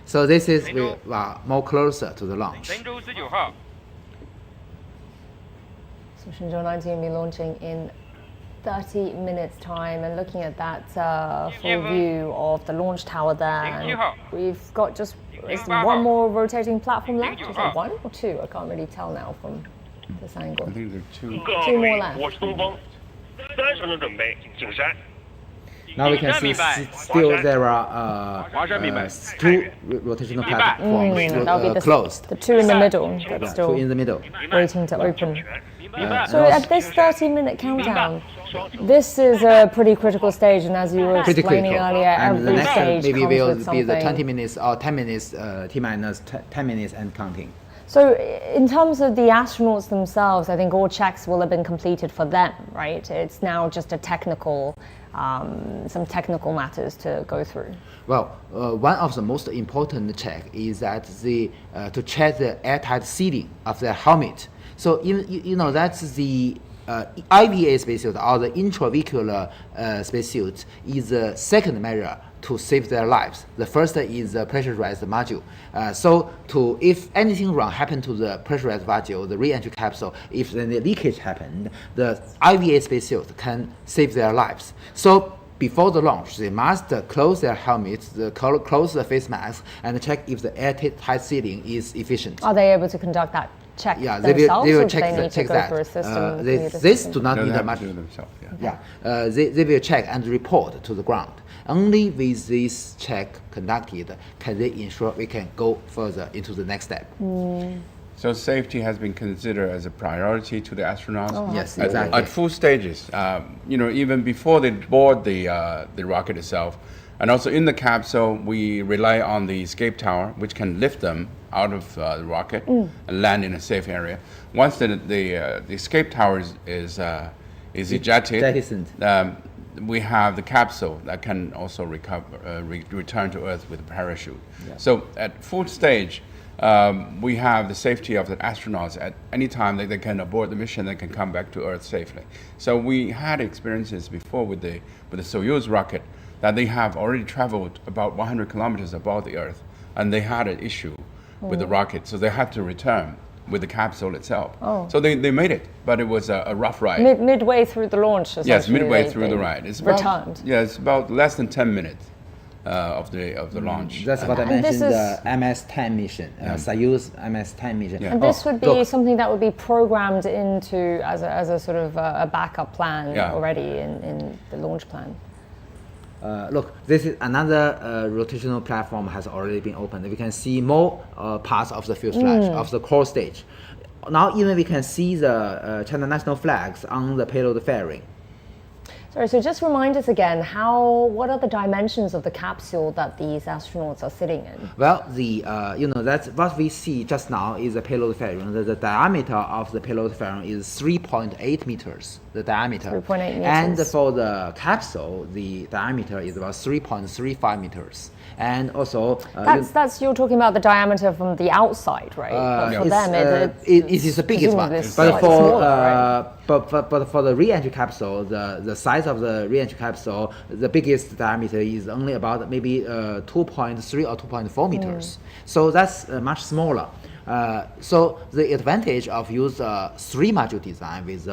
B: So this is we are more closer to the launch.
F: 神舟19号。
A: So Shenzhou-19 will be launching in 30 minutes time, and looking at that full view of the launch tower there, and we've got just one more rotating platform left. Is it one or two? I can't really tell now from this angle.
D: I think there are two.
A: Two more left.
F: 我是东风，30分钟准备，景山。
B: Now we can see still there are two rotational platforms
A: That'll be
B: closed.
A: the two in the middle. That's
B: Two
A: still
B: in the middle.
A: waiting to open. So at this 30-minute countdown, this is a pretty critical stage, and as you were
B: Pretty
A: explaining
B: critical.
A: earlier,
B: And the
A: every
B: next
A: stage
B: maybe
A: comes
B: will
A: with
B: be
A: something.
B: the 20 minutes or 10 minutes, T minus 10 minutes and counting.
A: So in terms of the astronauts themselves, I think all checks will have been completed for them, right? It's now just a technical, some technical matters to go through.
B: Well, one of the most important check is that to check the airtight sealing of the helmet. So you know that's the IVA spacesuit or the intravehicular spacesuit is the second measure to save their lives. The first is the pressurized module. So if anything wrong happened to the pressurized module, the re-entry capsule, if the leakage happened, the IVA spacesuit can save their lives. So before the launch, they must close their helmets, close the face mask, and check if the airtight sealing is efficient.
A: Are they able to conduct that check
B: Yeah,
A: themselves,
B: they will
A: or do
B: check,
A: they need to go
B: that.
A: through a system?
B: This do not
D: No,
B: need
D: they
B: a
D: have
B: much.
D: to do it themselves.
B: Yeah, they will check and report to the ground. Only with this check conducted can they ensure we can go further into the next step.
D: So safety has been considered as a priority to the astronauts.
A: Oh,
B: Yes,
D: At-
B: exactly.
D: At full stages, even before they board the rocket itself, and also in the capsule, we rely on the escape tower, which can lift them out of the rocket and land in a safe area. Once the escape tower is ejected,
B: Jettisoned.
D: we have the capsule that can also return to Earth with a parachute. So at full stage, we have the safety of the astronauts. At any time they can abort the mission, they can come back to Earth safely. So we had experiences before with the Soyuz rocket that they have already traveled about 100 kilometers above the Earth, and they had an issue with the rocket, so they had to return with the capsule itself.
A: Oh.
D: So they made it, but it was a rough ride.
A: Midway through the launch,
D: Yes,
A: essentially,
D: midway
A: they-
D: through the
A: they
D: ride. It's
A: returned.
D: it's about less than 10 minutes of the launch.
B: That's what I
A: And this
B: mentioned,
A: is-
B: the MS-10 mission, Soyuz MS-10 mission.
A: And this would be
B: look,
A: something that would be programmed into as a sort of a backup plan
D: Yeah.
A: already in the launch plan.
B: Look, this is another rotational platform has already been opened. We can see more parts of the fuselage of the core stage. Now even we can see the China national flags on the payload fairing.
A: Sorry, so just remind us again, what are the dimensions of the capsule that these astronauts are sitting in?
B: Well, that's what we see just now is the payload fairing. The diameter of the payload fairing is 3.8 meters. The diameter.
A: 3.8 meters.
B: And for the capsule, the diameter is about 3.35 meters. And also,
A: That's you're talking about the diameter from the outside, right? But for them,
B: it is the biggest one.
A: presumably
B: But
A: slightly smaller, right?
B: but for the re-entry capsule, the size of the re-entry capsule, the biggest diameter is only about maybe 2.3 or 2.4 meters. So that's much smaller. So the advantage of use 3-module design with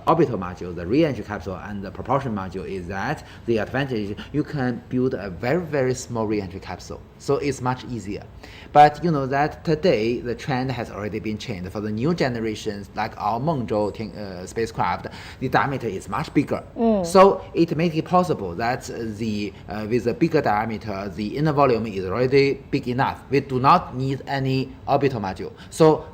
B: orbital module, the re-entry capsule, and the propulsion module is that the advantage you can build a very, very small re-entry capsule. So it's much easier. But you know that today the trend has already been changed. For the new generations, like our Mengzhou spacecraft, the diameter is much bigger. So it makes it possible that with a bigger diameter, the inner volume is already big enough. We do not need any orbital module. So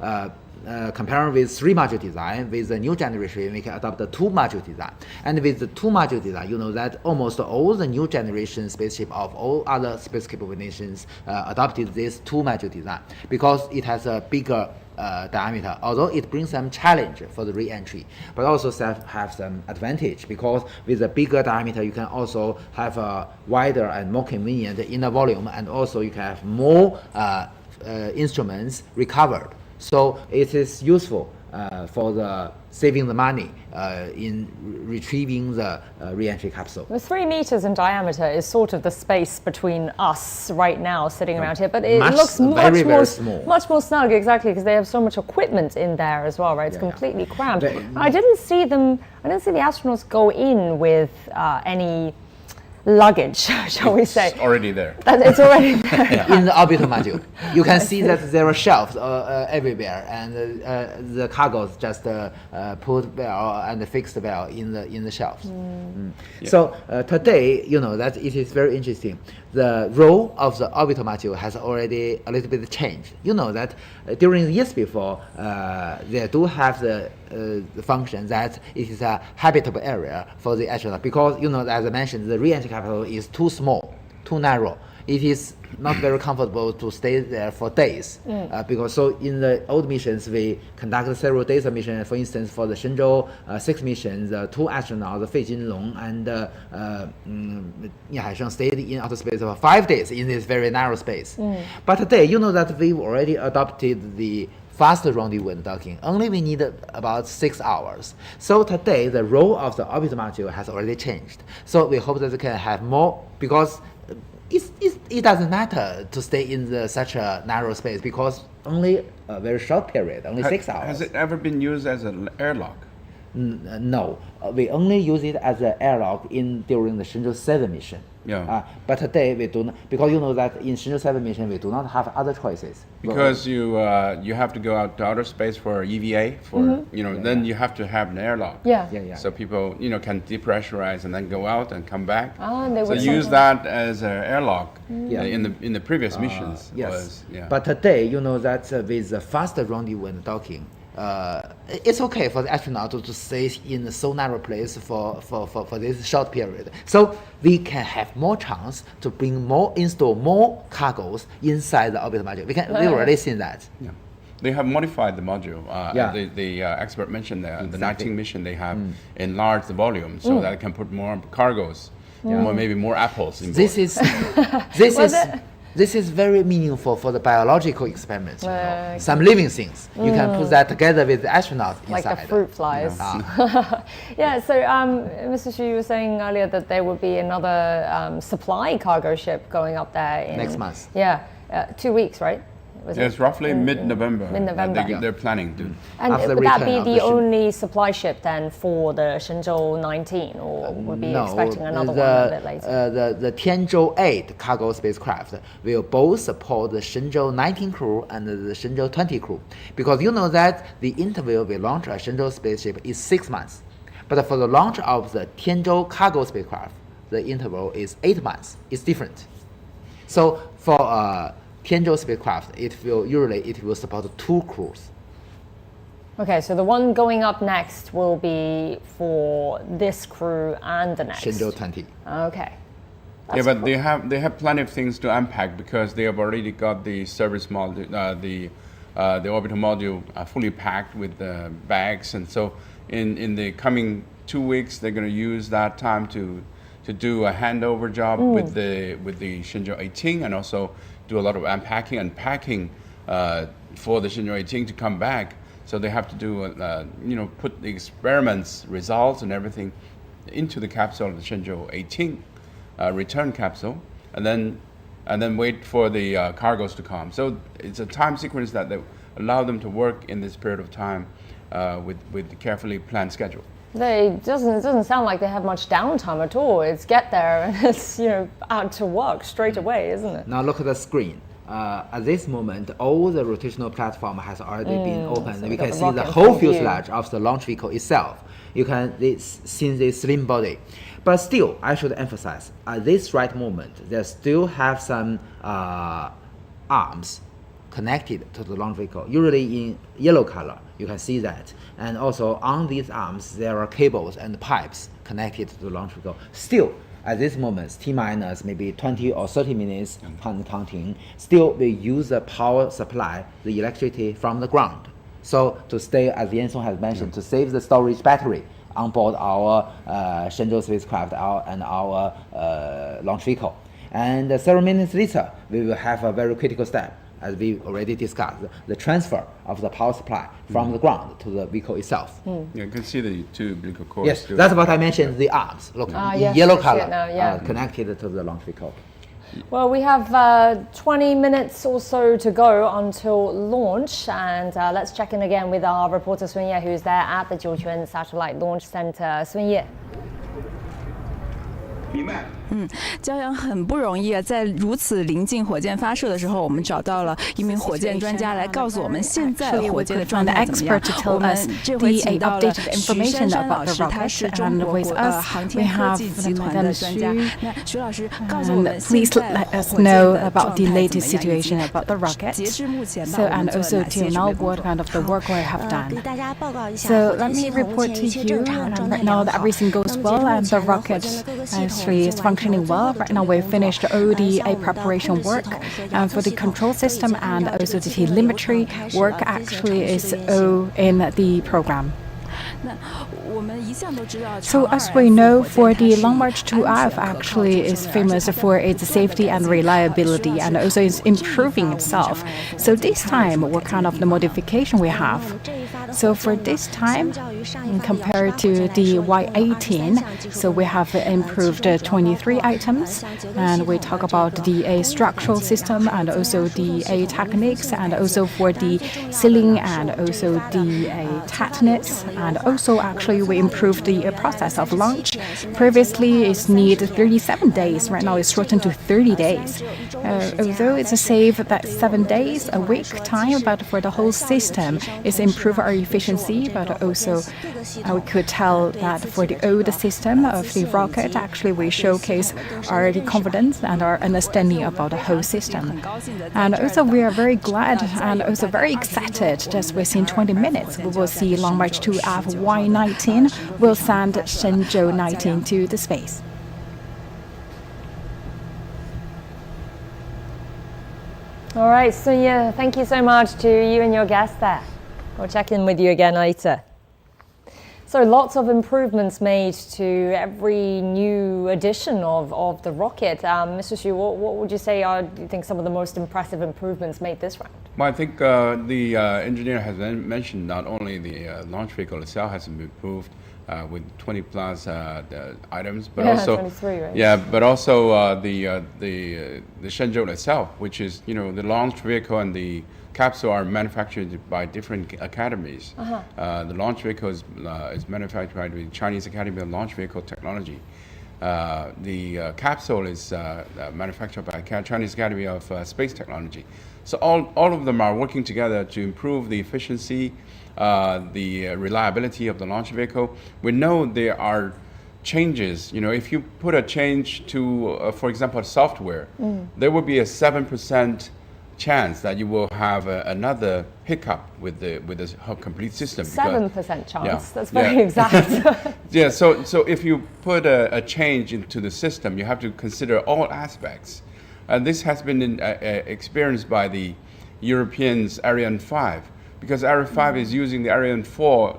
B: comparing with 3-module design, with the new generation, we can adopt the 2-module design. And with the 2-module design, you know that almost all the new generation spaceship of all other space capable nations adopted this 2-module design because it has a bigger diameter, although it brings some challenge for the re-entry, but also have some advantage because with a bigger diameter you can also have a wider and more convenient inner volume, and also you can have more instruments recovered. So it is useful for the saving the money in retrieving the re-entry capsule.
A: The 3 meters in diameter is sort of the space between us right now sitting around here, but it looks much more snug, exactly, because they have so much equipment in there as well, right? It's completely crammed. I didn't see the astronauts go in with any luggage, shall we say?
D: It's already there.
A: It's already there.
B: In the orbital module. You can see that there are shelves everywhere, and the cargoes just put well and fixed well in the shelves. Yeah. So today, you know that it is very interesting. The role of the orbital module has already a little bit changed. You know that during the years before, they do have the function that it is a habitable area for the astronaut, because you know, as I mentioned, the re-entry capsule is too small, too narrow. It is not very comfortable to stay there for days because so in the old missions we conducted several days of mission. For instance, for the Shenzhou-6 mission, the 2 astronauts, Fei Jinlong and Ni Haisheng, stayed in outer space for 5 days in this very narrow space. But today, you know that we've already adopted the faster rendezvous and docking. Only we need about 6 hours. So today, the role of the orbital module has already changed. So we hope that we can have more, because it doesn't matter to stay in such a narrow space, because only a very short period, only 6 hours.
D: Has it ever been used as an airlock?
B: No, we only use it as an airlock during the Shenzhou-7 mission.
D: Yeah.
B: But today we do not, because you know that in Shenzhou-7 mission we do not have other choices.
D: Because you have to go out to outer space for EVA, then you have to have an airlock.
A: Yeah.
D: So people can depressurize and then go out and come back.
A: So
D: use that as an airlock in the previous missions.
B: Yes. But today, you know that with the faster rendezvous and docking, it's okay for the astronaut to stay in a so narrow place for this short period. So we can have more chance to install more cargoes inside the orbital module. We've already seen that.
D: Yeah. They have modified the module. The expert mentioned that the 19 mission, they have enlarged the volume so that it can put more cargoes, maybe more apples in board.
B: This is very meaningful for the biological experiments. Some living things. You can put that together with the astronauts inside.
A: Like the fruit flies. So Mr. Xu, you were saying earlier that there would be another supply cargo ship going up there
B: next month.
A: 2 weeks, right?
D: It's roughly mid-November.
A: Mid-November.
D: They're planning to.
A: And would that be the only supply ship then for the Shenzhou-19, or would be expecting another one a bit later?
B: The Tianzhou-8 cargo spacecraft will both support the Shenzhou-19 crew and the Shenzhou-20 crew, because you know that the interval we launch a Shenzhou spaceship is 6 months, but for the launch of the Tianzhou cargo spacecraft, the interval is 8 months. It's different. So for Tianzhou spacecraft, it will support 2 crews.
A: Okay, so the one going up next will be for this crew and the next.
B: Shenzhou-20.
A: Okay.
D: But they have plenty of things to unpack, because they have already got the service module, the orbital module fully packed with the bags, and so in the coming 2 weeks they're going to use that time to do a handover job with the Shenzhou-18, and also do a lot of unpacking and packing for the Shenzhou-18 to come back. So they have to do, put the experiments results and everything into the capsule of the Shenzhou-18 return capsule, and then wait for the cargoes to come. So it's a time sequence that allow them to work in this period of time with a carefully planned schedule.
A: It doesn't sound like they have much downtime at all. It's get there and it's out to work straight away, isn't it?
B: Now look at the screen. At this moment, all the rotational platform has already been opened.
A: So
B: we can see the whole fuselage of the launch vehicle itself. You can see the slim body. But still, I should emphasize, at this right moment, they still have some arms connected to the launch vehicle, usually in yellow color. You can see that. And also on these arms, there are cables and pipes connected to the launch vehicle. Still, at this moment, T-minus maybe 20 or 30 minutes counting, still we use the power supply, the electricity from the ground. So to stay, as Yansong has mentioned, to save the storage battery on board our Shenzhou spacecraft and our launch vehicle. And several minutes later, we will have a very critical step, as we already discussed, the transfer of the power supply from the ground to the vehicle itself.
D: Yeah, you can see the two umbilical cords.
B: Yes, that's what I mentioned, the arms. Look, in yellow color, connected to the launch vehicle.
A: Well, we have 20 minutes or so to go until launch, and let's check in again with our reporter Sun Ye, who's there at the Jiuquan Satellite Launch Center. Sun Ye.
C: 焦阳很不容易啊，在如此临近火箭发射的时候，我们找到了一名火箭专家来告诉我们现在火箭的状态怎么样。我们这回请到了徐珊珊老师，他是中国航天科技集团的专家。那徐老师告诉我们现在火箭的状态怎么样？截至目前吧，我们做了哪些准备工作？
K: 给大家报告一下，火箭系统目前一切正常，状态良好。
W: Actually is functioning well. Right now we've finished all the preparation work for the control system, and also the telemetry work actually is all in the program. So as we know, for the Long March 2F actually is famous for its safety and reliability, and also is improving itself. So this time, what kind of the modification we have? So for this time, compared to the Y18, so we have improved 23 items, and we talk about the structural system and also the techniques, and also for the sealing and also the tightness, and also actually we improved the process of launch. Previously it needed 37 days, right now it's shortened to 30 days. Although it's a save that 7 days, a week time, but for the whole system it's improve our efficiency, but also we could tell that for the old system of the rocket, actually we showcase our confidence and our understanding about the whole system. And also we are very glad and also very excited just within 20 minutes we will see Long March 2F Y19 will send Shenzhou-19 to the space.
A: All right, Sun Ye, thank you so much to you and your guest there. We'll check in with you again later. So lots of improvements made to every new edition of the rocket. Mr. Xu, what would you say are, do you think, some of the most impressive improvements made this round?
D: Well, I think the engineer has mentioned not only the launch vehicle itself has improved with 20 plus items, but also
A: 23, right?
D: Yeah, but also the Shenzhou itself, which is the launch vehicle and the capsule are manufactured by different academies. The launch vehicle is manufactured by the Chinese Academy of Launch Vehicle Technology. The capsule is manufactured by Chinese Academy of Space Technology. So all of them are working together to improve the efficiency, the reliability of the launch vehicle. We know there are changes. If you put a change to, for example, software, there will be a 7% chance that you will have another hiccup with the complete system.
A: 7% chance. That's very exact.
D: Yeah. So if you put a change into the system, you have to consider all aspects, and this has been experienced by the Europeans Ariane 5, because Ariane 5 is using the Ariane 4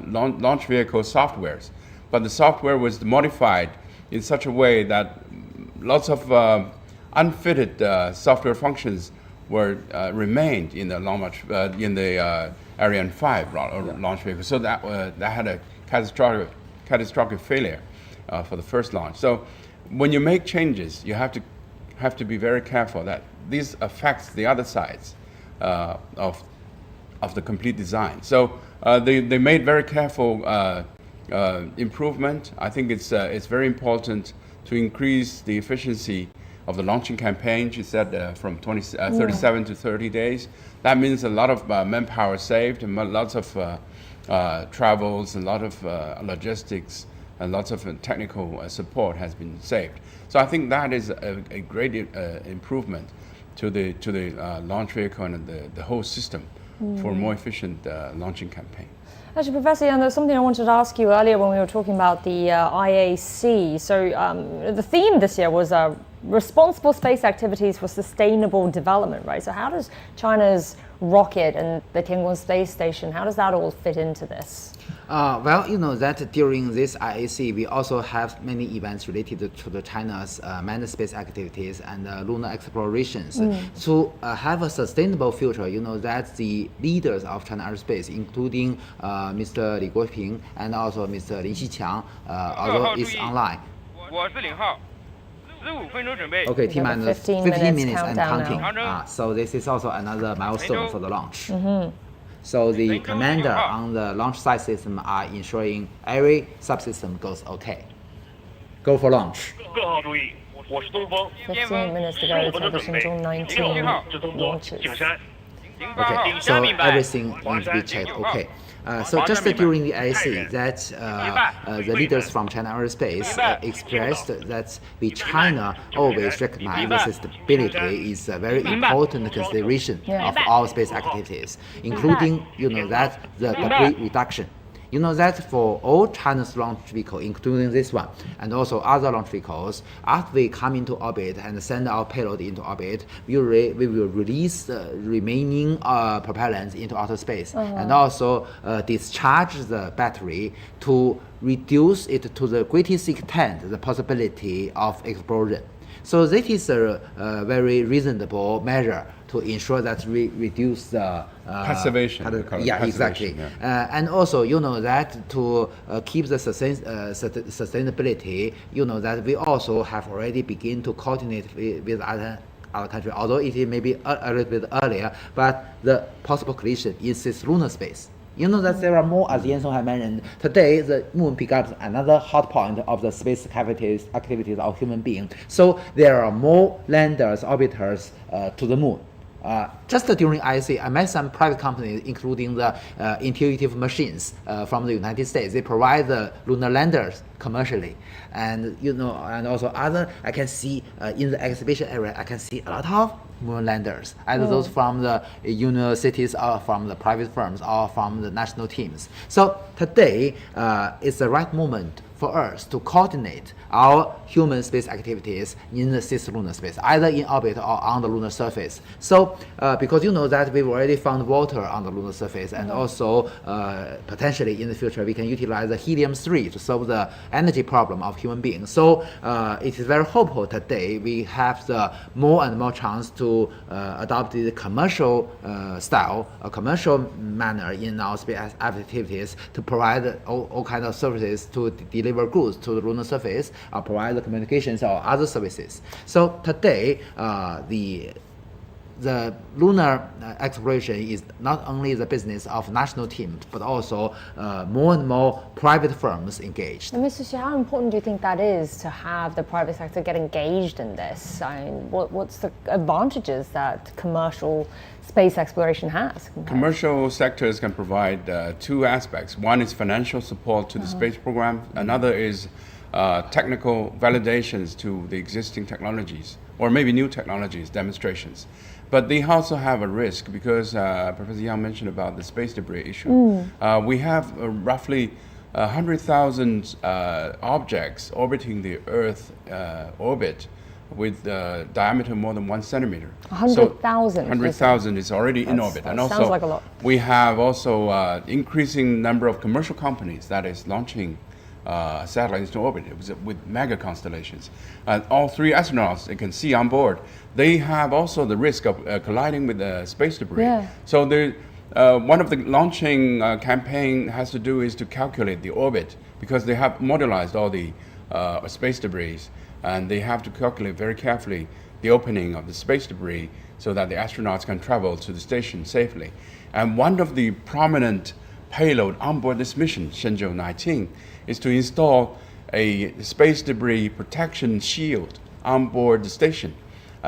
D: launch vehicle softwares, but the software was modified in such a way that lots of unfitted software functions were remained in the Ariane 5 launch vehicle. So that had a catastrophic failure for the first launch. So when you make changes, you have to be very careful that this affects the other sides of the complete design. So they made very careful improvement. I think it's very important to increase the efficiency of the launching campaign. She said from 37 to 30 days. That means a lot of manpower saved, and lots of travels, and a lot of logistics, and lots of technical support has been saved. So I think that is a great improvement. to the launch vehicle and the whole system for a more efficient launching campaign.
A: Actually, Professor Yang, there's something I wanted to ask you earlier when we were talking about the IAC. So the theme this year was responsible space activities for sustainable development, right? So how does China's rocket and the Tiangong space station, how does that all fit into this?
B: Well, you know that during this IAC, we also have many events related to the China's manned space activities and lunar explorations. To have a sustainable future, you know that the leaders of China Aerospace, including Mr. Li Guoping and also Mr. Lin Xiqiang, although it's online. Okay, T-minus 15 minutes and counting. So this is also another milestone for the launch. So the commander on the launch site system are ensuring every subsystem goes okay. Go for launch.
A: 15 minutes to go until the Shenzhou-19 launches.
B: Okay, so everything needs to be checked okay. So just during the IAC, that the leaders from China Aerospace expressed that China always recognize the sustainability is a very important consideration of all space activities, including, you know, that the debris reduction. You know that for all China's launch vehicles, including this one, and also other launch vehicles, after we come into orbit and send our payload into orbit, we will release the remaining propellants into outer space, and also discharge the battery to reduce it to the greatest extent the possibility of explosion. So this is a very reasonable measure to ensure that we reduce the
D: passivation.
B: Exactly. And also, you know that to keep the sustainability, you know that we also have already begun to coordinate with other countries, although it may be a little bit earlier, but the possible collision in cislunar space. You know that there are more, as Yan Song had mentioned, today the moon becomes another hot point of the space activities of human beings. So there are more landers, orbiters to the moon. Just during IAC, I met some private companies, including the Intuitive Machines from the United States. They provide the lunar landers commercially, and you know, and also other. I can see in the exhibition area, I can see a lot of moon landers, either those from the universities or from the private firms or from the national teams. So today is the right moment for us to coordinate our human space activities in the cislunar space, either in orbit or on the lunar surface. So because you know that we've already found water on the lunar surface, and also potentially in the future we can utilize the helium-3 to solve the energy problem of human beings. So it is very hopeful today we have the more and more chance to adopt the commercial style, a commercial manner in our space activities to provide all kinds of services to deliver goods to the lunar surface, or provide the communications or other services. So today, the lunar exploration is not only the business of national teams, but also more and more private firms engaged.
A: And Mr. Xu, how important do you think that is to have the private sector get engaged in this? I mean, what's the advantages that commercial space exploration has?
D: Commercial sectors can provide two aspects. One is financial support to the space program. Another is technical validations to the existing technologies, or maybe new technologies, demonstrations. But they also have a risk because Professor Yang mentioned about the space debris issue. We have roughly 100,000 objects orbiting the Earth orbit with diameter more than 1 centimeter.
A: 100,000?
D: 100,000 is already in orbit. And also,
A: sounds like a lot.
D: We have also increasing number of commercial companies that is launching satellites to orbit with mega constellations. All three astronauts you can see on board, they have also the risk of colliding with the space debris. So one of the launching campaign has to do is to calculate the orbit, because they have modelized all the space debris, and they have to calculate very carefully the opening of the space debris so that the astronauts can travel to the station safely. And one of the prominent payload on board this mission, Shenzhou-19, is to install a space debris protection shield on board the station.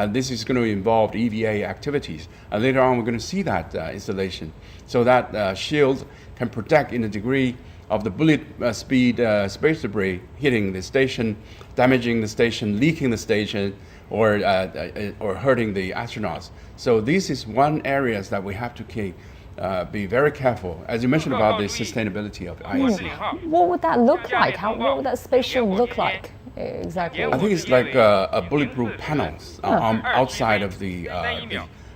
D: This is going to involve EVA activities. Later on, we're going to see that installation. So that shield can protect in a degree of the bullet speed space debris hitting the station, damaging the station, leaking the station, or hurting the astronauts. So this is one area that we have to be very careful. As you mentioned about the sustainability of ISC.
A: What would that look like? What would that spaceship look like exactly?
D: I think it's like a bulletproof panels outside of the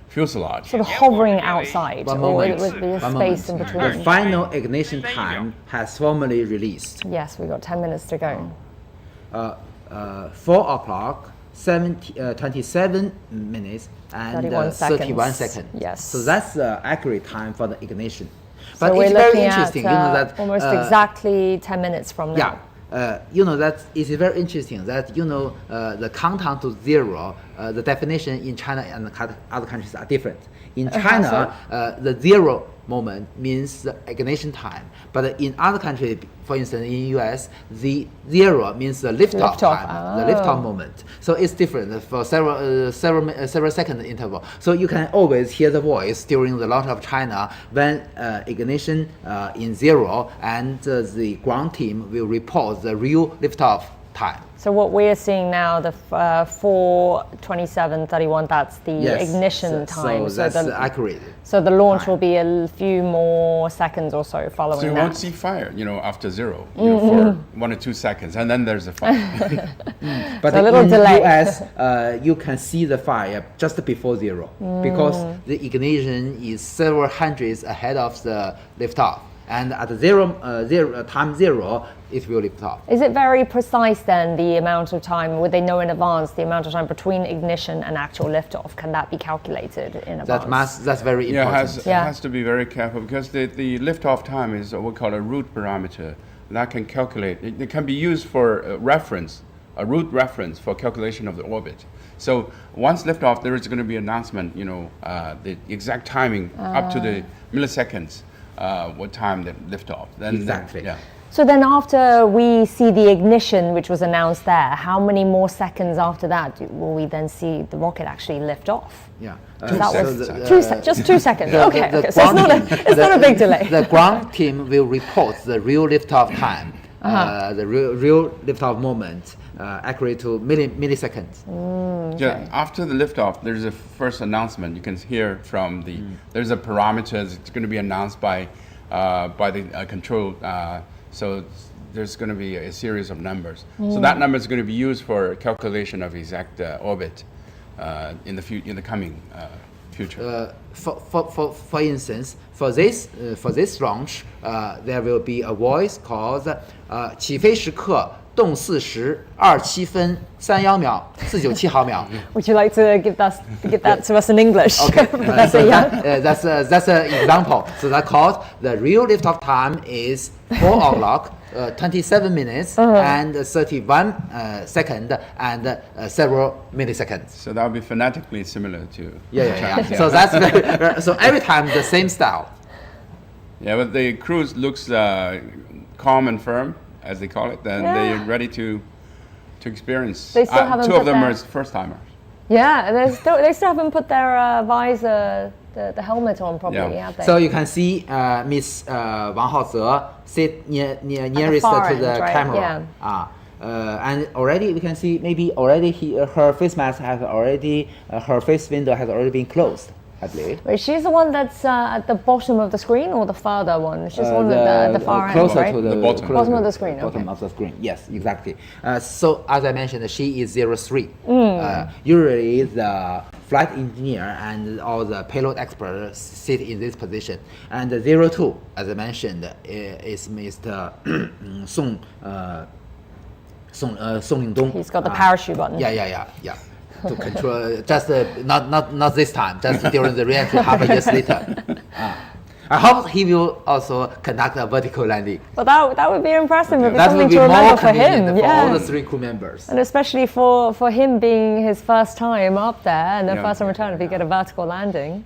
D: fuselage.
A: Sort of hovering outside,
B: One
A: or
B: moment.
A: with a
B: One
A: space
B: moment.
A: in between.
B: The final ignition time has formally released.
A: Yes, we've got 10 minutes to go.
B: 4 o'clock, 27 minutes and 31 seconds.
A: Yes.
B: So that's the accurate time for the ignition.
A: So
B: But
A: we're
B: it's very
A: looking
B: interesting,
A: at
B: that
A: almost exactly 10 minutes from now.
B: Yeah. That it is very interesting that the countdown to zero, the definition in China and other countries are different. In China, the zero moment means the ignition time, but in other countries, for instance, in US, the zero means the liftoff time, the liftoff moment. So it's different for several second interval. So you can always hear the voice during the launch of China when ignition in zero, and the ground team will report the real liftoff time.
A: So what we're seeing now, the 4:27:31, that's the ignition time.
B: So that's accurate.
A: So the launch will be a few more seconds or so following
D: that. So you won't see fire, after zero, for 1 or 2 seconds, and then there's a fire.
B: But
A: so in the US,
B: you can see the fire just before zero, because the ignition is several hundreds ahead of the liftoff. And at time zero, it will lift off.
A: Is it very precise then, the amount of time? Would they know in advance the amount of time between ignition and actual liftoff? Can that be calculated in advance?
B: That's very important.
D: It has to be very careful, because the liftoff time is what we call a root parameter. That can calculate. It can be used for a root reference for calculation of the orbit. So once liftoff, there is going to be announcement, the exact timing up to the milliseconds. What time the liftoff?
B: Exactly.
D: Yeah.
A: So then after we see the ignition, which was announced there, how many more seconds after that will we then see the rocket actually lift off?
B: Yeah.
A: Just 2 seconds. Okay. So it's not a big delay.
B: The ground team will report the real liftoff time, the real liftoff moment, accurate to milliseconds.
D: Yeah, after the liftoff, there's a first announcement. You can hear from there's a parameter that's going to be announced by the control. So there's going to be a series of numbers. So that number is going to be used for calculation of exact orbit in the coming future.
B: For instance, for this launch, there will be a voice called 起飞时刻动4时27分31秒497毫秒.
A: Would you like to give that to us in English?
B: Okay, that's an example. So that called the real liftoff time is 4 o'clock, 27 minutes and 31 seconds and several milliseconds.
D: So that would be phonetically similar to
B: yeah. So that's so every time the same style.
D: Yeah, but the cruise looks calm and firm, as they call it, then they're ready to experience.
A: They still haven't
D: two of them are first timers.
A: Yeah, they still haven't put their visor, the helmet on properly, have they?
B: So you can see Miss Wang Haozhe sit nearest to the camera.
A: Yeah.
B: And already we can see her face mask has already her face window has already been closed, I believe.
A: Wait, she's the one that's at the bottom of the screen, or the farther one? She's the one at the far end,
B: closer
A: right?
B: to the
A: bottom of the screen.
B: Bottom of the screen. Yes, exactly. So as I mentioned, she is 03. Usually the flight engineer and all the payload experts sit in this position. And 02, as I mentioned, is Mr. Song Lingdong.
A: He's got the parachute button.
B: Yeah. To control, just not this time, just during the reentry half a year later. I hope he will also conduct a vertical landing.
A: Well, that would be impressive. It would be
B: that
A: something
B: would be
A: to remember
B: more
A: for him.
B: For all the 3 crew members.
A: And especially for him being his first time up there and the first time return, if you get a vertical landing.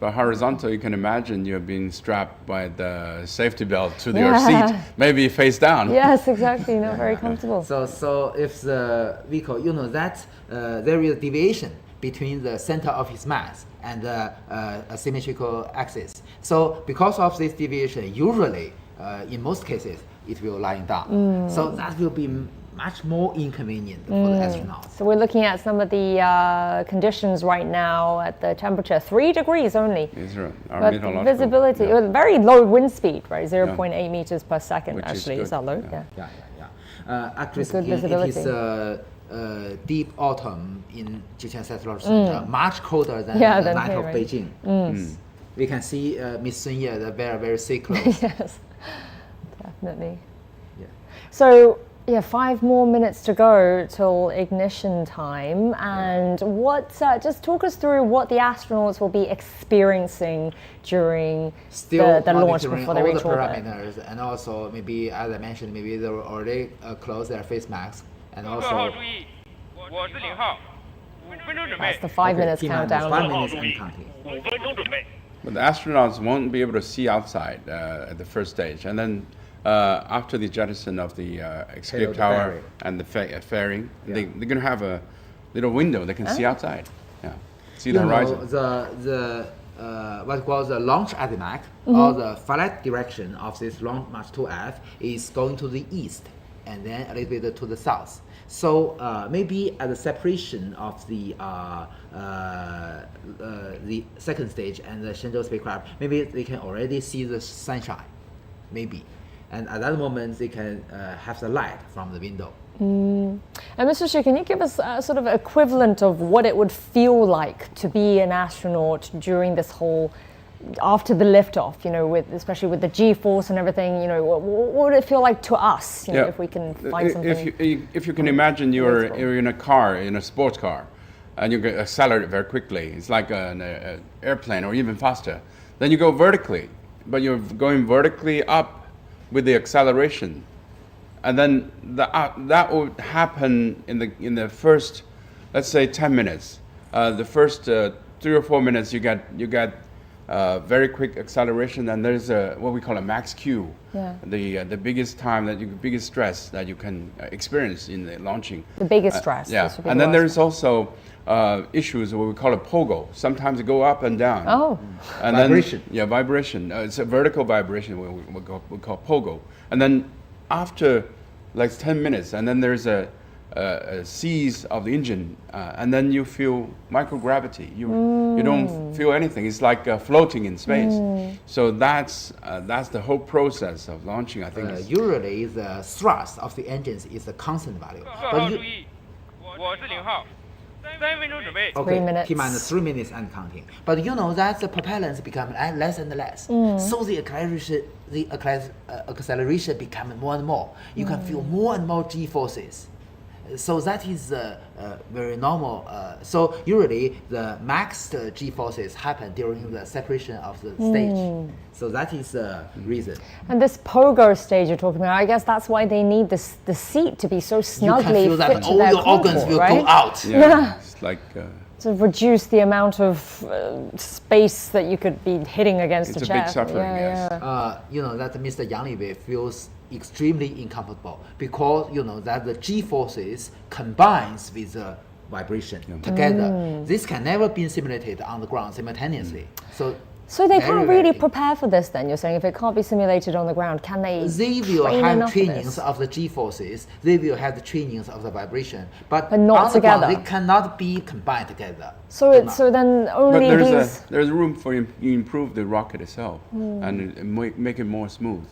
D: But horizontal, you can imagine you're being strapped by the safety belt to your seat, maybe face down.
A: Yes, exactly. Not very comfortable.
B: So if the vehicle, that there is a deviation between the center of his mass and a symmetrical axis. So because of this deviation, usually, in most cases, it will lie down. So that will be much more inconvenient for the astronauts.
A: So we're looking at some of the conditions right now at the temperature, 3 degrees only.
D: These are our
A: But
D: meteorological,
A: visibility, very low wind speed, right? 0.8 meters per second.
D: Which
A: actually,
D: is
A: is that low?
B: Yeah. Actually
A: Good
B: speaking, it
A: visibility.
B: is deep autumn in Jiuquan Satellite Launch Center, much colder than
A: Yeah,
B: the
A: than
B: night
A: here,
B: of
A: right?
B: Beijing. We can see Miss Sun Ye very, very say close.
A: Yes, definitely. Yeah. So, 5 more minutes to go till ignition time. And what? Just talk us through what the astronauts will be experiencing during
B: Still
A: the launch
B: monitoring
A: before they
B: all
A: reach
B: the
A: orbit.
B: parameters, and also maybe, as I mentioned, maybe they will already close their face masks, and also.
A: That's the 5 minutes countdown.
B: 5 minutes and counting.
D: But the astronauts won't be able to see outside at the first stage, and then after the jettison of the escape
B: Payload
D: tower
B: fairing.
D: and the fairing, they're going to have a little window they can see outside. Yeah, see the
B: You know,
D: horizon.
B: What was the launch azimuth or the flight direction of this Long March 2F is going to the east and then a little bit to the south. So maybe at the separation of the second stage and the Shenzhou spacecraft, maybe they can already see the sunshine, maybe. And at that moment, they can have the light from the window.
A: And Mr. Xu, can you give us a sort of equivalent of what it would feel like to be an astronaut during this whole, after the liftoff, especially with the G-force and everything, what would it feel like to us, if we can find something?
D: If you can imagine you're in a car, in a sports car, and you accelerate very quickly, it's like an airplane or even faster. Then you go vertically, but you're going vertically up with the acceleration. And then that would happen in the first, let's say, 10 minutes. The first 3 or 4 minutes, you get very quick acceleration, and there's what we call a max Q, the biggest time biggest stress that you can experience in the launching.
A: The biggest stress.
D: Yeah, and then there's also issues what we call a pogo. Sometimes it go up and down.
A: Oh,
D: and
B: vibration.
D: Then, vibration. It's a vertical vibration we call pogo. And then after like 10 minutes, and then there's a seize of the engine, and then you feel microgravity. You don't feel anything. It's like floating in space. So that's the whole process of launching. I think
B: usually the thrust of the engines is a constant value. But okay,
A: 3 minutes.
B: T-minus 3 minutes and counting. But you know that the propellants become less and less. So the acceleration become more and more. You can feel more and more G-forces. So that is very normal. So usually the max G-forces happen during the separation of the stage. So that is the reason.
A: And this pogo stage you're talking about, I guess that's why they need the seat to be so snugly
B: you can feel
A: fit
B: that
A: to
B: all
A: their
B: your organs
A: contour,
B: will
A: right?
B: go out.
A: Yeah.
D: It's like
A: to reduce the amount of space that you could be hitting against
D: it's
A: a
D: a
A: chair.
D: big suffering. Yes.
B: You know that Mr. Yang Liwei feels extremely uncomfortable because you know that the G forces combines with the vibration together. This can never be simulated on the ground simultaneously.
A: So they can't really prepare for this then, you're saying? If it can't be simulated on the ground, can they
B: They will
A: train
B: have
A: enough for
B: trainings
A: this?
B: of the G forces, they will have the trainings of the vibration, but
A: not
B: on the ground,
A: together.
B: they cannot be combined together.
A: So then
D: But
A: only
D: there's room for you improve the rocket itself and make it more smooth.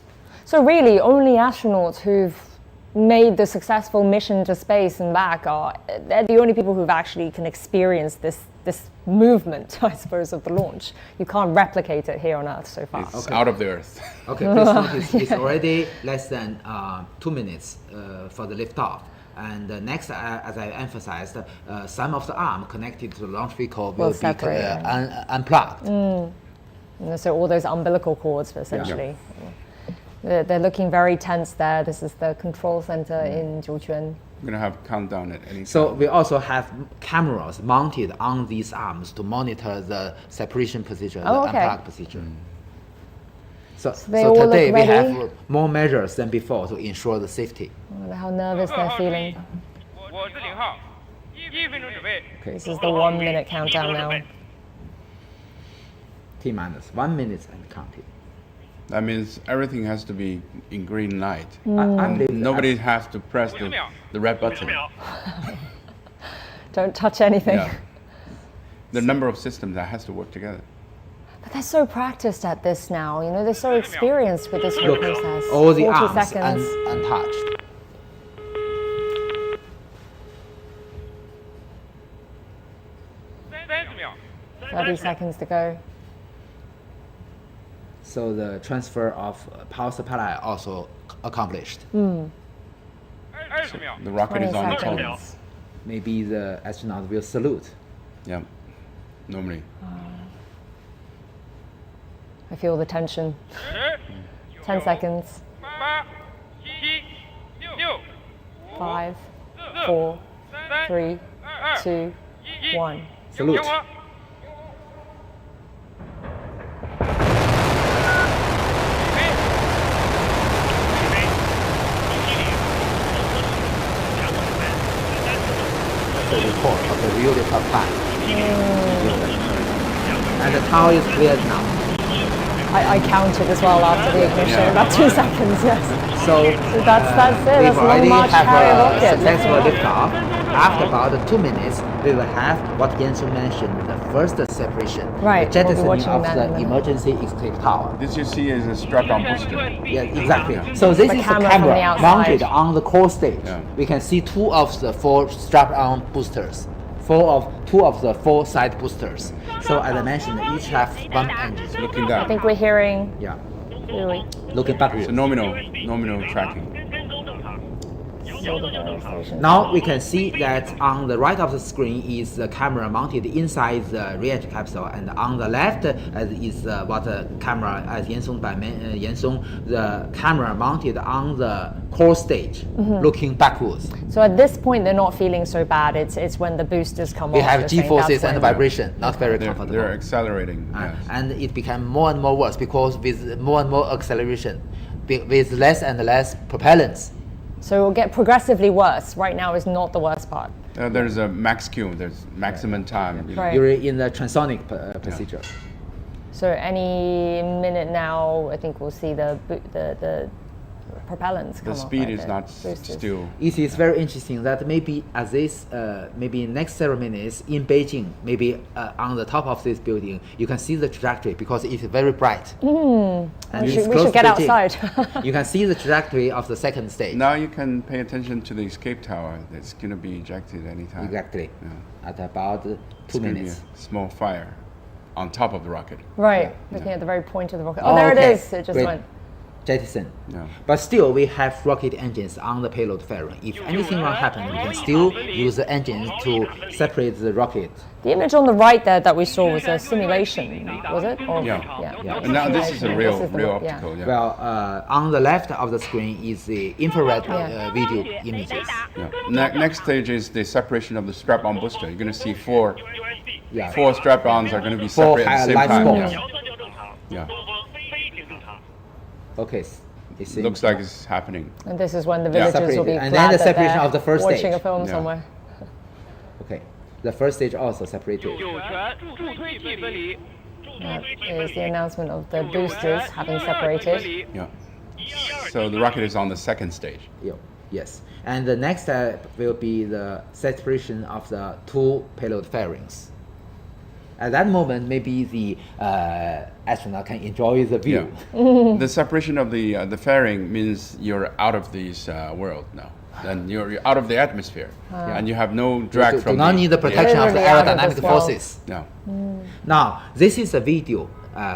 A: So really, only astronauts who've made the successful mission to space and back they're the only people who've actually can experience this movement, I suppose, of the launch. You can't replicate it here on Earth so far.
D: It's out of the Earth.
B: Okay, please notice it's already less than 2 minutes for the liftoff. And next, as I emphasized, some of the arm connected to the launch vehicle will be unplugged.
A: And so all those umbilical cords, essentially. They're looking very tense there. This is the control center in Jiuquan.
D: We're going to have countdown at any time.
B: So we also have cameras mounted on these arms to monitor the separation position, the unplugged position. So today we have more measures than before to ensure the safety.
A: I wonder how nervous they're feeling. This is the 1 minute countdown now.
B: T-minus 1 minute and counting.
D: That means everything has to be in green light. Nobody has to press the red button.
A: Don't touch anything.
D: Yeah. The number of systems that has to work together.
A: But they're so practiced at this now, you know, they're so experienced with this whole
B: Look,
A: process.
B: all the
A: 40
B: arms
A: seconds.
B: untouched.
F: $30
A: 30 seconds to go.
B: So the transfer of power supply also accomplished.
D: The rocket is
A: 20
D: on its own.
A: seconds.
B: Maybe the astronaut will salute.
D: Yeah, normally.
A: I feel the tension. 10 seconds. 5, 4, 3, 2, 1.
B: Salute. The report of the real top flight. And the tower is cleared now.
A: I counted as well after the ignition, about 2 seconds, yes.
B: So
A: that's it,
B: we've
A: that's Long
B: already
A: March
B: have
A: carrier
B: a
A: rocket.
B: successful liftoff. After about 2 minutes, we will have what Yansu mentioned, the first separation,
A: Right,
B: the
A: we'll be
B: jettisoning
A: watching
B: of
A: that
B: the
A: in a minute.
B: emergency escape tower.
D: This you see is a strap-on booster.
B: Yeah, exactly. So this
A: The
B: is the
A: camera from the
B: camera
A: outside.
B: mounted on the core stage.
D: Yeah.
B: We can see 2 of the 4 strap-on boosters, 2 of the 4 side boosters. So as I mentioned, each have 1 engine.
D: Looking
A: I
D: down.
A: think we're hearing,
B: Yeah,
A: really,
B: looking backwards.
D: So nominal tracking.
B: Now we can see that on the right of the screen is the camera mounted inside the re-entry capsule, and on the left is what the camera, as Yansong by Yansong, the camera mounted on the core stage, looking backwards.
A: so at this point they're not feeling so bad, it's when the boosters come
B: We
A: off.
B: have
A: they're saying
B: G-forces
A: that's
B: and
A: when-
B: vibration, not very
D: They're
B: comfortable.
D: accelerating. Yes.
B: And it became more and more worse because with more and more acceleration, with less and less propellants.
A: So it will get progressively worse. Right now is not the worst part.
D: There's a max Q. There's maximum time. You know.
A: Right.
B: You're in the transonic procedure.
A: So any minute now, I think we'll see the propellants come
D: The
A: off,
D: speed
A: right,
D: is
A: the
D: not
A: boosters.
D: still.
B: It is very interesting that maybe at this, maybe next ceremonies in Beijing, maybe on the top of this building, you can see the trajectory because it's very bright. And
A: We
B: it's
A: should
B: close to
A: get
B: Beijing.
A: outside.
B: You can see the trajectory of the second stage.
D: Now you can pay attention to the escape tower. It's going to be ejected anytime.
B: Exactly.
D: Yeah.
B: At about 2
D: It's gonna be
B: minutes.
D: a small fire on top of the rocket.
A: Right, looking at the very point of the rocket. Oh,
B: Oh,
A: there
B: okay.
A: it is. It just
B: Great.
A: went.
B: Jettison.
D: Yeah.
B: But still, we have rocket engines on the payload fairing. If anything wrong happens, we can still use the engines to separate the rocket.
A: The image on the right there that we saw was a simulation, was it? Or,
D: Yeah. And now this is a real optical. Yeah.
B: Well, on the left of the screen is the infrared video images.
D: Yeah. Next stage is the separation of the strap-on booster. You're going to see 4
B: Yeah.
D: 4 strap-ons are going to be
B: 4
D: separated at the same
B: light
D: time.
B: spots.
D: Yeah.
B: Okay.
D: It looks like it's happening.
A: And this is when the
D: Yeah.
A: villagers will be
B: And
A: glad
B: then the
A: that
B: separation
A: they're
B: of the first
A: watching
B: stage.
A: a film
D: Yeah.
A: somewhere.
B: Okay. The first stage also separated.
A: That is the announcement of the boosters having separated.
D: Yeah. So the rocket is on the second stage.
B: Yeah. Yes. And the next step will be the separation of the 2 payload fairings. At that moment, maybe the astronaut can enjoy the view.
D: Yeah. The separation of the fairing means you're out of this world now. Then you're out of the atmosphere, and you have no drag
B: You
D: from.
B: do not need the protection of the
A: Literally out of
B: aerodynamic
A: this world.
B: forces.
D: No.
B: Now, this is a video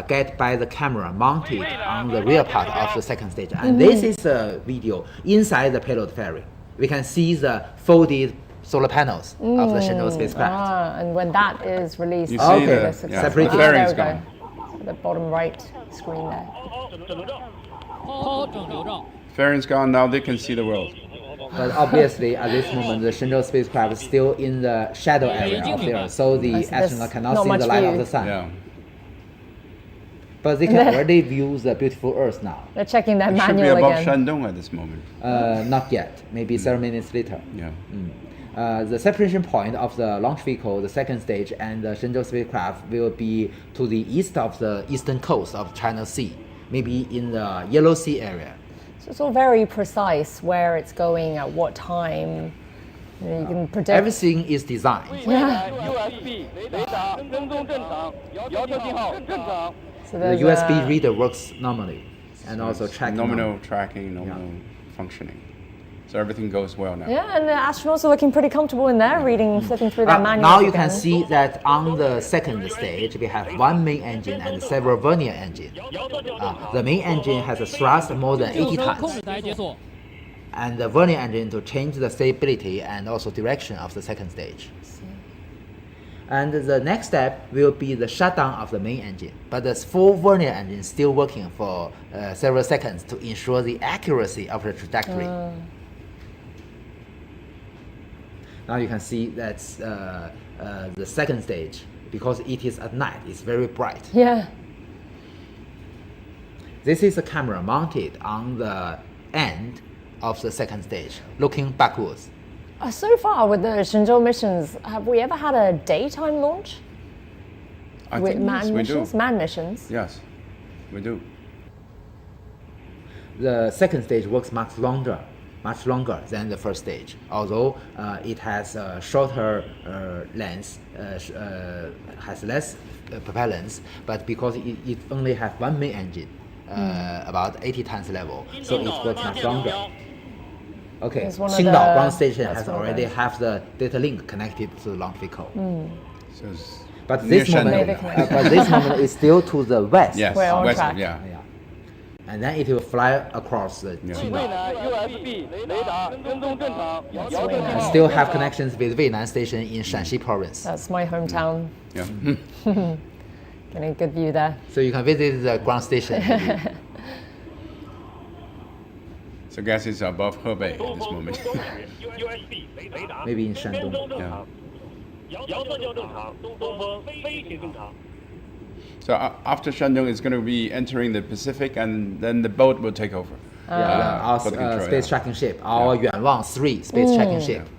B: get by the camera mounted on the rear part of the second stage, and this is a video inside the payload fairing. We can see the folded solar panels of the Shenzhou spacecraft.
A: And when that is released,
D: You see
B: Okay.
D: the
B: Separated.
D: fairing's
A: there we
D: gone.
A: go. The bottom right screen there.
D: Fairing's gone. Now they can see the world.
B: But obviously, at this moment, the Shenzhou spacecraft is still in the shadow area of the Earth, so the
A: there's
B: astronaut cannot
A: not
B: see
A: much
B: the light of
A: view.
B: the sun.
D: Yeah.
B: But they can already view the beautiful Earth now.
A: They're checking their
D: It should be
A: manual
D: above
A: again.
D: Shandong at this moment.
B: Not yet, maybe 7 minutes later.
D: Yeah.
B: The separation point of the launch vehicle, the second stage, and the Shenzhou spacecraft will be to the east of the eastern coast of China Sea. maybe in the Yellow Sea area.
A: So it's all very precise where it's going at what time. You can predict.
B: Everything is designed.
A: Yeah. So
B: the USB reader works normally, and also tracking.
D: Nominal tracking, nominal functioning. So everything goes well now.
A: Yeah, and the astronauts are looking pretty comfortable in there, flipping through their manuals.
B: Now you
A: again.
B: can see that on the second stage we have one main engine and several vernier engines. The main engine has a thrust more than 80 tons. And the vernier engine to change the stability and also direction of the second stage. And the next step will be the shutdown of the main engine, but the full vernier engine is still working for several seconds to ensure the accuracy of the trajectory. Now you can see that the second stage, because it is at night, it's very bright.
A: Yeah.
B: This is a camera mounted on the end of the second stage, looking backwards.
A: So far with the Shenzhou missions, have we ever had a daytime launch?
D: With
A: manned missions? Manned missions?
D: Yes, we do.
B: The second stage works much longer than the first stage, although it has a shorter length, has less propellants, but because it only has one main engine, about 80 tons level, so it works much longer. Okay, Qingdao ground station has already have the data link connected to the launch vehicle. But this moment is still to the west.
D: Yes, west, yeah.
B: And then it will fly across the Qingdao. And still have connections with Weinan station in Shanxi province.
A: That's my hometown.
D: Yeah.
A: Getting a good view there.
B: So you can visit the ground station.
D: So I guess it's above Hebei at this moment.
B: Maybe in Shandong.
D: So after Shandong, it's going to be entering the Pacific, and then the boat will take over.
B: Our space tracking ship, our Yuanwang 3 space tracking ship.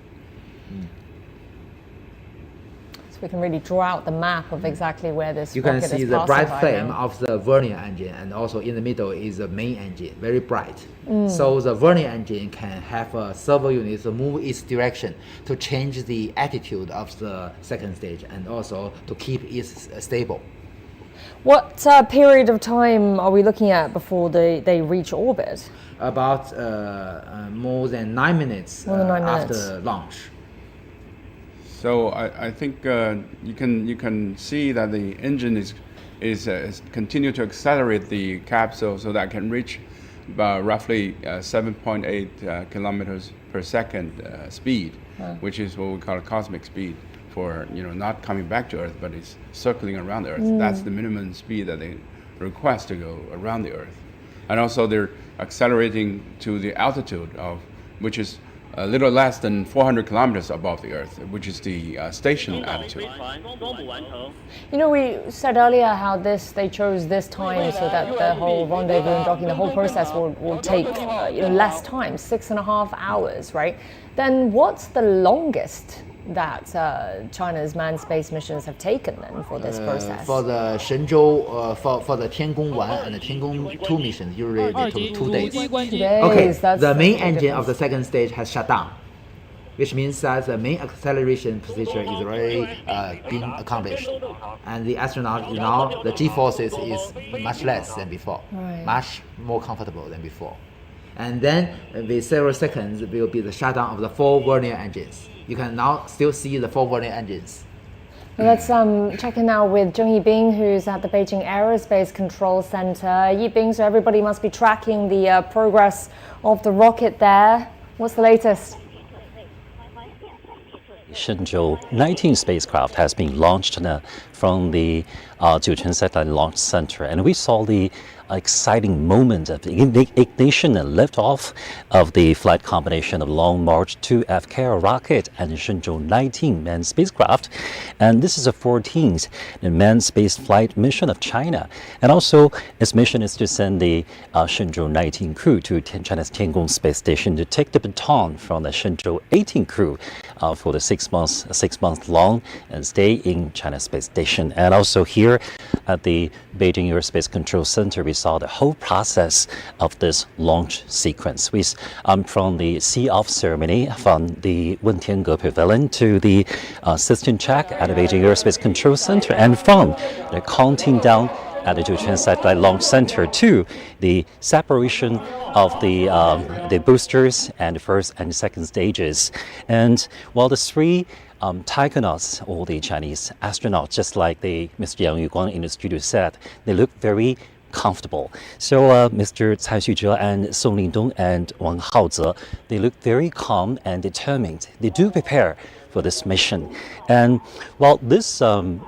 A: So we can really draw out the map of exactly where this
B: You
A: rocket
B: can see
A: is
B: the bright
A: passing by
B: flame
A: now.
B: of the vernier engine, and also in the middle is the main engine, very bright. So the vernier engine can have a servo unit to move its direction to change the attitude of the second stage, and also to keep it stable.
A: What period of time are we looking at before they reach orbit?
B: About more than 9 minutes after launch.
D: So I think you can see that the engine is continue to accelerate the capsule so that it can reach about roughly 7.8 kilometers per second speed, which is what we call cosmic speed for not coming back to Earth, but it's circling around the Earth. That's the minimum speed that they request to go around the Earth, and also they're accelerating to the altitude of which is a little less than 400 kilometers above the Earth, which is the station altitude.
A: We said earlier how they chose this time so that the whole rendezvous and docking, the whole process will take less time, 6.5 hours, right? Then what's the longest that China's manned space missions have taken then for this process?
B: For the Shenzhou, for the Tiangong 1 and the Tiangong 2 missions, usually they took 2 days.
A: 2 days.
B: Okay, the main engine of the second stage has shut down, which means that the main acceleration procedure is already being accomplished, and the astronaut now the G-forces is much less than before, much more comfortable than before. And then with several seconds will be the shutdown of the 4 vernier engines. You can now still see the 4 vernier engines.
A: Well, let's check in now with Zheng Yibing, who's at the Beijing Aerospace Control Center. Yibing, so everybody must be tracking the progress of the rocket there. What's the latest?
I: Shenzhou-19 spacecraft has been launched from the Jiuquan Satellite Launch Center, and we saw the exciting moment of the ignition and liftoff of the flight combination of Long March 2F carrier rocket and Shenzhou-19 manned spacecraft. And this is the 14th manned space flight mission of China. And also, its mission is to send the Shenzhou-19 crew to China's Tiangong space station to take the baton from the Shenzhou-18 crew for the 6 months long and stay in China Space Station. And also here at the Beijing Aerospace Control Center, we saw the whole process of this launch sequence. From the see-off ceremony from the Wentiange Pavilion to the system check at the Beijing Aerospace Control Center, and from the counting down at the Jiuquan Satellite Launch Center to the separation of the boosters and the first and second stages. And while the three taikonauts, or the Chinese astronauts, just like Mr. Yang Yuguang in the studio said, they look very comfortable. So Mr. Cai Xuzhe and Song Lingdong and Wang Haozhe, they look very calm and determined. They do prepare for this mission. And while this mission,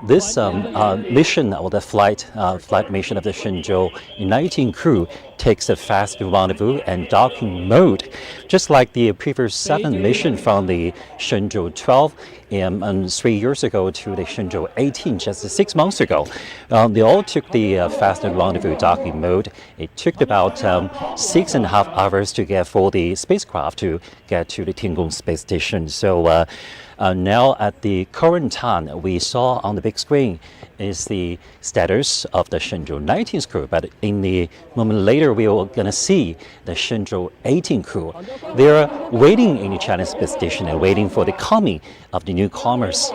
I: or the flight mission of the Shenzhou-19 crew, takes a fast rendezvous and docking mode, just like the previous 7 mission from the Shenzhou-12 and 3 years ago to the Shenzhou-18 just 6 months ago. They all took the fast rendezvous docking mode. It took about 6.5 hours to get for the spacecraft to get to the Tiangong space station. So now at the current time, we saw on the big screen is the status of the Shenzhou-19 crew, but in the moment later we are going to see the Shenzhou-18 crew. They're waiting in the China space station and waiting for the coming of the newcomers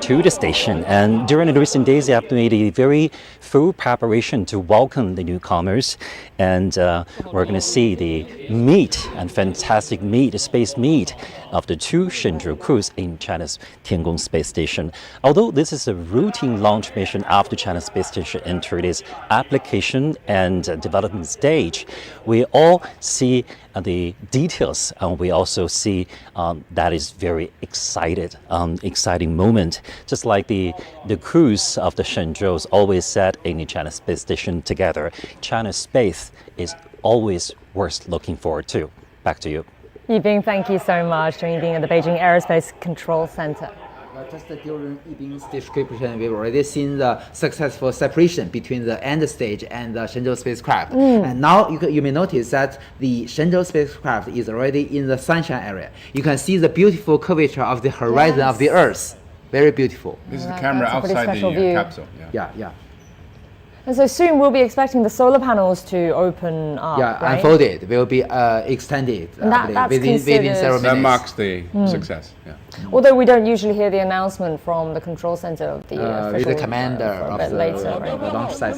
I: to the station. And during the recent days, they have made a very full preparation to welcome the newcomers. And we're going to see the meet and fantastic meet, the space meet of the 2 Shenzhou crews in China's Tiangong space station. Although this is a routine launch mission after China space station entered its application and development stage, we all see the details, and we also see that is very exciting moment. Just like the crews of the Shenzhou's always said in the China space station together, China's space is always worth looking forward to. Back to you.
A: Yibing, thank you so much for being at the Beijing Aerospace Control Center.
B: Just during Yibing's description, we've already seen the successful separation between the end stage and the Shenzhou spacecraft. And now you may notice that the Shenzhou spacecraft is already in the sunshine area. You can see the beautiful curvature of the horizon of the Earth. Very beautiful.
D: This is the camera outside the capsule.
B: Yeah.
A: And so soon we'll be expecting the solar panels to open up.
B: Yeah,
A: right?
B: unfolded, will be extended within several minutes.
D: That marks the success. Yeah.
A: Although we don't usually hear the announcement from the control center of the official,
B: the commander of the launch site.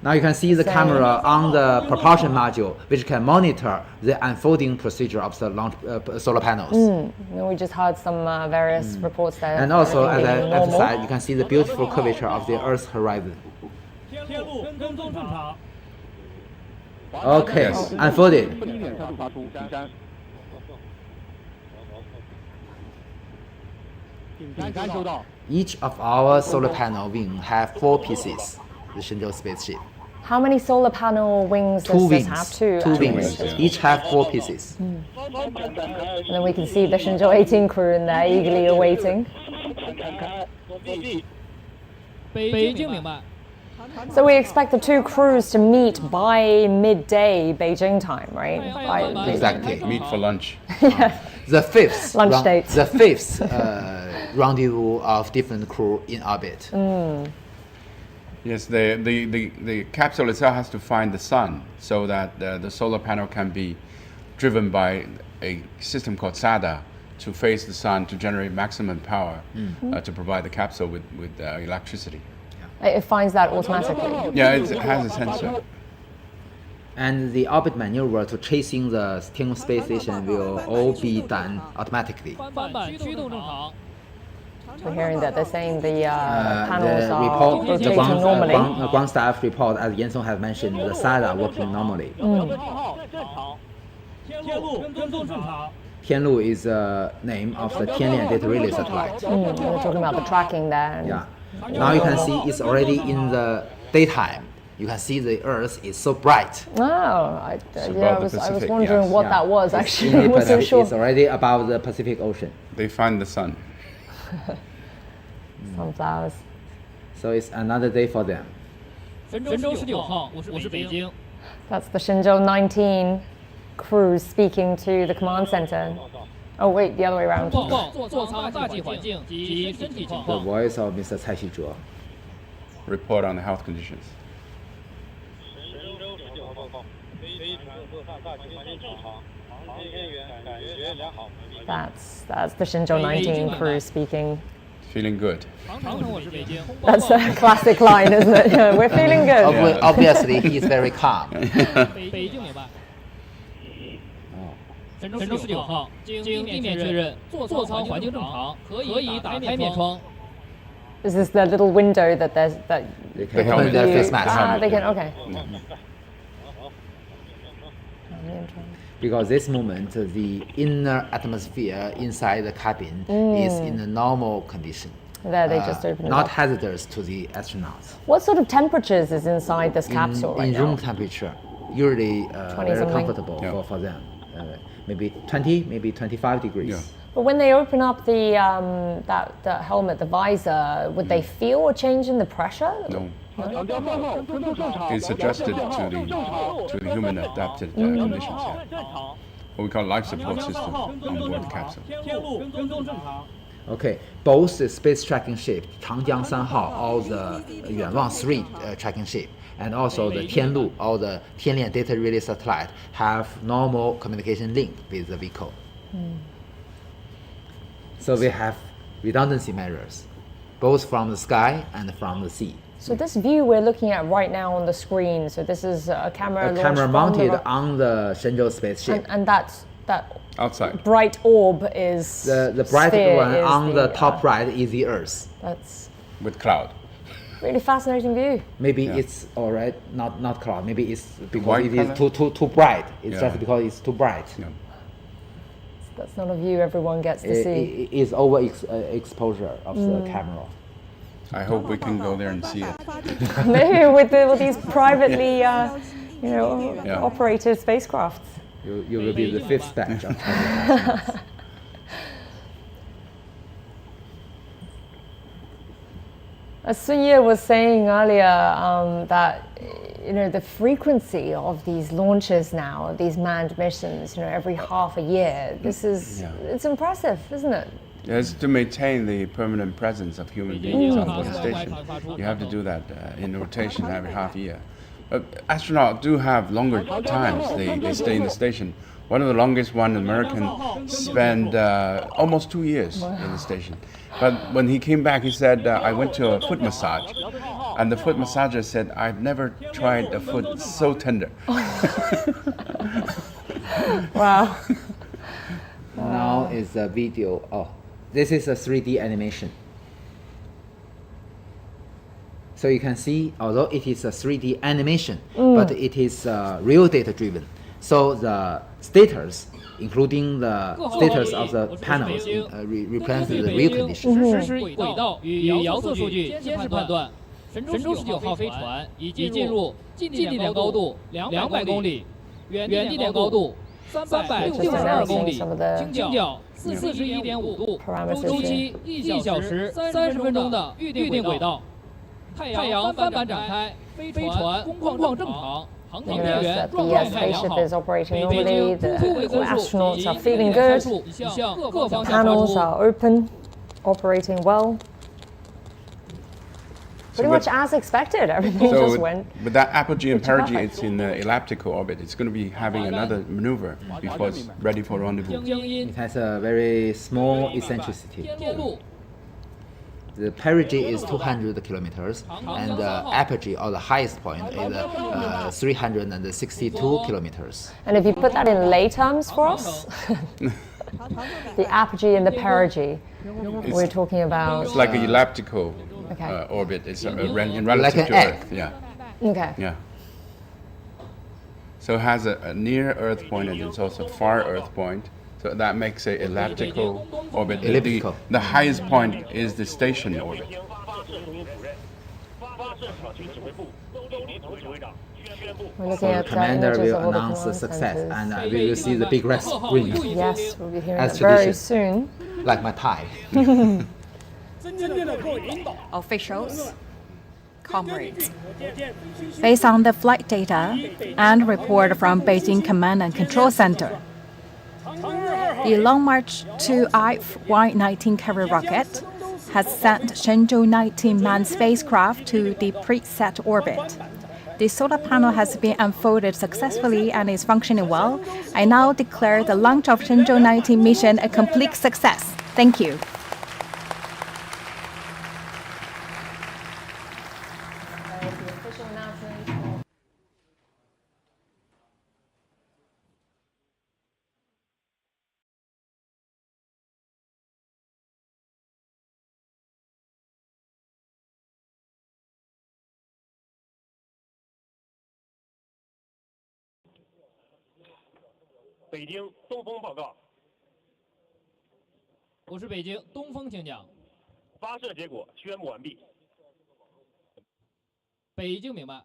B: Now you can see the camera on the propulsion module, which can monitor the unfolding procedure of the launch solar panels.
A: And we just heard some various reports there.
B: And also, as I emphasized, you can see the beautiful curvature of the Earth's horizon. Okay, unfolded. Each of our solar panel wing have 4 pieces. The Shenzhou spaceship.
A: How many solar panel wings does this have? Two
B: wings. Each have 4 pieces.
A: And then we can see the Shenzhou-18 crew in there eagerly awaiting. So we expect the 2 crews to meet by midday Beijing time, right?
B: Exactly.
D: Meet for lunch.
B: The 5th
A: lunch date.
B: The 5th rendezvous of different crew in orbit.
D: Yes, the capsule itself has to find the sun so that the solar panel can be driven by a system called SADA to face the sun to generate maximum power to provide the capsule with electricity.
A: It finds that automatically?
D: Yeah, it has a sensor.
B: And the orbit maneuver to chasing the Tiangong space station will all be done automatically.
A: We're hearing that they're saying the panels are rotating normally.
B: Ground staff report, as Yan Song has mentioned, the SADA working normally. Tianlu is the name of the Tianlian data relay satellite.
A: We're talking about the tracking there.
B: Yeah. Now you can see it's already in the daytime. You can see the Earth is so bright.
A: Oh, I was wondering what that was actually. I wasn't sure.
B: It's already above the Pacific Ocean.
D: They find the sun.
A: Sunflowers.
B: So it's another day for them.
A: That's the Shenzhou-19 crew speaking to the command center. Oh wait, the other way around.
L: The
B: voice of Mr. Cai Xuzhe.
D: Report on the health conditions.
A: That's the Shenzhou-19 crew speaking.
D: Feeling good.
A: That's a classic line, isn't it? Yeah, we're feeling good.
B: Obviously, he's very calm.
L: 神舟19号经地面确认，座舱环境正常，可以打开面窗。
A: Is this the little window that there's that
B: they can open their face mask?
A: They can, okay.
B: Because this moment, the inner atmosphere inside the cabin is in a normal condition.
A: There, they just open it
B: not
A: up.
B: hazardous to the astronauts.
A: What sort of temperatures is inside this capsule right
B: in
A: now?
B: room temperature, usually very comfortable for them. Maybe 20, maybe 25 degrees.
D: Yeah.
A: But when they open up the that helmet, the visor, would they feel a change in the pressure?
D: No. It's adjusted to the human adapted conditions. Yeah. What we call life support system on board the capsule.
B: Okay, both the space tracking ship Changjiang 3号 or the Yuanwang 3 tracking ship, and also the Tianlu or the Tianlian data relay satellite have normal communication link with the vehicle. So we have redundancy measures, both from the sky and from the sea.
A: So this view we're looking at right now on the screen, so this is a camera
B: mounted on the Shenzhou spaceship.
A: And that
D: outside
A: bright orb is
B: the bright one on the top right is the Earth.
A: That's
D: with cloud.
A: Really fascinating view.
B: Maybe it's alright, not cloud. Maybe it's because
D: white
B: it is too bright. It's just because it's too bright.
D: Yeah.
A: That's not a view everyone gets to see.
B: It is overexposure of the camera.
D: I hope we can go there and see it.
A: Maybe with these privately, operated spacecrafts.
B: You will be the fifth batch of
A: As Sun-Ye was saying earlier, that the frequency of these launches now, these manned missions, every half a year, it's impressive, isn't it?
D: It's to maintain the permanent presence of human beings on the station. You have to do that in rotation every half year. Astronauts do have longer times. They stay in the station. One of the longest one, American, spent almost 2 years in the station. But when he came back, he said, I went to a foot massage. And the foot massager said, I've never tried a foot so tender.
A: Wow.
B: Now is a video. Oh, this is a 3D animation. So you can see, although it is a 3D animation, but it is real data driven. So the status, including the status of the panels, represents the real condition.
L: 轨道与遥测数据监视判断，神舟19号飞船已进入近地点高度200公里，远地点高度362公里，倾角41.5度，周期1小时30分钟的预定轨道。太阳帆板展开，飞船工况正常。
A: You notice that the spaceship is operating normally, the astronauts are feeling good, the panels are open, operating well. Pretty much as expected, everything just went.
D: With that apogee and perigee, it's in the elliptical orbit. It's going to be having another maneuver before it's ready for rendezvous.
B: It has a very small eccentricity. The perigee is 200 kilometers, and the apogee, or the highest point, is 362 kilometers.
A: And if you put that in lay terms for us, the apogee and the perigee, we're talking about...
D: It's like an elliptical orbit. It's in relative to Earth. Yeah.
A: Okay.
D: Yeah. So it has a near Earth point, and it's also a far Earth point. So that makes an elliptical orbit.
B: Elliptical.
D: The highest point is the station orbit.
A: So
B: the commander will announce the success, and we will see the big red screen.
A: Yes, we'll be hearing that very soon.
B: Like my tie.
W: Officials, comrades. Based on the flight data and report from Beijing Command and Control Center, The Long March 2I Y-19 carrier rocket has sent Shenzhou-19 manned spacecraft to the preset orbit. The solar panel has been unfolded successfully and is functioning well. I now declare the launch of Shenzhou-19 mission a complete success. Thank you.
A: The official announcement.
M: 北京东风报告。
L: 我是北京东风，请讲。
M: 发射结果宣布完毕。
L: 北京明白。